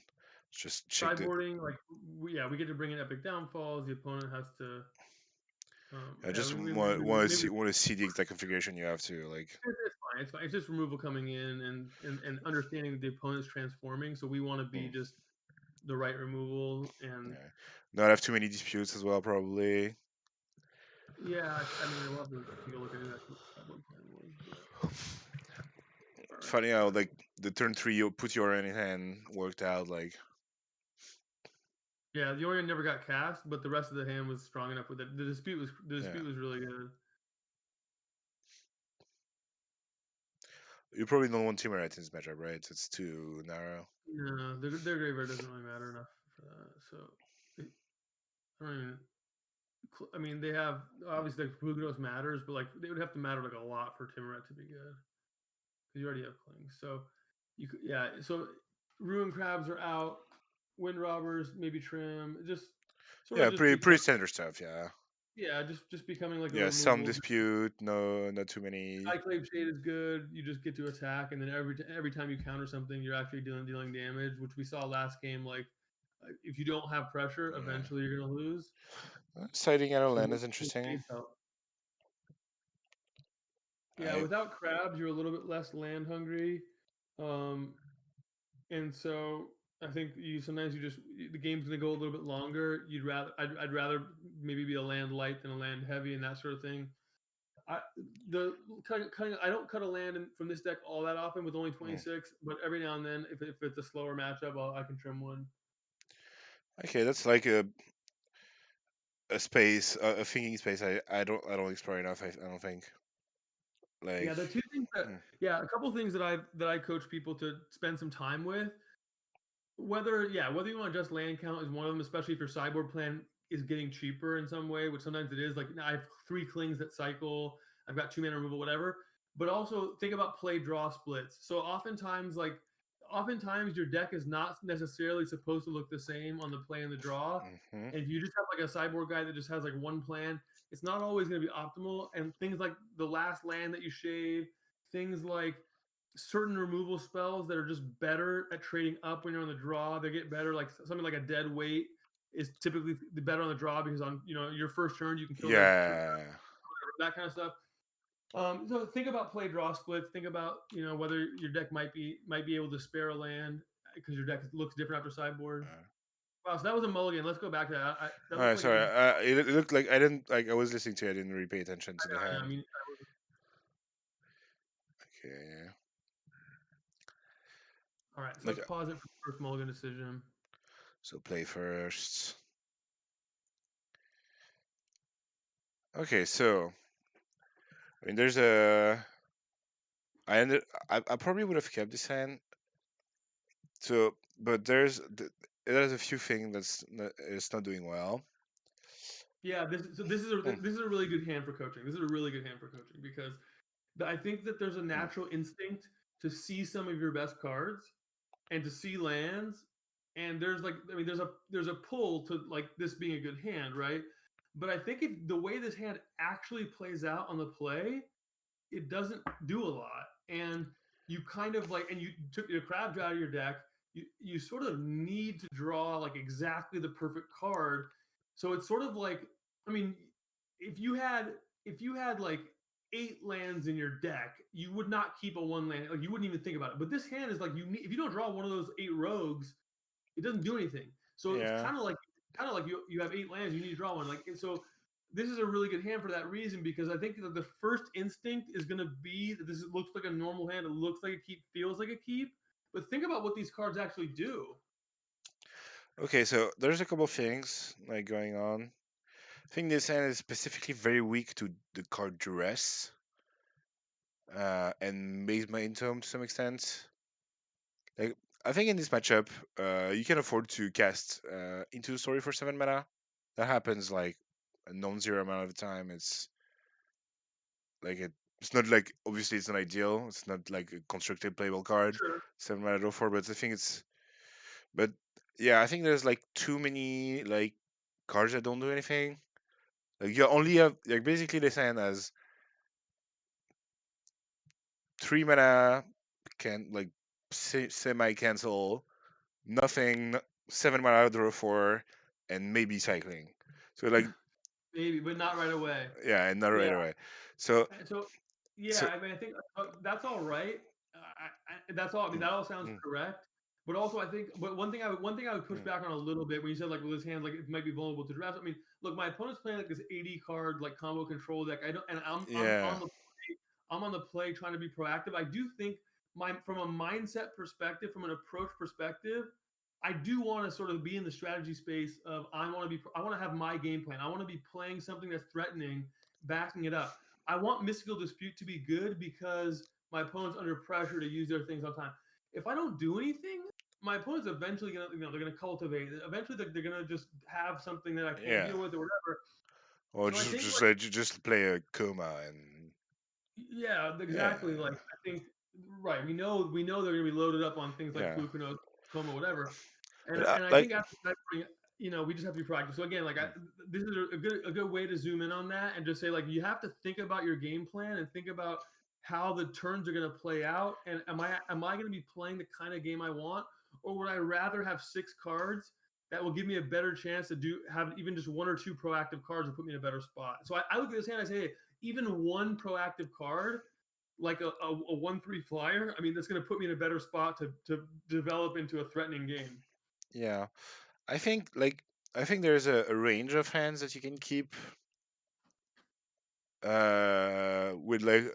Let's just check the. sideboarding. Like we get to bring in epic downfalls. The opponent has to. I Yeah, just maybe want to see the exact configuration you have to like. it's fine. It's fine. It's just removal coming in and understanding that the opponent's transforming. So we want to be Hmm, just the right removal and yeah. Not have too many disputes as well, probably. yeah. I mean, we'll have to take a look at exactly what the sideboard plan was, but all right. Funny how like the turn three you put your in hand worked out like. Yeah, the Orient never got cast, but the rest of the hand was strong enough with it. The Yeah. dispute was really good. You probably don't want Timurite in this matchup, right? It's too narrow. No, their graveyard doesn't really matter enough for that. So, it, I mean, I mean, they have obviously like Pugos matters, but like they would have to matter like a lot for Timuret to be good because you already have Kling. So, yeah. So, Ruin Crabs are out. Wind Robbers maybe trim. Just sort Yeah, of just pretty become standard stuff. Yeah. yeah, just becoming like a Yeah, some removal. dispute. No, not too many. Cyclade Shade is good. You just get to attack, and then every time you counter something, you're actually dealing damage, which we saw last game. Like, if you don't have pressure, Yeah. eventually you're gonna lose. Sighting out of So land is those interesting. shades help. Yeah, I without crabs, you're a little bit less land hungry, um, and so I think you sometimes the game's gonna go a little bit longer. I'd rather maybe be a land light than a land heavy and that sort of thing. I the cutting I don't cut a land from this deck all that often with only mm. 26, but every now and then if it's a slower matchup, I can trim one. Okay, that's like a space, a thinking space. I don't explore enough. I don't think. Like, Yeah, the two things that hmm, yeah, a couple things that I coach people to spend some time with. Whether you want to adjust land count is one of them, especially if your sideboard plan is getting cheaper in some way, which sometimes it is. Like I have three Clings that cycle, I've got two mana removal, whatever. But also think about play draw splits. So oftentimes your deck is not necessarily supposed to look the same on the play and the draw. hmm, And if you just have like a sideboard guy that just has like one plan, it's not always going to be optimal. And things like the last land that you shave, things like certain removal spells that are just better at trading up when you're on the draw. They get better, like something like a dead weight is typically the better on the draw because on your first turn you can kill their yeah, that kind of stuff. So think about play draw splits. Think about whether your deck might be able to spare a land because your deck looks different after sideboard. uh, Wow, so that was a mulligan. Let's go back to that. That all looked right, like an sorry. interesting. It looked like I didn't like. I was listening to it. I didn't really pay attention to the I hand. mean, Okay. all right. So Like, let's pause it for the first mulligan decision. so play first. Okay, so I mean, there's a. I ended. I probably would have kept this hand. So, but there's a few things it's not doing well. Yeah, Hmm, this is a really good hand for coaching. This is a really good hand for coaching because I think that there's a hmm, natural instinct to see some of your best cards and to see lands, and there's a pull to like this being a good hand, right? But I think if the way this hand actually plays out on the play, it doesn't do a lot, and you kind of like and you took your crabs out of your deck. You sort of need to draw like exactly the perfect card, so it's sort of like I mean, if you had if you had like 8 lands in your deck, you would not keep a one land. Like you wouldn't even think about it. But this hand is like if you don't draw one of those 8 rogues, it doesn't do anything. So it's yeah. kind of like kind of like you have 8 lands, you need to draw one. Like so, this is a really good hand for that reason because I think that the first instinct is going to be that this looks like a normal hand. It looks like a keep, feels like a keep. But think about what these cards actually do. Okay, so there's a couple things like going on. I think this hand is specifically very weak to the card duress, and Maze my Tome to some extent. Like I think in this matchup, you can afford to cast into the story for 7 mana. That happens like a non-zero amount of the time. It's not like obviously it's not ideal. It's not like a constructed playable card. Sure. 7 mana draw for, but I think it's but yeah, I think there's like too many like cards that don't do anything. Like you only have like basically this hand has 3 mana can like semi cancel nothing, 7 mana draw four, and maybe cycling. So like Maybe, but not right away. yeah, and not Yeah. right away. So And so, yeah, so I mean, I think that's all right. That's all. I mean, mm, that all sounds mm, correct. But also, I think, but one thing I would push mm, back on a little bit when you said like with his hands, like it might be vulnerable to draft. I mean, look, my opponent's playing like this 80 card like combo control deck. I don't, and I'm yeah, on the play, I'm on the play trying to be proactive. I do think my from a mindset perspective, from an approach perspective, I do want to sort of be in the strategy space of I want to have my game plan. I want to be playing something that's threatening, backing it up. I want Mystical Dispute to be good because my opponent's under pressure to use their things on time. If I don't do anything, my opponent's eventually gonna, they're gonna cultivate. Eventually, they're gonna just have something that I can't yeah. deal with or whatever. Or So I just think just like, like just play a coma and yeah, exactly. Like yeah, I think, right. We know they're gonna be loaded up on things like yeah. Fluke, Coma, whatever. And But I like think after that, we just have to be proactive. So again, like mm, this is a good way to zoom in on that and just say like you have to think about your game plan and think about how the turns are going to play out. And am I going to be playing the kind of game I want, or would I rather have 6 cards that will give me a better chance to have even just 1 or 2 proactive cards to put me in a better spot? So I look at this hand, I say, hey, even one proactive card like a 1/3 flyer, I mean, that's going to put me in a better spot to develop into a threatening game. yeah. I think there's a range of hands that you can keep with like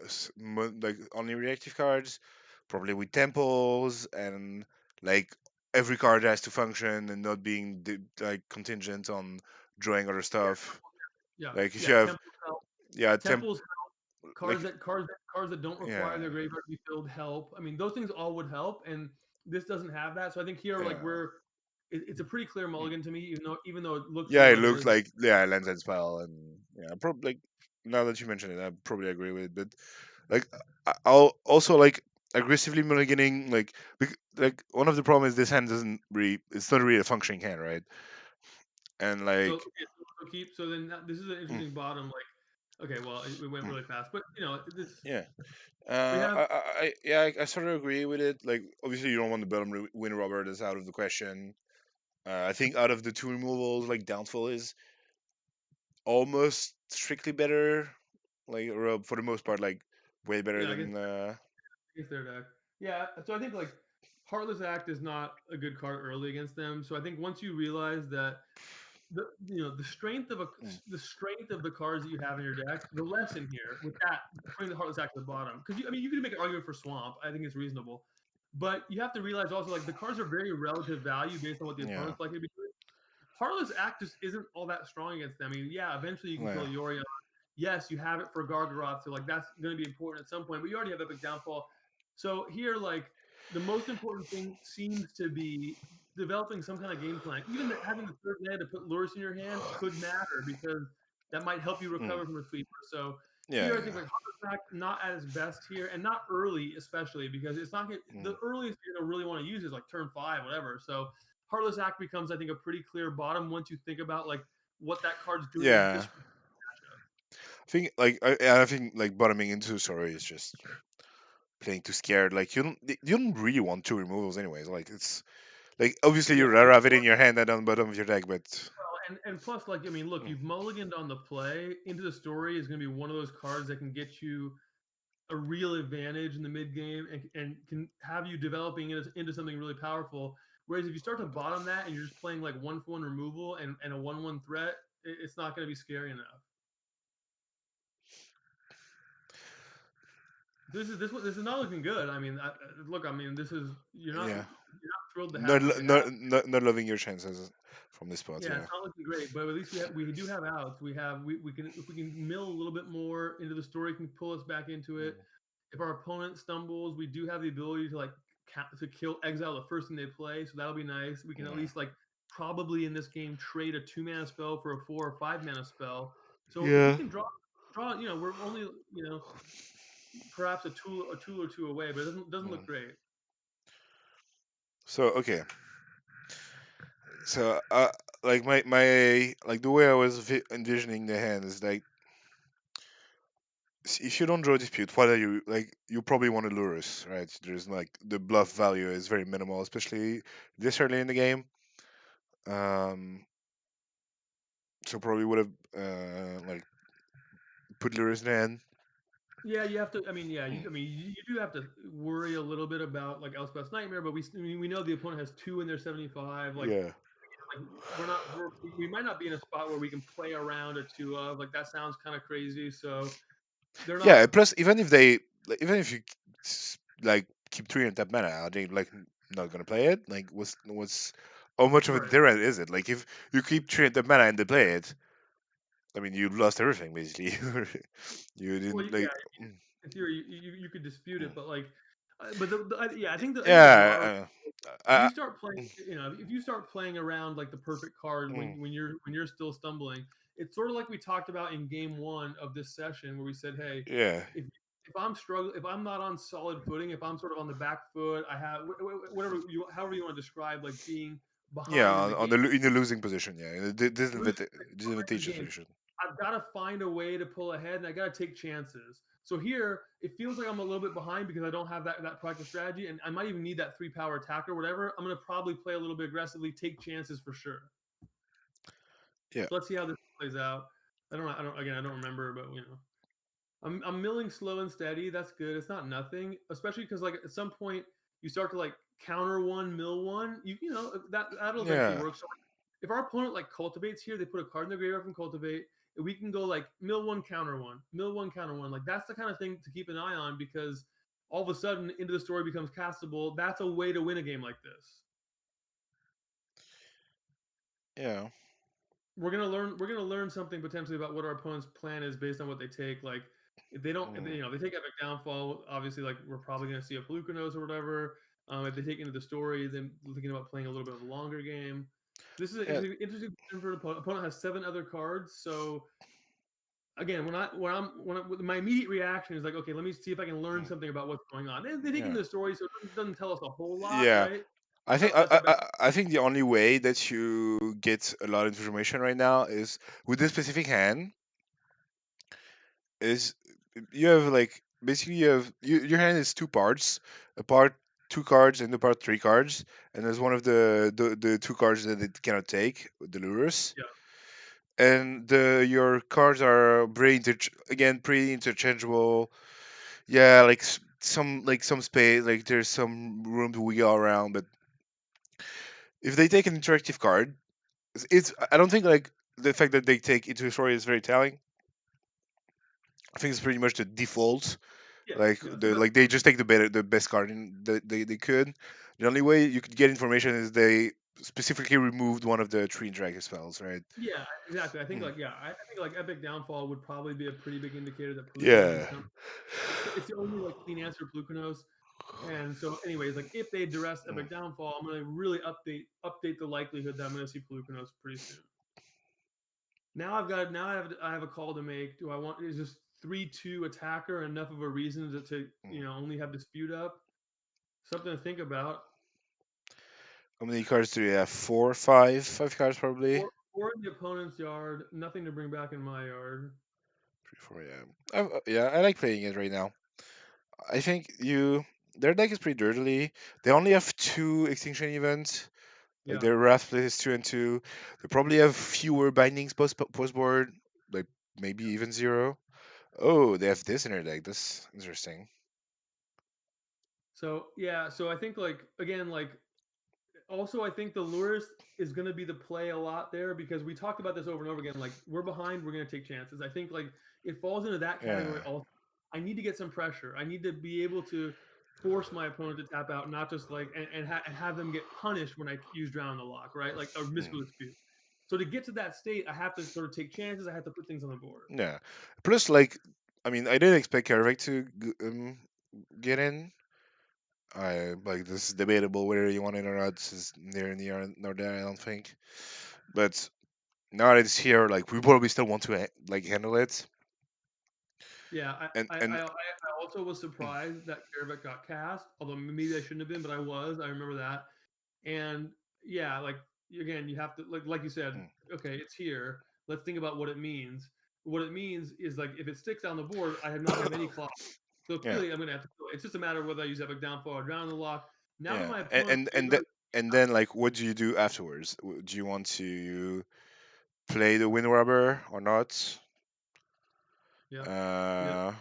like only reactive cards, probably with temples and like every card has to function and not being like contingent on drawing other Yeah, stuff. yeah, Like if you yeah. have Temples help. yeah Temples like cards that don't require yeah their graveyard to be filled help. I mean, those things all would help, and this doesn't have that. So I think here, like yeah it's a pretty clear mm. mulligan to me, even though it looks Yeah, for it what it looks is. like yeah lens and spell and yeah probably like now that you mention it I probably agree with it, but like I'll also like aggressively mulliganing like like one of the problems is this hand doesn't really it's not really a functioning hand, right? And So like okay, so then this is an mm, interesting bottom. Like, okay, well, we went mm, really fast, but this yeah we have I sort of agree with it. Like obviously you don't want the bottom win rubber, that's out of the question. I think out of the two removals like downfall is almost strictly better, like or for the most part like way better yeah, I guess than against their deck. Yeah, so I think like Heartless Act is not a good card early against them. So I think once you realize that the strength of mm, the strength of the cards that you have in your deck, the lesson here with that putting the Heartless Act at the bottom, because I mean you could make an argument for Swamp. I think it's reasonable, but you have to realize also like the cards are very relative value based on what the yeah opponent's likely to be doing. Heartless Act just isn't all that strong against them. I mean, yeah, eventually you can kill yeah a Yorion. Yes, you have it for Gargaroth, so like that's going to be important at some point. But you already have Epic Downfall. So here, like the most important thing seems to be developing some kind of game plan. Even having the third land to put lures in your hand could matter because that might help you mm, recover from a sweeper. So yeah here, I think yeah like Heartless Act not at its best here, and not early especially because it's not the mm, earliest you're going to really want to use is like turn 5, whatever. So Heartless Act becomes, I think, a pretty clear bottom once you think about like what that card's doing in yeah this matchup. I think like bottoming into sorry is just playing too scared. Like you don't really want two removals anyways. Like it's like obviously Yeah. you'd rather have it in your hand than on the bottom of your deck, but Well, and plus, like, I mean, look, mm, you've mulliganed on the play. Into the Story is going to be one of those cards that can get you a real advantage in the mid game and can have you developing into something really powerful. Whereas if you start to bottom that and you're just playing like one for one removal and a 1/1 threat, it's not going to be scary enough. This is not looking good. I mean, look, I mean, this is Yeah. you're not thrilled to have Not what lo- you have. not loving your chances from this spot. Yeah, Yeah. it's not looking great, but at least we do have outs. We can if we can mill a little bit more into the story, can pull us back into it. Mm. If our opponent stumbles, we do have the ability to like to kill exile the first thing they play, so that'll be nice. We can at Yeah. least like probably in this game trade a 2 mana spell for a 4 or 5 mana spell. So if we Yeah. can draw, we're only perhaps a tool or two away, but it doesn't look Mm. great. So okay. So like my like the way I was envisioning the hand is like if you don't draw dispute, what are you like? You probably want to lure us, right? There's like the bluff value is very minimal, especially this early in the game. Um, so probably would have like put lures in the hand. Yeah, you have to. I mean, yeah, Mm. you do have to worry a little bit about like Elspeth's Nightmare, but I mean, we know the opponent has two in their 75. Yeah, Like we're not we might not be in a spot where we can play around a two of like that sounds kind of crazy. So they're yeah. not Plus, even if they even if you like keep three in that mana, are they like not gonna play it? Like what's how much of a right. deterrent is it? Like if you keep three in that mana and they play it, I mean you lost everything basically. You Well, didn't yeah, like. Mm, in theory you could dispute mm. it, but like, but yeah, I think the broader Yeah, if you uh, start playing, if you start playing around like the perfect card mm, when you're still stumbling, it's sort of like we talked about in game one of this session where we said, hey, yeah, if if I'm struggling, if I'm not on solid footing, if I'm sort of on the back foot, I have whatever you however you want to describe like being yeah. behind in the On game, the in the losing position, yeah, in the losing in the disadvantageous game. position. I've got to find a way to pull ahead and I got to take chances. So here, it feels like I'm a little bit behind because I don't have that practice strategy, and I might even need that 3 power attack or whatever. I'm going to probably play a little bit aggressively, take chances for sure. Yeah, So let's see how this plays out. I don't remember, but I'm milling slow and steady. That's good. It's not nothing, especially because like at some point you start to like counter one, mill one. That'll eventually yeah, work. So if our opponent like cultivates here, they put a card in their graveyard from cultivate. And we can go like mill one, counter one, mill one, counter one. Like that's the kind of thing to keep an eye on because all of a sudden into the story becomes castable. That's a way to win a game like this. yeah, We're gonna learn something potentially about what our opponent's plan is based on what they take. Like if they don't, if they, mm, they take epic downfall, obviously like we're probably gonna see a Pelucanos or whatever. If they take into the story, then thinking about playing a little bit of a longer game. So this is an yeah, interesting position for an opponent. Opponent has 7 other cards, so again, when my immediate reaction is like, okay, let me see if I can learn mm, something about what's going on. They take yeah, into the story, so it doesn't tell us a whole lot, yeah. right? I think Tell us about I think the only way that you get a lot of information right now is with this specific hand is you have like basically your hand is two parts, a part two cards and a part three cards, and there's one of the two cards that it cannot take, the lures, yeah, and your cards are again pretty interchangeable. Yeah, like some space, like there's some room to wiggle around, but if they take an interactive card, it's I don't think like the fact that they take into a story is very telling. I think it's pretty much the default. yeah, Like yeah. That's the best. like they just take the best card they could. The only way you could get information is they specifically removed one of the tree interactive spells, right? Yeah, exactly. I think Hmm. like yeah, I think like Epic Downfall would probably be a pretty big indicator that Pelucanos is Yeah. coming. It's the only like clean answer Pelucanos. And so, anyways, like if they duress Mm. Epic Downfall, I'm gonna really update the likelihood that I'm gonna see Pelucanos pretty soon. Now I have a call to make. Do I want is this 3/2 attacker enough of a reason to Mm. only have dispute up? Something to think about. How many cards do you have? Four, five, five cards probably. Or in the opponent's yard, nothing to bring back in my yard. Three, four, yeah. Yeah, I like playing it right now. I think their deck is pretty dirty. They only have two extinction events. Like Yeah. their Wrath split is 2 and 2. They probably have fewer bindings post board, like maybe even zero. Oh, they have this in their deck. That's interesting. So yeah, so I think like again, like also, I think the lures is going to be the play a lot there because we talked about this over and over again. Like we're behind, we're going to take chances. I think like it falls into that Yeah. category. Also, I need to get some pressure. I need to be able to force my opponent to tap out, not just like and have them get punished when I use drown the lock, right? Like or Mm. mystical dispute. So to get to that state, I have to sort of take chances. I have to put things on the board. Yeah. Plus, like, I mean, I didn't expect Carvec to get in. I like this is debatable whether you want it or not. This is near nor there. I don't think. But now that it's here, like we probably still want to like handle it. Yeah, And I also was surprised that Karavik got cast, although maybe I shouldn't have been, but I was. I remember that. And yeah, like again, you have to like you said, mm, okay, it's here. Let's think about what it means. What it means is like if it sticks down the board, I have not have any clock. So yeah, clearly, I'm gonna have to kill it. It's just a matter of whether I use epic downfall or drown the lock. Now that yeah, my and opponent's and and, th- graveyard, and then like, what do you do afterwards? Do you want to play the wind rubber or not? yeah, yeah, Uh,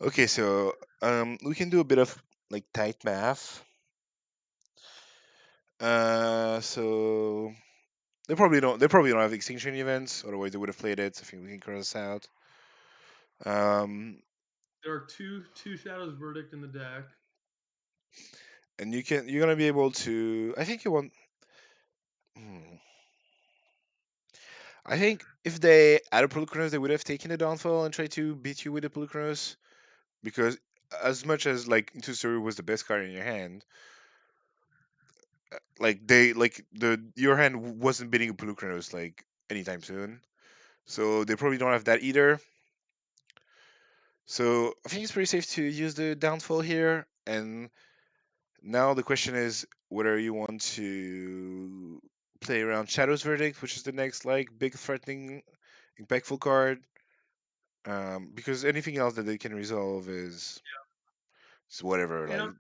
okay, so we can do a bit of like tight math. So they probably don't have extinction events, otherwise they would have played it. I think we can cross this out. Um, there are two shadows verdict in the deck. and you're gonna be able to. I think you want. Hmm, I think if they had a Polukranos, they would have taken the downfall and tried to beat you with the Polukranos. Because as much as like Into Story was the best card in your hand, like they like the your hand wasn't beating a Polukranos like anytime soon. So they probably don't have that either. So I think it's pretty safe to use the downfall here. And now the question is whether you want to play around Shadow's Verdict, which is the next like big threatening impactful card. Because anything else that they can resolve is whatever. And Like,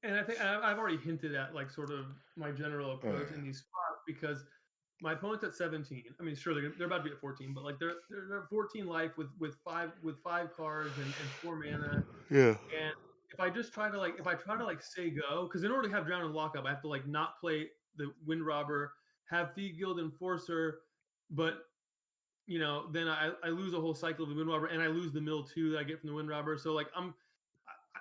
and I think I've already hinted at like sort of my general approach in these spots because my opponent's at 17. I mean, sure they're about to be at 14, but like they're 14 life with five cards and 4 mana. yeah, And if I just try to like if I try to like say go, because in order to have drown and lockup, I have to like not play the wind robber, have Thief Guild Enforcer, but then I lose a whole cycle of the wind robber and I lose the mill too that I get from the wind robber. So like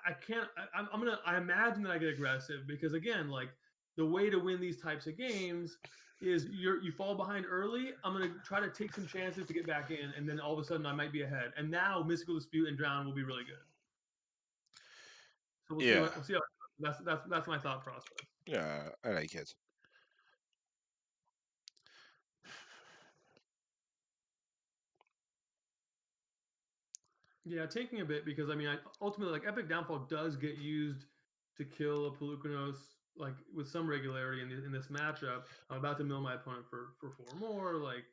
I can't. I'm gonna. I imagine that I get aggressive because again, like the way to win these types of games is you fall behind early. I'm gonna try to take some chances to get back in, and then all of a sudden I might be ahead. And now mystical dispute and drown will be really good. So yeah, we'll see how. That's my thought process. yeah. I like it. Yeah, taking a bit because I mean, ultimately, like Epic Downfall does get used to kill a Pelucanos like with some regularity in this matchup. I'm about to mill my opponent for 4 more. Like,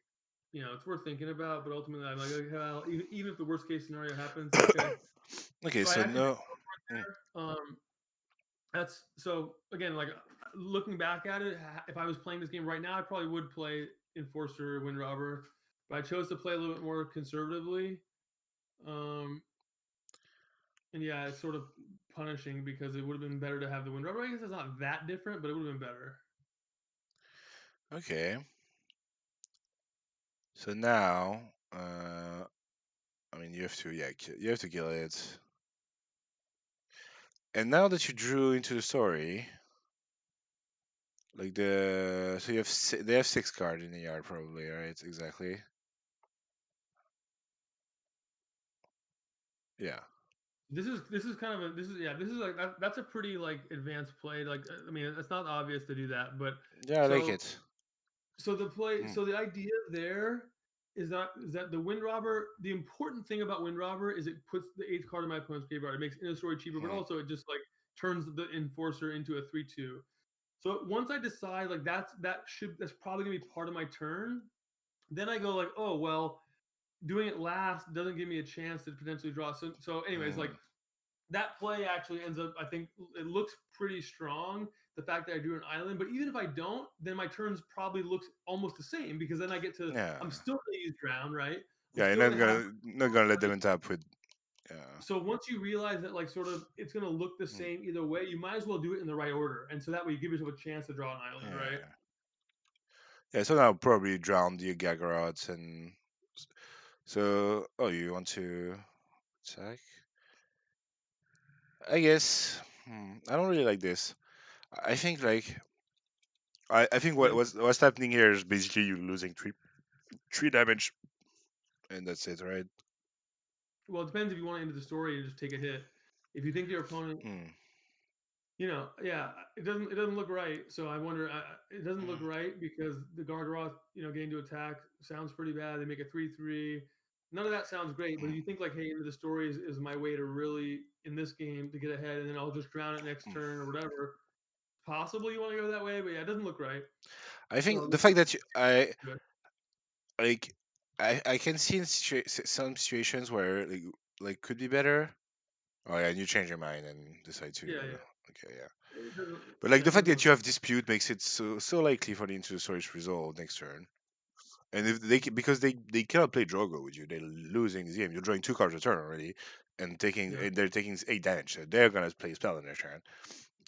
it's worth thinking about. But ultimately, I'm like, okay, well, even if the worst case scenario happens, okay. Okay, So I so actually did no. Mm, there. That's so again, like looking back at it, if I was playing this game right now, I probably would play Enforcer, Wind Robber, but I chose to play a little bit more conservatively. Um, And yeah, it's sort of punishing because it would have been better to have the wind rubber. I guess it's not that different, but it would have been better. okay. So now, I mean, you have to, yeah, you have to kill it. And now that you drew into the story, like so you have they have 6 cards in the yard probably, right? Exactly. Yeah. This is kind of a this is like that's a pretty like advanced play. Like I mean, it's not obvious to do that, but Yeah, I like so it. Mm, so the idea there is that the wind robber. The important thing about wind robber is it puts the eighth card in my opponent's graveyard. It makes inner story cheaper, but mm, also it just like turns the enforcer into a 3/2. So once I decide like that's probably gonna be part of my turn, then I go like, oh well, doing it last doesn't give me a chance to potentially draw. So anyways, like mm. that play actually ends up. I think it looks pretty strong. The fact that I drew an island, but even if I don't, then my turns probably looks almost the same because then I get to. Yeah. I'm still going to use drown, right? I'm Yeah, you're still going to have not gonna let them tap with. Yeah. So once you realize that like sort of it's gonna look the Mm. same either way, you might as well do it in the right order, and so that way you give yourself a chance to draw an island, right? Yeah. Yeah. So now I'll probably drown the Gagarots and so. Oh, you want to attack? I guess. I don't really like this. I think like I think Yeah. what's happening here is basically you losing three damage and that's it, right? Well, it depends if you want to end the story and just take a hit. If you think your opponent, Hmm. yeah, it doesn't look right. So I wonder, it doesn't look Mm. right because the Gargaroth, getting to attack sounds pretty bad. They make a 3/3. None of that sounds great. But if you think like, hey, into the story is my way to really in this game to get ahead, and then I'll just drown it next Mm. turn or whatever. Possibly you want to go that way, but yeah, it doesn't look right. I think So the let's fact go that I to it. like I can see in some situations where like could be better. Oh yeah, and you change your mind and decide to. Yeah, yeah. Okay, yeah. It doesn't, But like yeah, the it fact doesn't that look. you have dispute makes it so likely for the into story to resolve next turn. And if because they cannot play Drogo with you, they're losing the game. You're drawing two cards a turn already, Yeah, and they're taking 8 damage. So they're gonna play a spell in their turn.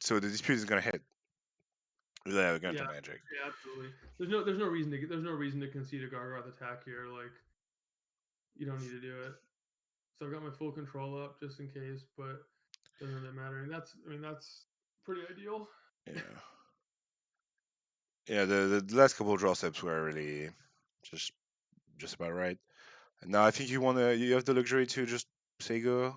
So the dispute is gonna hit. Without yeah, Ganta magic. yeah, absolutely. There's no reason to concede a Gargoth attack here. Like you don't need to do it. So I've got my full control up just in case, but doesn't really matter. And that's pretty ideal. Yeah. Yeah, the last couple of draw steps were really just just about right. And now I think you have the luxury to just say go.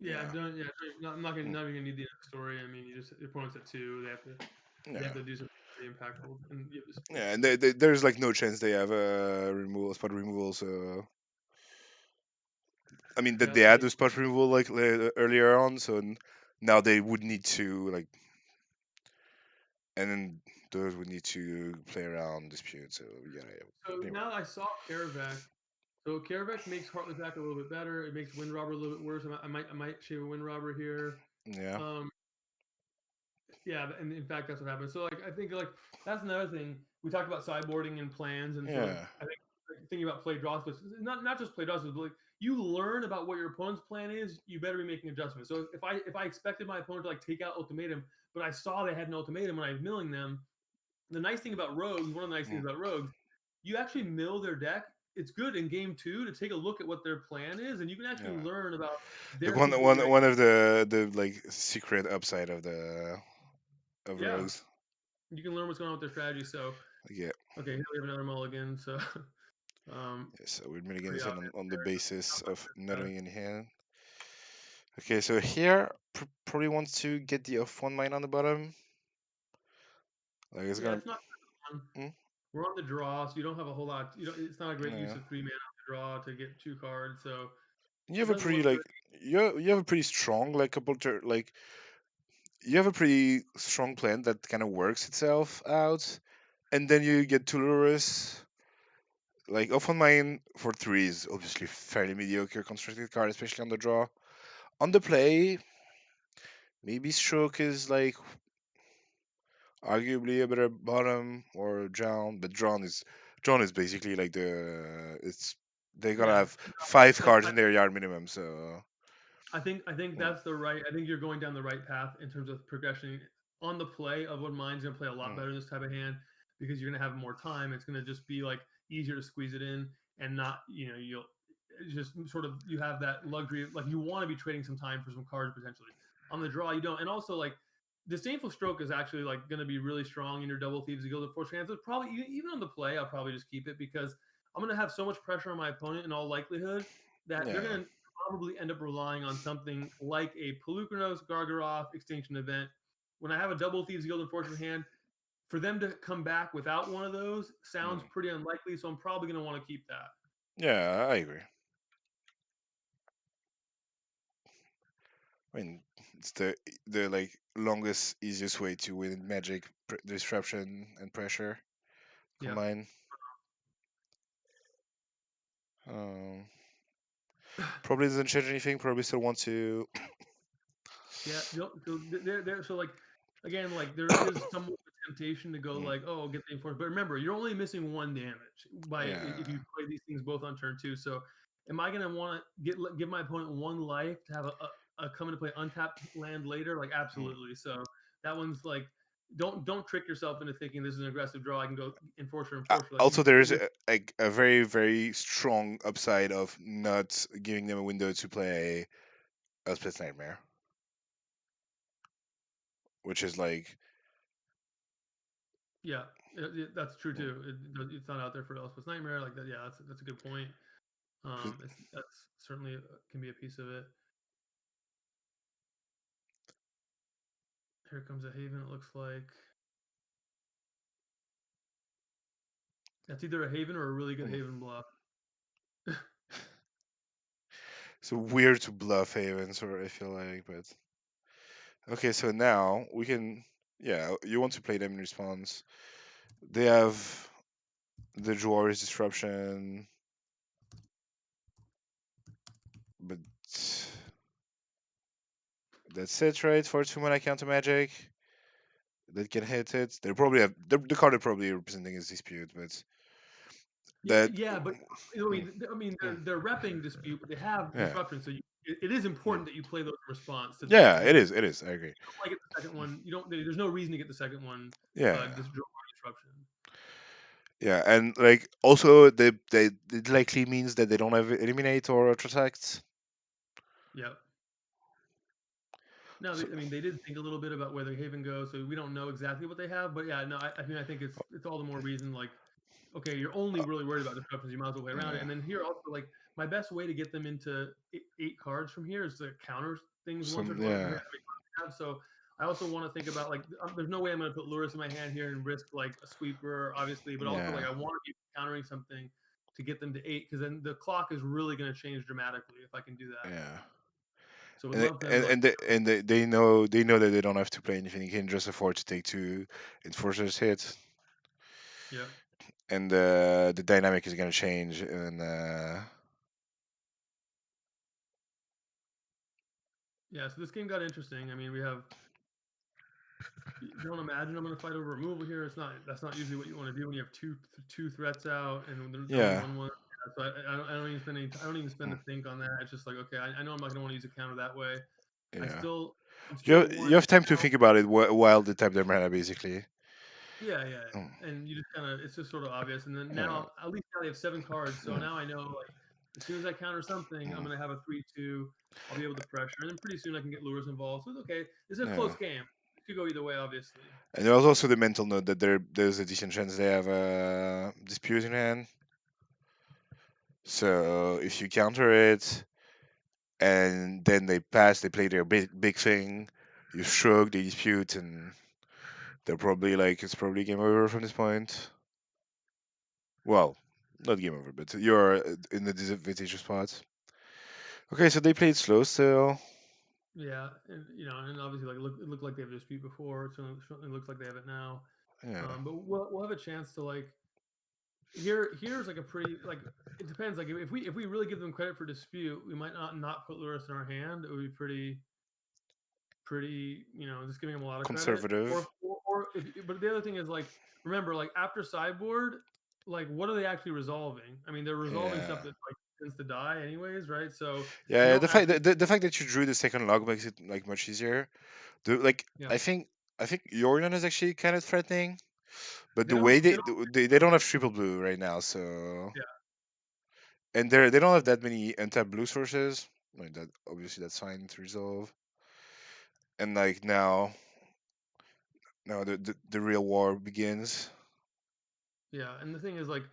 Yeah, Yeah. don't. Yeah, I'm not gonna Mm. not even gonna need the next story. I mean, your opponent's at two. They have Yeah. to do something pretty impactful, and you have Yeah, disputes. and So there's like no chance they have a removal spot removal. So I mean that yeah, they so had the spot removal like earlier on. So now they would need to like, and then those would need to play around dispute. So yeah. so Anyway. now I saw Karavak. So Karavak makes Heartless Attack a little bit better. It makes Wind Robber a little bit worse. I might shave a Wind Robber here. Yeah. Um, yeah, and in fact, that's what happened. So like, I think like that's another thing we talked about sideboarding and plans and sort of. Yeah. I think like, thinking about play draw splits, not just play draw splits, but like you learn about what your opponent's plan is. You better be making adjustments. So if I expected my opponent to like take out ultimatum, but I saw they had an ultimatum when I was milling them, the nice thing about rogues, one of the nice things Mm. about rogues, you actually mill their deck. It's good in game two to take a look at what their plan is, and you can actually Yeah. learn about Like their configuration. one of the like secret upside of the of Yeah, rogues. you can learn what's going on with their strategy. So Like, yeah. okay, here we have another mulligan. So Yeah, so we're Mulligan pretty is obvious on the there. basis Stuff like of this. nothing in hand. Okay, so here probably wants to get the off one mine on the bottom. Like it's Yeah, gonna. it's not fun. Mm, We're on the draw, so you don't have a whole lot. You don't. It's not a great use yeah. of 3 mana on the draw to get 2 cards. So You it have a doesn't pretty look great. like you have a pretty strong like like you have a pretty strong plan that kind of works itself out, and then you get Tuluris. Like off one mine for three is obviously fairly mediocre constructed card, especially on the draw. On the play, maybe Stroke is like arguably a better bottom or Drown, but Drown is basically like it's they're gonna Yeah, have 5 cards I, in their yard minimum. So I think mm, that's the right. I think you're going down the right path in terms of progression on the play of what mine's going to play a lot mm, better in this type of hand because you're going to have more time. It's going to just be like easier to squeeze it in and not you'll it's just sort of you have that luxury of, like you want to be trading some time for some cards potentially on the draw you don't and also like disdainful stroke is actually like going to be really strong in your double thieves guild of force hands. It's probably even on the play I'll probably just keep it because I'm going to have so much pressure on my opponent in all likelihood that they're yeah, going to probably end up relying on something like a Pelucranos Gargaroth extinction event. When I have a double Thieves Guild Enforcer hand, for them to come back without one of those sounds mm, pretty unlikely. So I'm probably going to want to keep that. yeah, I agree. I mean, it's the like longest, easiest way to win Magic disruption and pressure Yeah. combined. Um, probably doesn't change anything. Probably still want to. Yeah. So there. So like again, like there is somewhat of a temptation to go Mm, like, oh, get the enforcer. But remember, you're only missing one damage by if yeah, you play these things both on turn two. So Am I gonna want to give my opponent one life to have a come into play untapped land later? Like Mm. absolutely. So that one's like don't trick yourself into thinking this is an aggressive draw. I can go enforcer. Like you Also, still there is a very very strong upside of not giving them a window to play Elspeth's Nightmare, which is like yeah, that's true mm, too. It's not out there for Elspeth's Nightmare like that. Yeah, that's a good point. 'cause- That's certainly can be a piece of it. Here comes a Haven. It looks like that's either a Haven or a really good mm. Haven bluff. So weird to bluff Havens, or I feel like, but okay. So now we can, yeah. You want to play them in response. They have the Dwarves disruption, but that's it, right? For 2 mana counter magic that can hit it. They probably have the card they're probably representing is dispute, but Yeah, that. yeah, but Mm, I mean, mm, they're repping dispute, but they have yeah. disruption. So it is Mm. important that you play those in response to Yeah, dispute. it If is. It is. I agree. you don't like it the second one, you don't. There's no reason to get the second one. Yeah. Disruption. Yeah, and like also they it likely means that they don't have eliminate or protect. Yep. No, So I mean they did think a little bit about where the Haven goes, so we don't know exactly what they have. But yeah, no, I mean I think it's all the more reason like okay, you're only really worried about disruptions. You might as well play around it. yeah, And then here also like my best way to get them into eight cards from here is to counter things once or some twice. yeah Have. So I also want to think about like there's no way I'm going to put Lewis in my hand here and risk like a sweeper, obviously, but also like yeah I want to be countering something to get them to eight because then the clock is really going to change dramatically if I can do that. yeah. So would love them And to like they know that they don't have to play anything. You can just afford to take two enforcers hit, yeah. and the dynamic is gonna change. And Yeah, so this game got interesting. I mean, we have don't imagine I'm going to fight over removal here. It's not that's not usually what you want to do when you have two threats out and they're only yeah, 1/1. Yeah, so I don't even spend I don't even spend mm, to think on that. It's just like okay, I know I'm not going to want to use a counter that way. I yeah. still I'm still You one have time to now. think about it while they type their mana basically. Yeah, yeah, Mm, and you just kind of it's just sort of obvious. And then yeah, now at least now they have 7 cards, so mm, now I know like as soon as I counter something, I'm mm, going to have a 3/2. I'll be able to pressure, and then pretty soon I can get lures involved. So it's okay. This is a close yeah. game. It could go either way, obviously. And there's also the mental note that there's a decent chance they have a dispute in hand. So if you counter it and then they pass, they play their big thing, you shrug, they dispute, and they're probably like it's probably game over from this point. Well, not game over, but you're in the disadvantageous spot. Okay, so they played slow still. Yeah, and and obviously, like it looked like they have a dispute before, so it certainly looks like they have it now. Yeah, But we'll have a chance to like here's like a pretty like it depends. Like if we really give them credit for dispute, we might not put Lewis in our hand. It would be pretty just giving them a lot of credit. conservative. Or if but the other thing is like remember like after sideboard, like what are they actually resolving? I mean, they're resolving stuff Yeah, that like tends to die anyways, right? So I yeah. don't The fact actually that the fact that you drew the second log makes it like much easier. Like yeah I think Yorion is actually kind of threatening, but the way they don't they don't have triple blue right now, so yeah. and they don't have that many untapped blue sources. Like that obviously that's fine to resolve. And like now the real war begins. Yeah, and the thing is, like,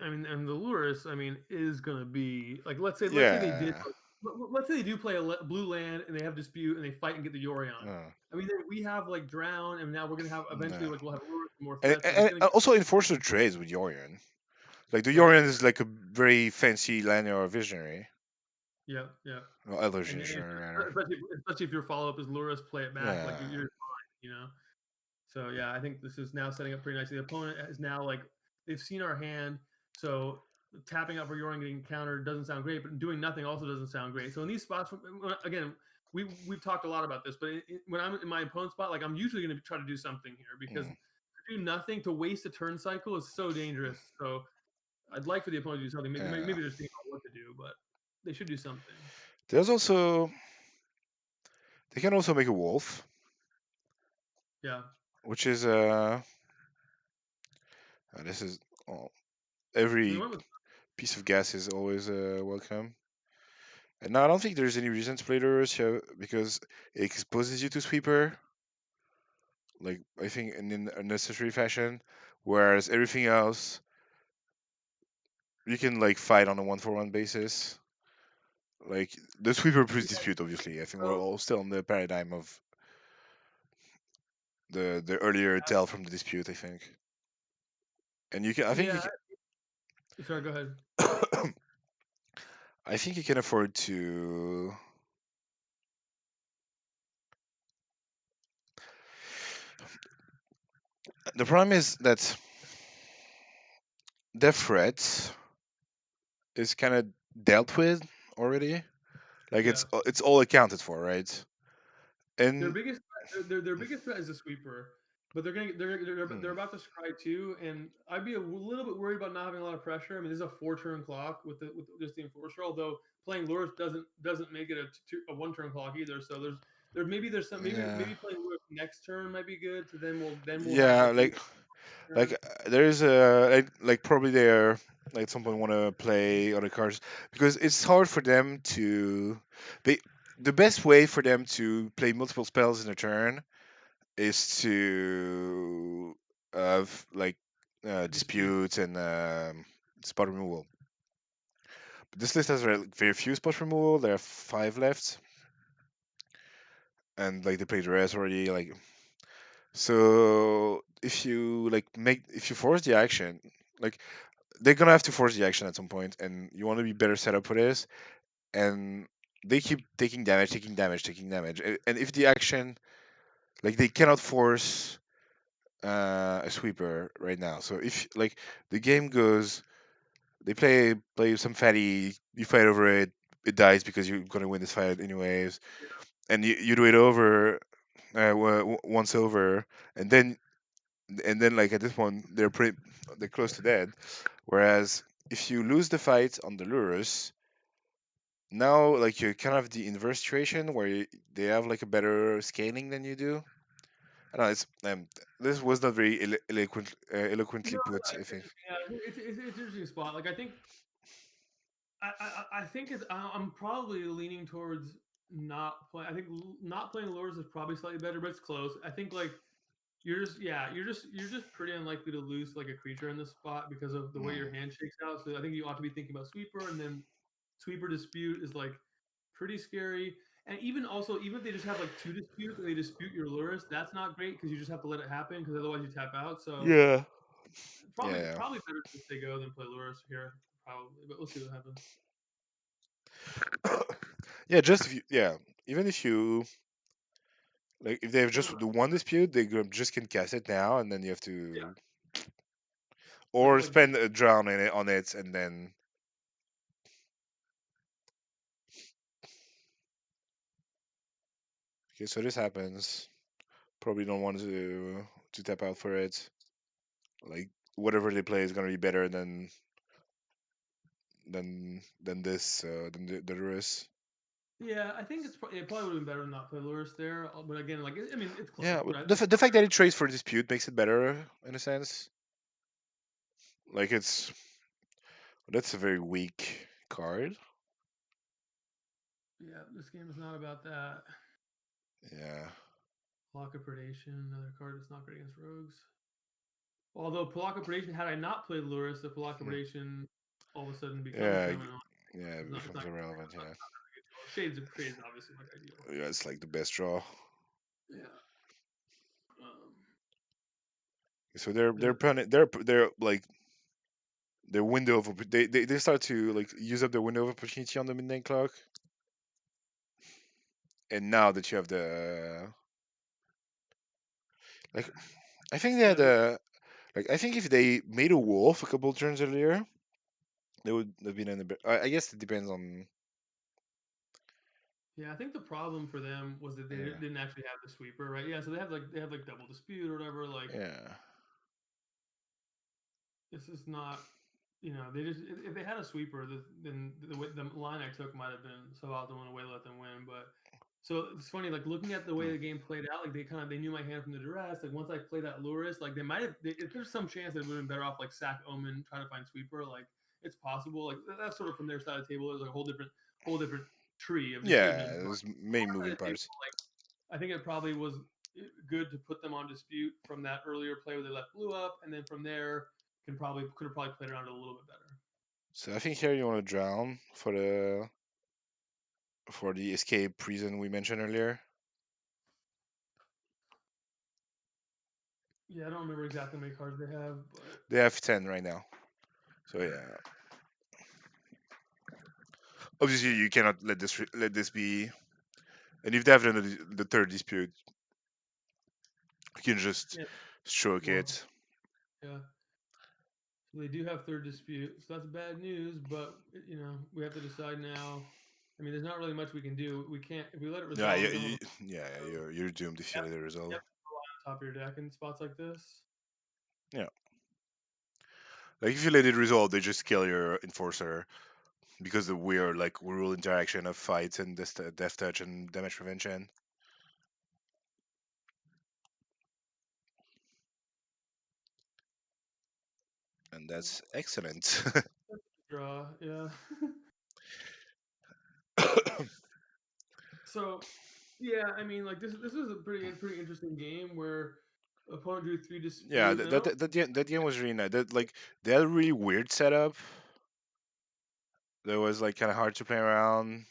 I mean, and the Lurus, I mean, is gonna be like, let's say they did, Yeah. let's say they do play a blue land and they have dispute and they fight and get the Yorion. Uh, I mean, then we have like drown, and now we're gonna have eventually no. like we'll have Lurus and more threats. Like, it's And gonna, also enforcer trades with Yorion. Like the right? Yorion is like a very fancy land or visionary. Yeah, yeah, Well, other and visionary rather. especially if your follow up is Lurus, play it back, like Yeah. you're fine. So yeah, I think this is now setting up pretty nicely. The opponent is now like they've seen our hand, so tapping out for Yoran getting countered doesn't sound great, but doing nothing also doesn't sound great. So in these spots, again, we've talked a lot about this, but when I'm in my opponent's spot, like I'm usually going to try to do something here because Mm, to do nothing to waste a turn cycle is so dangerous. So I'd like for the opponent to do something. Maybe yeah. they're thinking about what to but they should do something. There's also they can also make a wolf, Yeah. which is this is oh, So they every went with piece of gas is always welcome. And now I don't think there's any reason to play Lurus because it exposes you to sweeper, like I think in a necessary fashion, whereas everything else you can like fight on a 1-for-1 basis. Like the sweeper plus dispute, obviously. I think we're so all still in the paradigm of the earlier tell from the dispute. I think, and you can. I think yeah. Sorry, go ahead. I think you can afford to. The problem is that their threat is kind of dealt with already. Like Yeah. it's all accounted for, right? Their And biggest their biggest threat is a sweeper, but they're hmm, about to scry too, and I'd be a little bit worried about not having a lot of pressure. I mean, this is a 4 turn clock with just the enforcer, although playing Lures doesn't make it a 1 turn clock either. So there's some yeah, maybe playing Lures next turn might be good. So then we'll have yeah, a 3 turn. there's a like probably they're like at some point want to play other cards because it's hard for them to. They, the best way for them to play multiple spells in a turn is to like Dispute. disputes and spot removal. But this list has very few spot removal. There are 5 left, and like they played the rest already. Like so, if you force the action, like they're gonna have to force the action at some point, and you want to be better set up for this. And they keep taking damage, taking damage, taking damage. And if the action, like they cannot force a sweeper right now. So if like the game goes, they play some fatty, you fight over it, it dies because you're gonna win this fight anyways, and you do it over once over, and then like at this point they're close to dead. Whereas if you lose the fight on the Lurus, now like you kind of the inverse situation where they have like a better scaling than you do. I don't know. It's this was not very No, eloquently put. I think. yeah, it's an interesting spot. Like I think I'm probably leaning towards not playing. I think not playing Lures is probably slightly better, but it's close. I think like you're just pretty unlikely to lose like a creature in this spot because of the way Mm. your hand shakes out. So I think you ought to be thinking about sweeper, and then sweeper dispute is like pretty scary. And even if they just have like 2 disputes and they dispute your lures, that's not great because you just have to let it happen because otherwise you tap out. So Yeah. probably Yeah. probably better to stay go than play lures here, probably. But we'll see what happens. Yeah. Just if you, yeah. Even if you like, if they have So just the one dispute, just can cast it now, and then you have yeah, to like or like spend a drown in it on it, and then okay. So this happens. Probably don't want to tap out for it. Like whatever they play is gonna be better than this than the Lurus. yeah, I think it probably would have been better to not play lures there. But again, like I mean, it's close. Yeah, but But the fact that it trades for dispute makes it better in a sense. Like that's a very weak card. yeah, this game is not about that. Yeah. Block of Predation, another card that's not great against rogues. Although Block of Predation, had I not played Lurus, the Block of Hmm. Predation all of a sudden becomes Yeah. kind of annoying. Yeah. It It's becomes not irrelevant. Yeah. good at all. Shades obviously like ideal. Yeah. It's like the best draw. Yeah. Um, So they're there's they're putting they're like their window of they start to like use up their window of opportunity on the midnight clock, and now that you have the like I think they yeah, had like I think if they made a wolf a couple turns earlier, they would have been in a bit. I guess it depends on yeah. I think the problem for them was that they yeah didn't actually have the sweeper, right? Yeah, so they have like double dispute or whatever. Like yeah this is not. they just if they had a sweeper, then the line I took might have been suboptimal in a way to let them win. But so it's funny, like looking at the way Mm. the game played out, like they knew my hand from the duress. Like once I played that Luris, like they might have. If there's some chance that it would have been better off like sack Omen, trying to find sweeper. Like it's possible. Like that's sort of from their side of the table. There's like a whole different tree of Yeah, decisions. But there's many on moving the table, parts. I think it probably was good to put them on dispute from that earlier play where they left blue up, and then from there could have probably played around it a little bit better. So I think here you want to drown for the escape reason we mentioned earlier. Yeah, I don't remember exactly how many cards they have, but They have 10 right now. So yeah, obviously you cannot let this be. And if they have the third dispute, you can just yeah, stroke more. it. Yeah, so they do have third dispute, so that's bad news. But we have to decide now. I mean, there's not really much we can do. We can't if we let it Yeah, resolve. We don't have. yeah, So you're doomed if you you let it you resolve. have to rely on top of your deck in spots like this. Yeah, like if you let it resolve, they just kill your enforcer because the weird like rule interaction of fights and death touch and damage prevention, and that's excellent. Draw, yeah. So yeah, I mean, like this is a pretty interesting game where opponent drew three Yeah, dispute, and I don't. that game was really nice. That like they had a really weird setup that was like kind of hard to play around.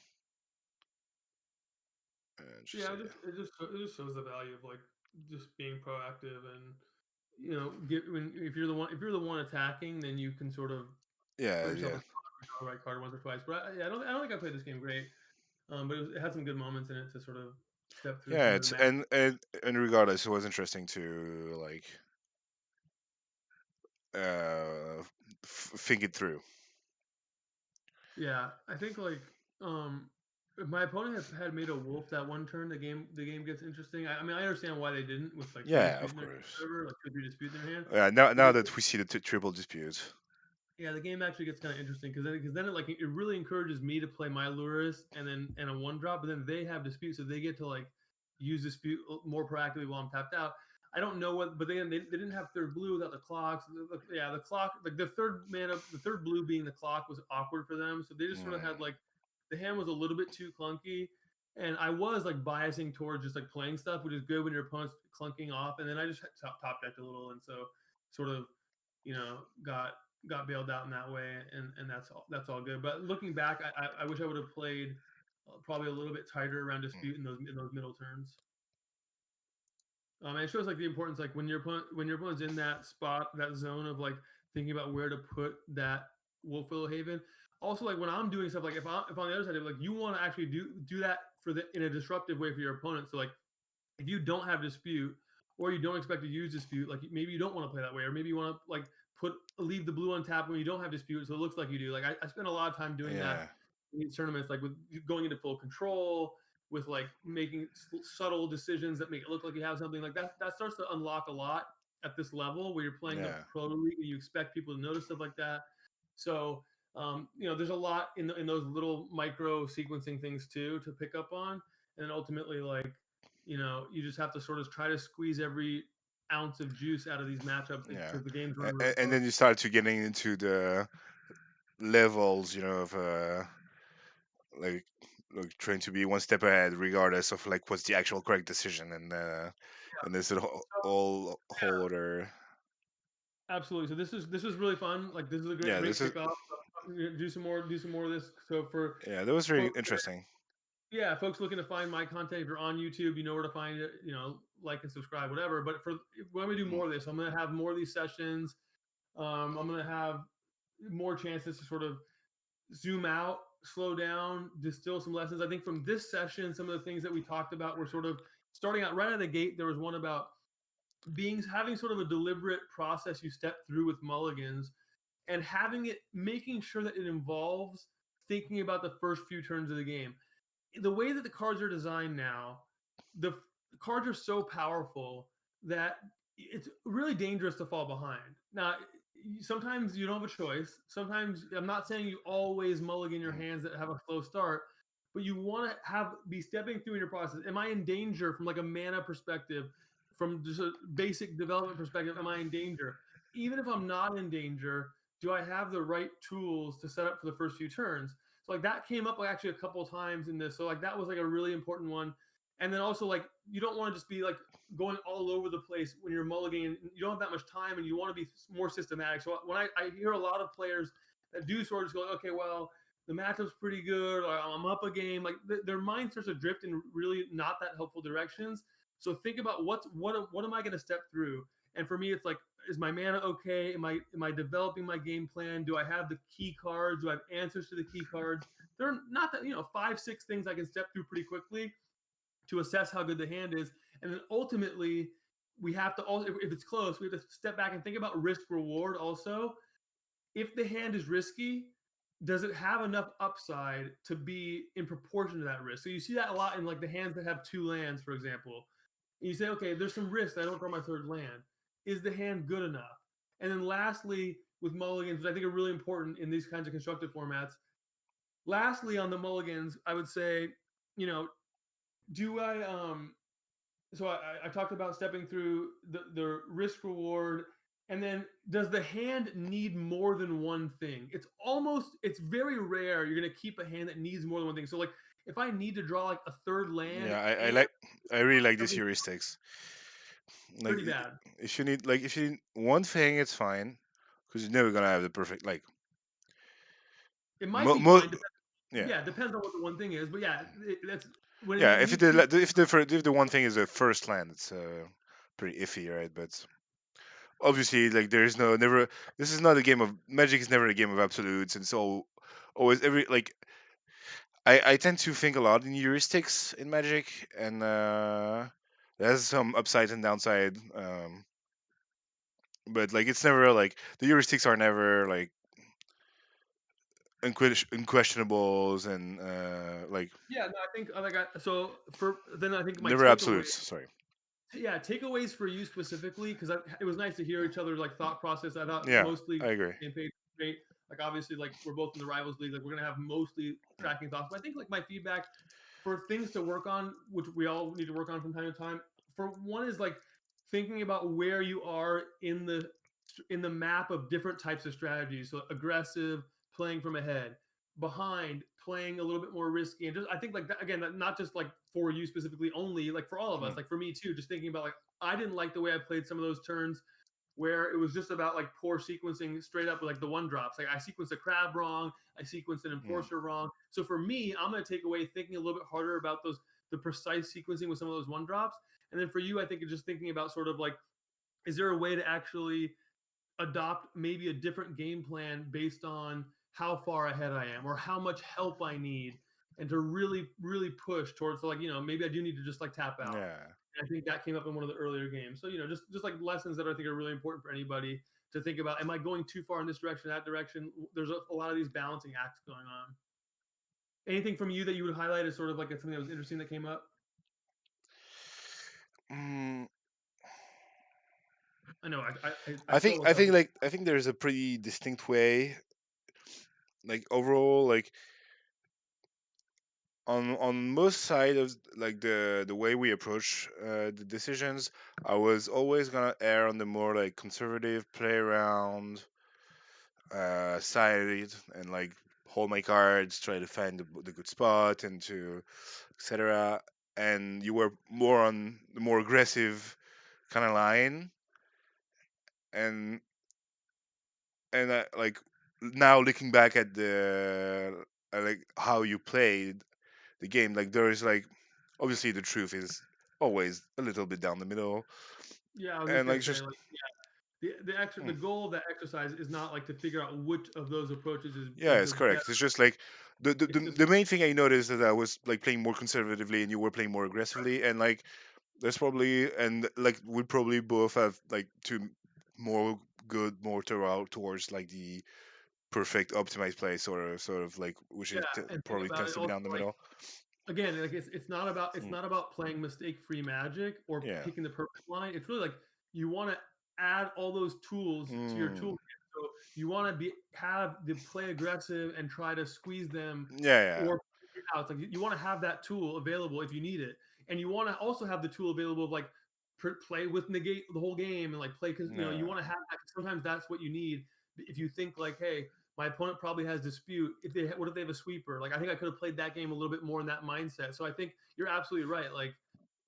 Just Yeah, say, it just shows the value of like just being proactive and if you're the one attacking, then you can sort of put yeah, yourself in yeah, the draw the right card once or twice. But yeah, I don't think I played this game great. But it had some good moments in it to sort of step through yeah. some of the It's match. and regardless, it was interesting to like uh think it through. Yeah, I think like if my opponent had made a wolf that one turn, the game gets interesting. I mean, I understand why they didn't with like three Yeah, dispute of in their course. whatever, like two three dispute in their hand. Yeah, But now that we see the triple dispute. yeah, the game actually gets kind of interesting because then it really encourages me to play my Lurus and a one drop, but then they have dispute, so they get to like use dispute more proactively while I'm tapped out. I don't know what, but they didn't have third blue without the clock. So yeah, the clock, like the third blue being the clock was awkward for them, so they just sort of Mm, had like the hand was a little bit too clunky, and I was like biasing towards just like playing stuff, which is good when your opponent's clunking off, and then I just top decked a little, and so sort of got bailed out in that way, and that's all good. But looking back, I wish I would have played probably a little bit tighter around mm, dispute in those middle turns. And it shows like the importance, like when your opponent's in that spot, that zone of like thinking about where to put that Wolf Willow Haven. Also, like when I'm doing stuff, like if on the other side, like you want to actually do that in a disruptive way for your opponent. So like if you don't have dispute or you don't expect to use dispute, like maybe you don't want to play that way, or maybe you want to like leave the blue on tap when you don't have dispute, so it looks like you do. Like I spend a lot of time doing that yeah, in these tournaments, like with going into full control, with like making subtle decisions that make it look like you have something like that. That starts to unlock a lot at this level where you're playing the yeah, pro league and you expect people to notice stuff like that. So there's a lot in those little micro sequencing things too to pick up on, and then ultimately like you just have to sort of try to squeeze every ounce of juice out of these matchups yeah. because the game's running really And close. then you start to getting into the levels, of like trying to be one step ahead, regardless of like what's the actual correct decision, and this So, all whole other. absolutely. So this is really fun. Like this is a great Yeah, great this is kickoff. Do some more of this. So for yeah, that was really folks, interesting. yeah, folks looking to find my content, if you're on YouTube, you know where to find it. Like and subscribe, whatever. But when we do Mm, more of this, I'm gonna have more of these sessions. I'm gonna have more chances to sort of zoom out, slow down, distill some lessons. I think from this session, some of the things that we talked about were sort of starting out right out of the gate. There was one about having sort of a deliberate process you step through with mulligans and making sure that it involves thinking about the first few turns of the game. The way that the cards are designed now, the cards are so powerful that it's really dangerous to fall behind. Now, sometimes you don't have a choice. Sometimes I'm not saying you always mulligan your mm, hands that have a slow start, but you want to have be stepping through in your process. Am I in danger from like a mana perspective, from just a basic development perspective? Am I in danger? Even if I'm not in danger, do I have the right tools to set up for the first few turns? So like that came up like actually a couple of times in this. So like that was like a really important one. And then also like you don't want to just be like going all over the place when you're mulliganing. You don't have that much time, and you want to be more systematic. So when I hear a lot of players that do sort of go, okay, well, the matchup's pretty good, or I'm up a game, like their mind starts to drift in really not that helpful directions. So think about what am I going to step through? And for me, it's like, is my mana okay? Am I developing my game plan? Do I have the key cards? Do I have answers to the key cards? They're not that 5, 6 things I can step through pretty quickly to assess how good the hand is. And then ultimately, we have to also, if it's close, we have to step back and think about risk reward also. If the hand is risky, does it have enough upside to be in proportion to that risk? So you see that a lot in like the hands that have 2 lands, for example. And you say, okay, there's some risk that I don't draw my third land. Is the hand good enough? And then lastly, with mulligans, which I think are really important in these kinds of constructive formats. Lastly, on the mulligans, I would say, you know, do I so I talked about stepping through the risk reward, and then does the hand need more than one thing? It's very rare you're gonna keep a hand that needs more than one thing. So like if I need to draw like a third land yeah, I and like, I really like these something heuristics. Like, pretty bad, if you need one thing, it's fine, because you're never gonna have the perfect like. it might Mo, be mo, fine. yeah, Yeah, depends on what the one thing is. But yeah, that's when yeah. you If need to. if the one thing is a first land, it's pretty iffy, right? But obviously, like there is no never. This is not a game of Magic. Is never a game of absolutes, and so always every like I tend to think a lot in heuristics in Magic, and there's some upside and downside. But like it's never like the heuristics are never like unquestionables and like Yeah, no, I think like so for then I think my never takeaway. absolutes. Sorry. Yeah, takeaways for you specifically, because it was nice to hear each other's like thought process. I thought Yeah, mostly I agree. same page, great. Like obviously, like we're both in the rivals league. Like we're gonna have mostly Mm, tracking thoughts. But I think like my feedback for things to work on, which we all need to work on from time to time. For one is like thinking about where you are in the map of different types of strategies. So aggressive, playing from ahead, behind, playing a little bit more risky, and just I think like that again, not just like for you specifically only, like for all of us, mm, like for me too. Just thinking about like I didn't like the way I played some of those turns where it was just about like poor sequencing straight up like the one drops. Like I sequenced a crab wrong, I sequenced an mm, enforcer wrong. So for me, I'm gonna take away thinking a little bit harder about those the precise sequencing with some of those one drops. And then for you, I think it's just thinking about sort of like, is there a way to actually adopt maybe a different game plan based on how far ahead I am or how much help I need, and to really, really push towards like, maybe I do need to just like tap out. yeah. And I think that came up in one of the earlier games. So, just like lessons that I think are really important for anybody to think about. Am I going too far in this direction, that direction? There's a lot of these balancing acts going on. Anything from you that you would highlight as sort of like something that was interesting that came up? Mm, I know I still will I cover. think like I think there's a pretty distinct way, like overall, like on most side of like the way we approach the decisions. I was always gonna err on the more like conservative play around side, and like hold my cards, try to find the good spot, and to etc. And you were more on the more aggressive kind of line, and like now looking back at the like how you played the game, like there is like obviously the truth is always a little bit down the middle, Yeah, I was just and gonna like say just like the mm, goal of that exercise is not like to figure out which of those approaches yeah, is the it's better. correct. It's just like It's just the main thing I noticed is that I was like playing more conservatively and you were playing more aggressively, and like there's probably and like we probably both have like two more good more towards like the perfect optimized play sort of like which yeah, is and think probably about tends it to be also down the like middle. again, like it's Mm, not about playing mistake free magic or yeah. picking the perfect line. It's really like you want to add all those tools to your Mm, toolkit. So you want to be have the play aggressive and try to squeeze them Yeah, yeah, or out. Like you want to have that tool available if you need it, and you want to also have the tool available of like play with negate the whole game and like play because you know you yeah, want to have that. Sometimes that's what you need if you think like, hey, my opponent probably has dispute. If they what if they have a sweeper? Like I think I could have played that game a little bit more in that mindset. So I think you're absolutely right. Like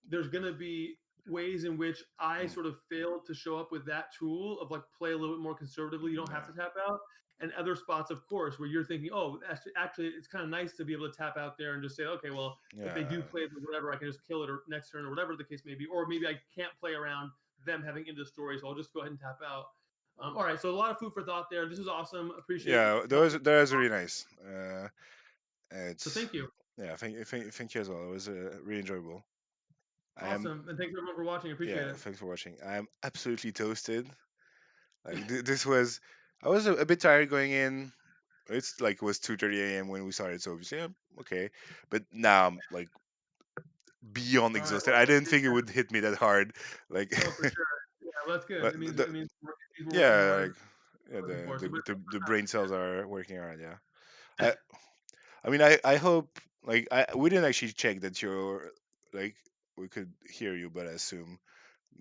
there's going to be ways in which I mm, sort of failed to show up with that tool of like play a little bit more conservatively. You don't have yeah, to tap out. And other spots, of course, where you're thinking, oh, actually, it's kind of nice to be able to tap out there and just say, okay, well, if they do yeah, play whatever, I can just kill it or next turn or whatever the case may be. Or maybe I can't play around them having into the story, so I'll just go ahead and tap out. All right, so a lot of food for thought there. This is awesome. Appreciate yeah. helping. That was really nice. So It's thank you. yeah. Thank you as well. It was really enjoyable. I am Awesome. And thanks everyone for watching. Appreciate yeah. it. Thanks for watching. I am absolutely toasted. Like this was. I was a bit tired going in. It's like it was 2:30 a.m. when we started, so obviously I'm okay. But now I'm like beyond All right. exhausted. Well, I didn't think it would hit me that hard. Like, oh, for sure. Yeah, well, that's good. but It means we're working yeah, hard. like yeah, Looking forward. So, but the brain cells are working hard. Yeah. I I mean I hope like we didn't actually check that you're like we could hear you, but I assume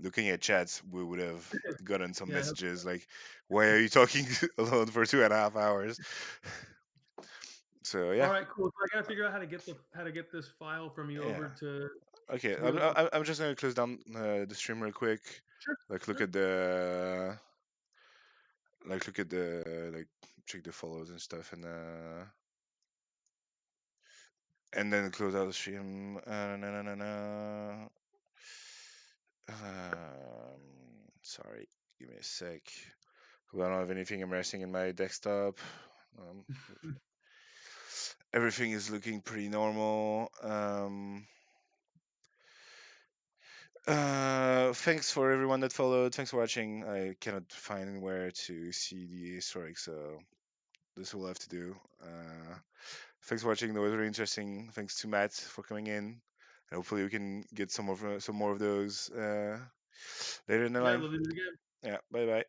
looking at chats we would have gotten some yeah. messages like why are you talking alone for 2.5 hours? So All yeah, right. Cool. So I gotta figure out how to get this file from you yeah. over Okay, to be able to. I'm just gonna close down the stream real quick. Sure. Like look Sure. at the look at the like check the follows and stuff and then close out the stream. No, no, no. Sorry, give me a sec. 'Cause I don't have anything embarrassing in my desktop. Um, everything is looking pretty normal. Thanks for everyone that followed. Thanks for watching. I cannot find anywhere to see the historic, so this will have to do. Thanks for watching. That was really interesting. Thanks to Matt for coming in. And hopefully we can get some more of those later in the Yeah. line. We'll do it again. Yeah. Bye bye.